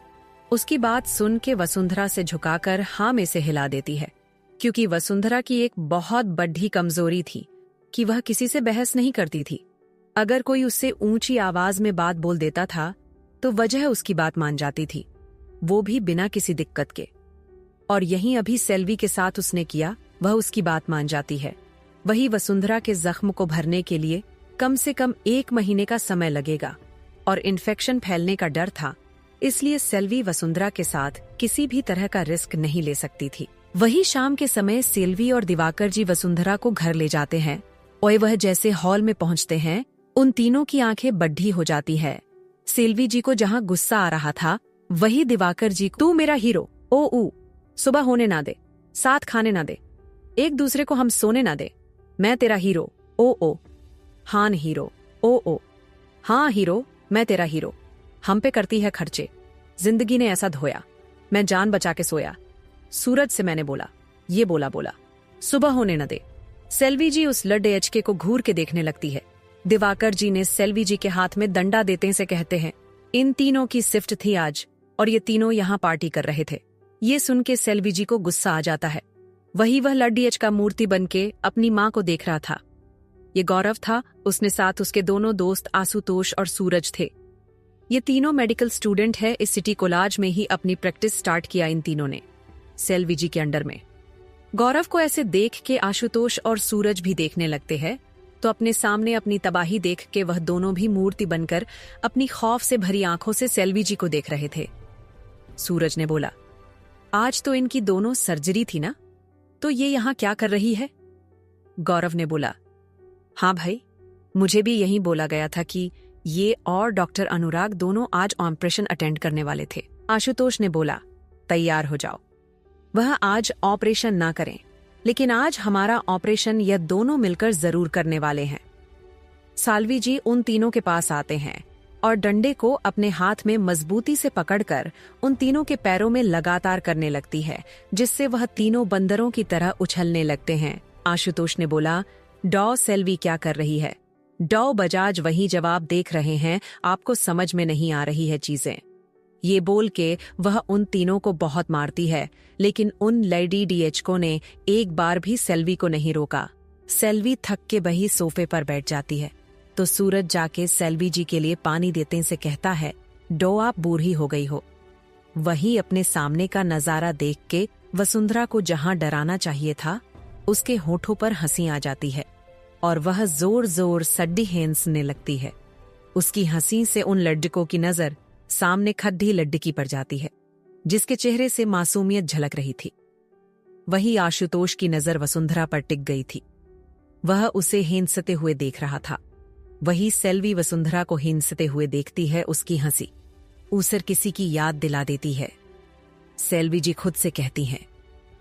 उसकी बात सुन के वसुंधरा से झुकाकर हाँ में से हिला देती है, क्योंकि वसुंधरा की एक बहुत बड़ी कमजोरी थी कि वह किसी से बहस नहीं करती थी। अगर कोई उससे ऊंची आवाज में बात बोल देता था तो वजह उसकी बात मान जाती थी, वो भी बिना किसी दिक्कत के। और यही अभी सेल्वी के साथ उसने किया, वह उसकी बात मान जाती है। वही वसुंधरा के जख्म को भरने के लिए कम से कम 1 महीने का समय लगेगा और इन्फेक्शन फैलने का डर था, इसलिए सेल्वी वसुंधरा के साथ किसी भी तरह का रिस्क नहीं ले सकती थी। वही शाम के समय सेल्वी और दिवाकर जी वसुंधरा को घर ले जाते हैं और वह जैसे हॉल में पहुंचते हैं, उन तीनों की आंखें बड्ढी हो जाती है। सेल्वी जी को जहां गुस्सा आ रहा था, वही दिवाकर जी को, तू मेरा हीरो, ओ सुबह होने ना दे, साथ खाने ना दे, एक दूसरे को हम सोने ना दे, मैं तेरा हीरो, ओ हान हीरो, ओ हाँ हीरो, मैं तेरा हीरो, हम पे करती है खर्चे, जिंदगी ने ऐसा धोया, मैं जान बचा के सोया, सूरज से मैंने बोला, ये बोला सुबह होने न दे। सेल्वी जी उस लड्डे अचके को घूर के देखने लगती है। दिवाकर जी ने सेल्वी जी के हाथ में डंडा देते से कहते हैं, इन तीनों की शिफ्ट थी आज और ये तीनों यहाँ पार्टी कर रहे थे। ये सुन के सेल्वी जी को गुस्सा आ जाता है। वही वह लड्डी अच का मूर्ति बनके अपनी माँ को देख रहा था। ये गौरव था, उसने साथ उसके दोनों दोस्त आशुतोष और सूरज थे। ये तीनों मेडिकल स्टूडेंट है। इस सिटी कॉलेज में ही अपनी प्रैक्टिस स्टार्ट किया इन तीनों ने, सेल्वी जी के अंडर में। गौरव को ऐसे देख के आशुतोष और सूरज भी देखने लगते हैं, तो अपने सामने अपनी तबाही देख के वह दोनों भी मूर्ति बनकर अपनी खौफ से भरी आंखों से सेल्वी जी को देख रहे थे। सूरज ने बोला, आज तो इनकी दोनों सर्जरी थी ना, तो ये यहाँ क्या कर रही है? गौरव ने बोला, हाँ भाई, मुझे भी यही बोला गया था कि ये और डॉक्टर अनुराग दोनों आज ऑपरेशन अटेंड करने वाले थे। आशुतोष ने बोला, तैयार हो जाओ, वह आज ऑपरेशन ना करें, लेकिन आज हमारा ऑपरेशन यह दोनों मिलकर जरूर करने वाले हैं। साल्वी जी उन तीनों के पास आते हैं और डंडे को अपने हाथ में मजबूती से पकड़कर उन तीनों के पैरों में लगातार करने लगती है, जिससे वह तीनों बंदरों की तरह उछलने लगते हैं। आशुतोष ने बोला, डॉ सेल्वी क्या कर रही है? डॉ बजाज वही जवाब देख रहे हैं, आपको समझ में नहीं आ रही है चीजें। ये बोल के वह उन तीनों को बहुत मारती है, लेकिन उन लेडी डीएचको ने एक बार भी सेल्वी को नहीं रोका। सेल्वी थक के वही सोफे पर बैठ जाती है, तो सूरज जाके सेल्वी जी के लिए पानी देते से कहता है, डो आप बूढ़ी हो गई हो। वही अपने सामने का नजारा देख के वसुंधरा को जहां डराना चाहिए था, उसके होठों पर हंसी आ जाती है और वह जोर जोर सड्डी हेंसने लगती है। उसकी हंसी से उन लड्डकों की नजर सामने खड्डी लड्डकी पर जाती है, जिसके चेहरे से मासूमियत झलक रही थी। वही आशुतोष की नजर वसुंधरा पर टिक गई थी, वह उसे हिंसते हुए देख रहा था। वही सेल्वी वसुंधरा को हिंसते हुए देखती है, उसकी हंसी उसे किसी की याद दिला देती है। सेल्वी जी खुद से कहती हैं,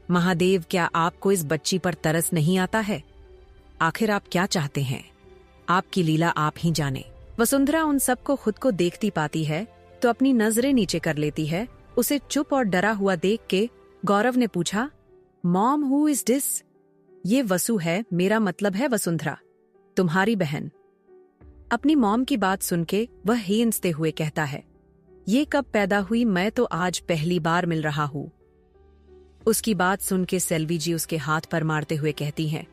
महादेव, क्या आपको इस बच्ची पर तरस नहीं आता है? आखिर आप क्या चाहते हैं? आपकी लीला आप ही जाने। वसुंधरा उन सबको खुद को देखती पाती है तो अपनी नजरें नीचे कर लेती है। उसे चुप और डरा हुआ देख के गौरव ने पूछा, मॉम, हु इज दिस? ये वसु है, मेरा मतलब है वसुंधरा, तुम्हारी बहन। अपनी मॉम की बात सुन के वह हिंसते हुए कहता है, ये कब पैदा हुई? मैं तो आज पहली बार मिल रहा हूं। उसकी बात सुन के सेल्वी जी उसके हाथ पर मारते हुए कहती हैं,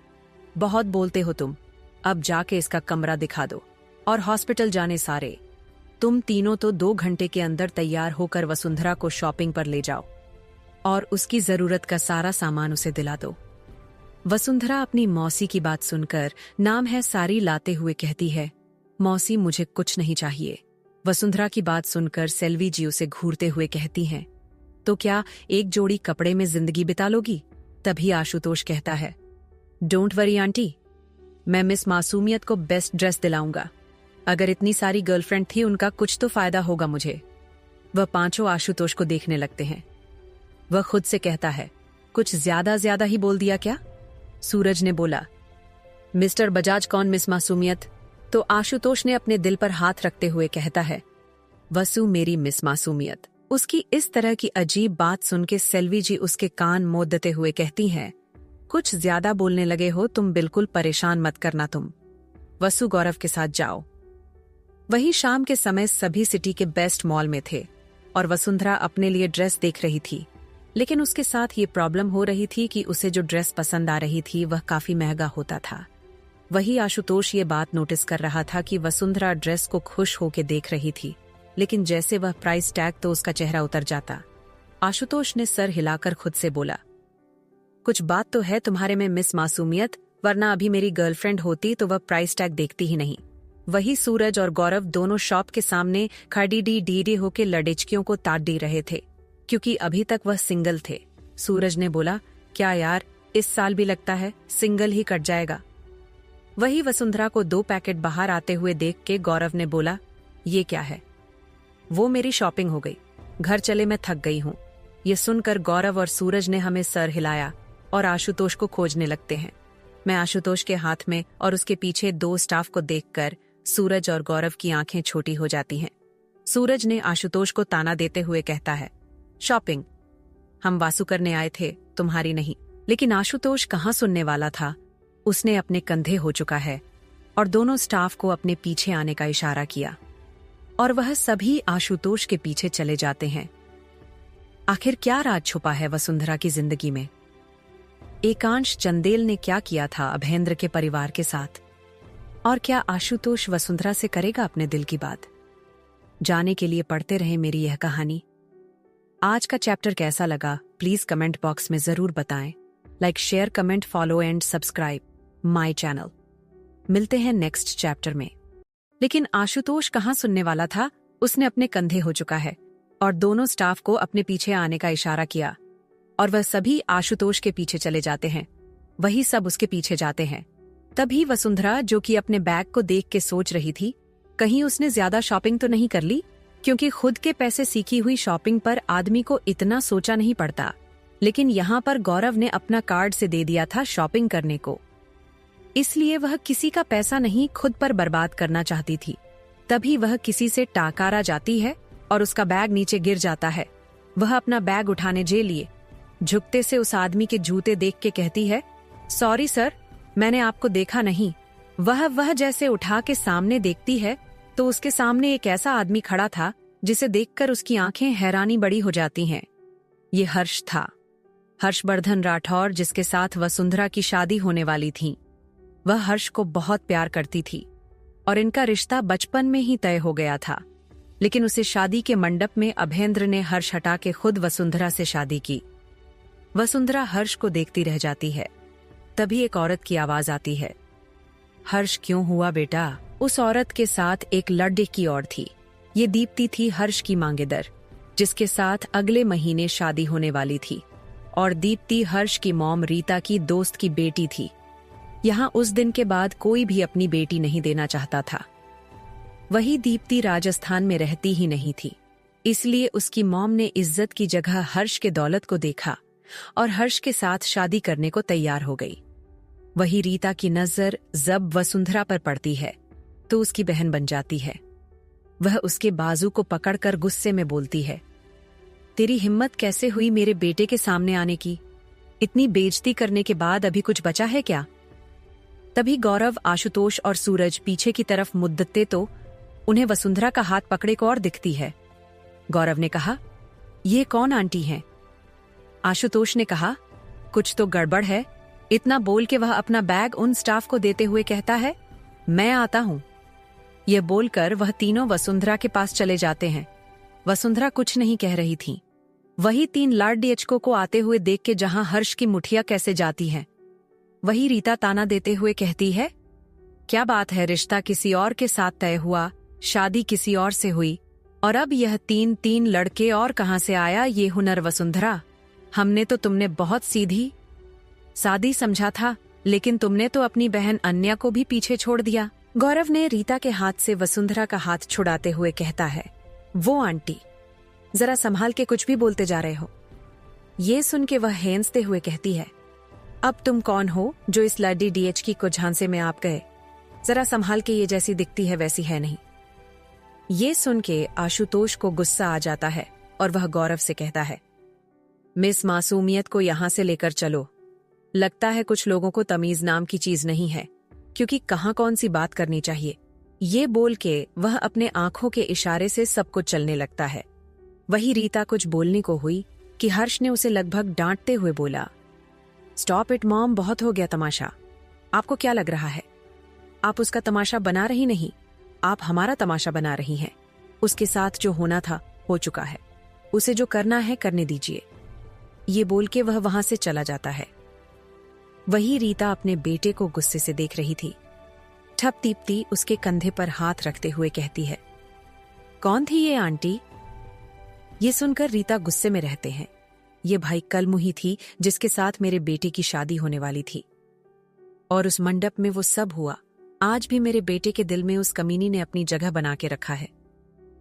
बहुत बोलते हो तुम, अब जाके इसका कमरा दिखा दो और हॉस्पिटल जाने सारे। तुम तीनों तो 2 घंटे के अंदर तैयार होकर वसुंधरा को शॉपिंग पर ले जाओ। और उसकी जरूरत का सारा सामान उसे दिला दो। वसुंधरा अपनी मौसी की बात सुनकर नाम है सारी लाते हुए कहती है, मौसी मुझे कुछ नहीं चाहिए। वसुंधरा की बात सुनकर सेल्वी जी उसे घूरते हुए कहती हैं, तो क्या एक जोड़ी कपड़े में जिंदगी बिता लोगी? तभी आशुतोष कहता है, डोंट वरी आंटी, मैं मिस मासूमियत को बेस्ट ड्रेस दिलाऊंगा। अगर इतनी सारी गर्लफ्रेंड थी उनका कुछ तो फायदा होगा मुझे। वह पांचों आशुतोष को देखने लगते हैं। वह खुद से कहता है, कुछ ज्यादा ही बोल दिया क्या? सूरज ने बोला, मिस्टर बजाज कौन मिस मासूमियत? तो आशुतोष ने अपने दिल पर हाथ रखते हुए कहता है, वसु मेरी मिस मासूमियत। उसकी इस तरह की अजीब बात सुन के सेल्वी जी उसके कान मोदते हुए कहती हैं, कुछ ज्यादा बोलने लगे हो तुम, बिल्कुल परेशान मत करना तुम। वसु गौरव के साथ जाओ। वही शाम के समय सभी सिटी के बेस्ट मॉल में थे और वसुंधरा अपने लिए ड्रेस देख रही थी, लेकिन उसके साथ ये प्रॉब्लम हो रही थी कि उसे जो ड्रेस पसंद आ रही थी वह काफी महंगा होता था। वही आशुतोष ये बात नोटिस कर रहा था कि वसुंधरा ड्रेस को खुश होकर देख रही थी, लेकिन जैसे वह प्राइस टैग तो उसका चेहरा उतर जाता। आशुतोष ने सर हिलाकर खुद से बोला, कुछ बात तो है तुम्हारे में मिस मासूमियत, वरना अभी मेरी गर्लफ्रेंड होती तो वह प्राइस टैग देखती ही नहीं। वही सूरज और गौरव दोनों शॉप के सामने खड़ी होकर लड़ेचकियों को ताड़ रहे थे, क्योंकि अभी तक वह सिंगल थे। सूरज ने बोला, क्या यार, इस साल भी लगता है सिंगल ही कट जाएगा। वही वसुंधरा को 2 पैकेट बाहर आते हुए देख के गौरव ने बोला, ये क्या है? वो मेरी शॉपिंग हो गई, घर चले मैं थक गई हूँ। ये सुनकर गौरव और सूरज ने हमें सर हिलाया और आशुतोष को खोजने लगते हैं। मैं आशुतोष के हाथ में और उसके पीछे 2 स्टाफ को देखकर सूरज और गौरव की आंखें छोटी हो जाती हैं। सूरज ने आशुतोष को ताना देते हुए कहता है, शॉपिंग हम वासु करने आए थे, तुम्हारी नहीं। लेकिन आशुतोष कहाँ सुनने वाला था। उसने अपने कंधे हो चुका है और दोनों स्टाफ को अपने पीछे आने का इशारा किया और वह सभी आशुतोष के पीछे चले जाते हैं। आखिर क्या राज छुपा है वसुंधरा की जिंदगी में? एकांश चंदेल ने क्या किया था अभेंद्र के परिवार के साथ? और क्या आशुतोष वसुंधरा से करेगा अपने दिल की बात? जाने के लिए पढ़ते रहे मेरी यह कहानी। आज का चैप्टर कैसा लगा प्लीज कमेंट बॉक्स में जरूर बताएं। Like, share, comment, follow and subscribe my channel. मिलते हैं नेक्स्ट चैप्टर में। लेकिन आशुतोष कहाँ सुनने वाला था। उसने अपने कंधे हो चुका है और दोनों स्टाफ को अपने पीछे आने का इशारा किया और वह सभी आशुतोष के पीछे चले जाते हैं। वही सब उसके पीछे जाते हैं। तभी वसुंधरा, जो कि अपने बैग को देख के सोच रही थी, कहीं उसने ज्यादा शॉपिंग तो नहीं कर ली, क्योंकि खुद के पैसे सीखी हुई शॉपिंग पर आदमी को इतना सोचा नहीं पड़ता। लेकिन यहाँ पर गौरव ने अपना कार्ड से दे दिया था शॉपिंग करने को, इसलिए वह किसी का पैसा नहीं खुद पर बर्बाद करना चाहती थी। तभी वह किसी से टाकारा जाती है और उसका बैग नीचे गिर जाता है। वह अपना बैग उठाने जे लिए झुकते से उस आदमी के जूते देख के कहती है, सॉरी सर, मैंने आपको देखा नहीं। वह जैसे उठा के सामने देखती है तो उसके सामने एक ऐसा आदमी खड़ा था जिसे देखकर उसकी आंखें हैरानी बड़ी हो जाती हैं। ये हर्ष था, हर्षवर्धन राठौर, जिसके साथ वसुंधरा की शादी होने वाली थी। वह हर्ष को बहुत प्यार करती थी और इनका रिश्ता बचपन में ही तय हो गया था। लेकिन उसे शादी के मंडप में अभेंद्र ने हर्ष हटा के खुद वसुंधरा से शादी की। वसुंधरा हर्ष को देखती रह जाती है। तभी एक औरत की आवाज आती है, हर्ष क्यों हुआ बेटा? उस औरत के साथ एक लड़की और थी। ये दीप्ति थी, हर्ष की मांगेदर, जिसके साथ अगले महीने शादी होने वाली थी। और दीप्ति हर्ष की मॉम रीता की दोस्त की बेटी थी। यहाँ उस दिन के बाद कोई भी अपनी बेटी नहीं देना चाहता था। वही दीप्ति राजस्थान में रहती ही नहीं थी, इसलिए उसकी मॉम ने इज्जत की जगह हर्ष के दौलत को देखा और हर्ष के साथ शादी करने को तैयार हो गई। वही रीता की नजर जब वसुंधरा पर पड़ती है तो उसकी बहन बन जाती है। वह उसके बाजू को पकड़कर गुस्से में बोलती है, तेरी हिम्मत कैसे हुई मेरे बेटे के सामने आने की? इतनी बेइज्जती करने के बाद अभी कुछ बचा है क्या? तभी गौरव, आशुतोष और सूरज पीछे की तरफ मुद्दते तो उन्हें वसुंधरा का हाथ पकड़े को और दिखती है। गौरव ने कहा, ये कौन आंटी हैं? आशुतोष ने कहा, कुछ तो गड़बड़ है। इतना बोल के वह अपना बैग उन स्टाफ को देते हुए कहता है, मैं आता हूं। यह बोलकर वह तीनों वसुंधरा के पास चले जाते हैं। वसुंधरा कुछ नहीं कह रही थी। वही 3 लाड डीएचको को आते हुए देख के जहां हर्ष की मुठिया कैसे जाती हैं। वही रीता ताना देते हुए कहती है, क्या बात है, रिश्ता किसी और के साथ तय हुआ, शादी किसी और से हुई, और अब यह 3 लड़के और कहां से आया ये हुनर वसुंधरा? हमने तो तुमने बहुत सीधी सादी समझा था, लेकिन तुमने तो अपनी बहन अन्या को भी पीछे छोड़ दिया। गौरव ने रीता के हाथ से वसुंधरा का हाथ छुड़ाते हुए कहता है, वो आंटी, जरा संभाल के कुछ भी बोलते जा रहे हो। ये सुन के वह हेंसते हुए कहती है, अब तुम कौन हो जो इस लड्डी डीएचकी को झांसे में आप गए? जरा संभाल के, ये जैसी दिखती है वैसी है नहीं। ये सुन के आशुतोष को गुस्सा आ जाता है और वह गौरव से कहता है, मिस मासूमियत को यहां से लेकर चलो। लगता है कुछ लोगों को तमीज नाम की चीज नहीं है, क्योंकि कहां कौन सी बात करनी चाहिए। ये बोल के वह अपने आंखों के इशारे से सब कुछ चलने लगता है। वही रीता कुछ बोलने को हुई कि हर्ष ने उसे लगभग डांटते हुए बोला, स्टॉप इट मॉम, बहुत हो गया तमाशा। आपको क्या लग रहा है, आप उसका तमाशा बना रही नहीं, आप हमारा तमाशा बना रही हैं। उसके साथ जो होना था हो चुका है, उसे जो करना है करने दीजिए। ये बोल के वह वहां से चला जाता है। वही रीता अपने बेटे को गुस्से से देख रही थी। ठप दीप्ति उसके कंधे पर हाथ रखते हुए कहती है, कौन थी ये आंटी? ये सुनकर रीता गुस्से में रहते हैं। ये भाई कल मुही थी जिसके साथ मेरे बेटे की शादी होने वाली थी, और उस मंडप में वो सब हुआ। आज भी मेरे बेटे के दिल में उस कमीनी ने अपनी जगह बना के रखा है।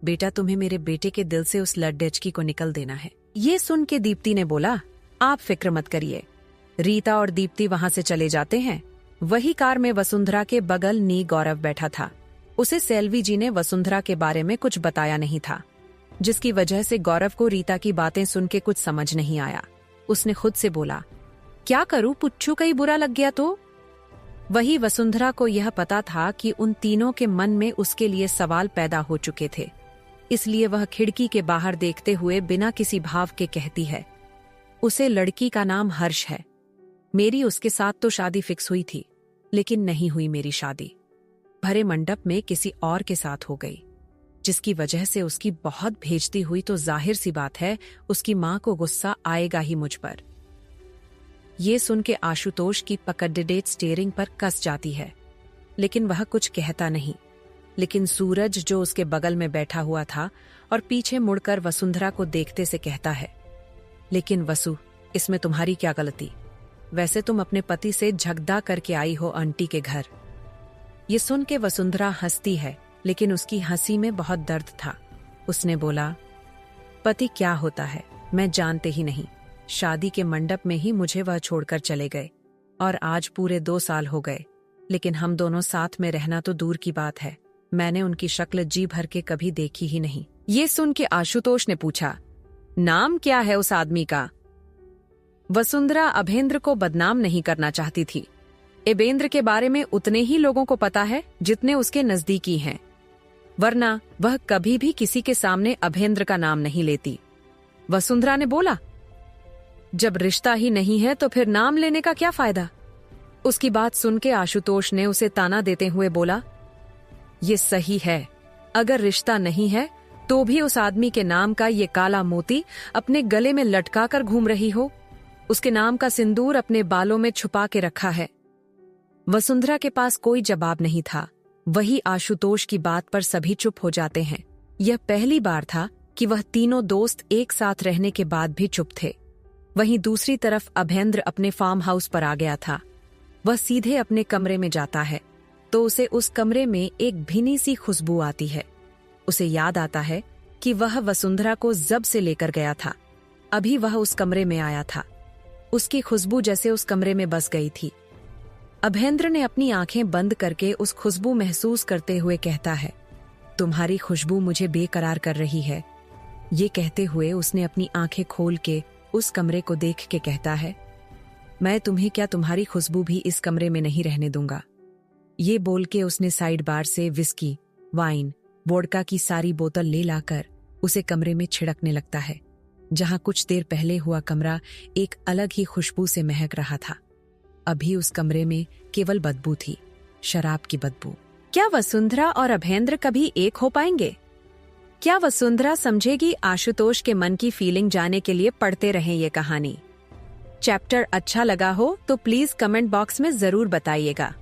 बेटा, तुम्हें मेरे बेटे के दिल से उस लड्डेचकी को निकल देना है। ये सुन के दीप्ति ने बोला, आप फिक्र मत करिए। रीता और दीप्ति वहां से चले जाते हैं। वही कार में वसुंधरा के बगल नी गौरव बैठा था। उसे सेल्वी जी ने वसुंधरा के बारे में कुछ बताया नहीं था, जिसकी वजह से गौरव को रीता की बातें सुन के कुछ समझ नहीं आया। उसने खुद से बोला, क्या करूं, पुच्छू कहीं बुरा लग गया तो? वही वसुंधरा को यह पता था कि उन तीनों के मन में उसके लिए सवाल पैदा हो चुके थे, इसलिए वह खिड़की के बाहर देखते हुए बिना किसी भाव के कहती है, उसे लड़की का नाम हर्ष है। मेरी उसके साथ तो शादी फिक्स हुई थी, लेकिन नहीं हुई मेरी शादी। भरे मंडप में किसी और के साथ हो गई, जिसकी वजह से उसकी बहुत बेइज्जती हुई, तो जाहिर सी बात है उसकी मां को गुस्सा आएगा ही मुझ पर। ये सुन के आशुतोष की पकड़ स्टीयरिंग पर कस जाती है, लेकिन वह कुछ कहता नहीं। लेकिन सूरज जो उसके बगल में बैठा हुआ था और पीछे मुड़कर वसुंधरा को देखते से कहता है, लेकिन वसु, इसमें तुम्हारी क्या गलती? वैसे तुम अपने पति से झगड़ा करके आई हो आंटी के घर। ये सुन के वसुंधरा हंसती है, लेकिन उसकी हंसी में बहुत दर्द था। उसने बोला, पति क्या होता है मैं जानते ही नहीं। शादी के मंडप में ही मुझे वह छोड़कर चले गए, और आज पूरे 2 साल हो गए, लेकिन हम दोनों साथ में रहना तो दूर की बात है, मैंने उनकी शक्ल जी भर के कभी देखी ही नहीं। ये सुन के आशुतोष ने पूछा, नाम क्या है उस आदमी का? वसुंधरा अभेंद्र को बदनाम नहीं करना चाहती थी। एबेंद्र के बारे में उतने ही लोगों को पता है जितने उसके नजदीकी हैं, वरना वह कभी भी किसी के सामने अभेंद्र का नाम नहीं लेती। वसुंधरा ने बोला, जब रिश्ता ही नहीं है तो फिर नाम लेने का क्या फायदा? उसकी बात सुन के आशुतोष ने उसे ताना देते हुए बोला, ये सही है, अगर रिश्ता नहीं है तो भी उस आदमी के नाम का ये काला मोती अपने गले में लटका कर घूम रही हो, उसके नाम का सिंदूर अपने बालों में छुपा के रखा है। वसुंधरा के पास कोई जवाब नहीं था। वही आशुतोष की बात पर सभी चुप हो जाते हैं। यह पहली बार था कि वह तीनों दोस्त एक साथ रहने के बाद भी चुप थे। वहीं दूसरी तरफ अभेंद्र अपने फार्म हाउस पर आ गया था। वह सीधे अपने कमरे में जाता है तो उसे उस कमरे में एक भीनी सी खुशबू आती है। उसे याद आता है कि वह वसुंधरा को जब से लेकर गया था, अभी वह उस कमरे में आया था। उसकी खुशबू जैसे उस कमरे में बस गई थी। अभेंद्र ने अपनी आंखें बंद करके उस खुशबू महसूस करते हुए कहता है, तुम्हारी खुशबू मुझे बेकरार कर रही है। ये कहते हुए उसने अपनी आंखें खोल के उस कमरे को देख के कहता है, मैं तुम्हें क्या तुम्हारी खुशबू भी इस कमरे में नहीं रहने दूंगा। ये बोल के उसने साइड बार से विस्की, वाइन, वोडका की सारी बोतल ले लाकर उसे कमरे में छिड़कने लगता है, जहां कुछ देर पहले हुआ कमरा एक अलग ही खुशबू से महक रहा था। अभी उस कमरे में केवल बदबू थी, शराब की बदबू। क्या वसुंधरा और अभेंद्र कभी एक हो पाएंगे? क्या वसुंधरा समझेगी आशुतोष के मन की फीलिंग जाने के लिए पढ़ते रहें ये कहानी। चैप्टर अच्छा लगा हो तो प्लीज कमेंट बॉक्स में जरूर बताइएगा।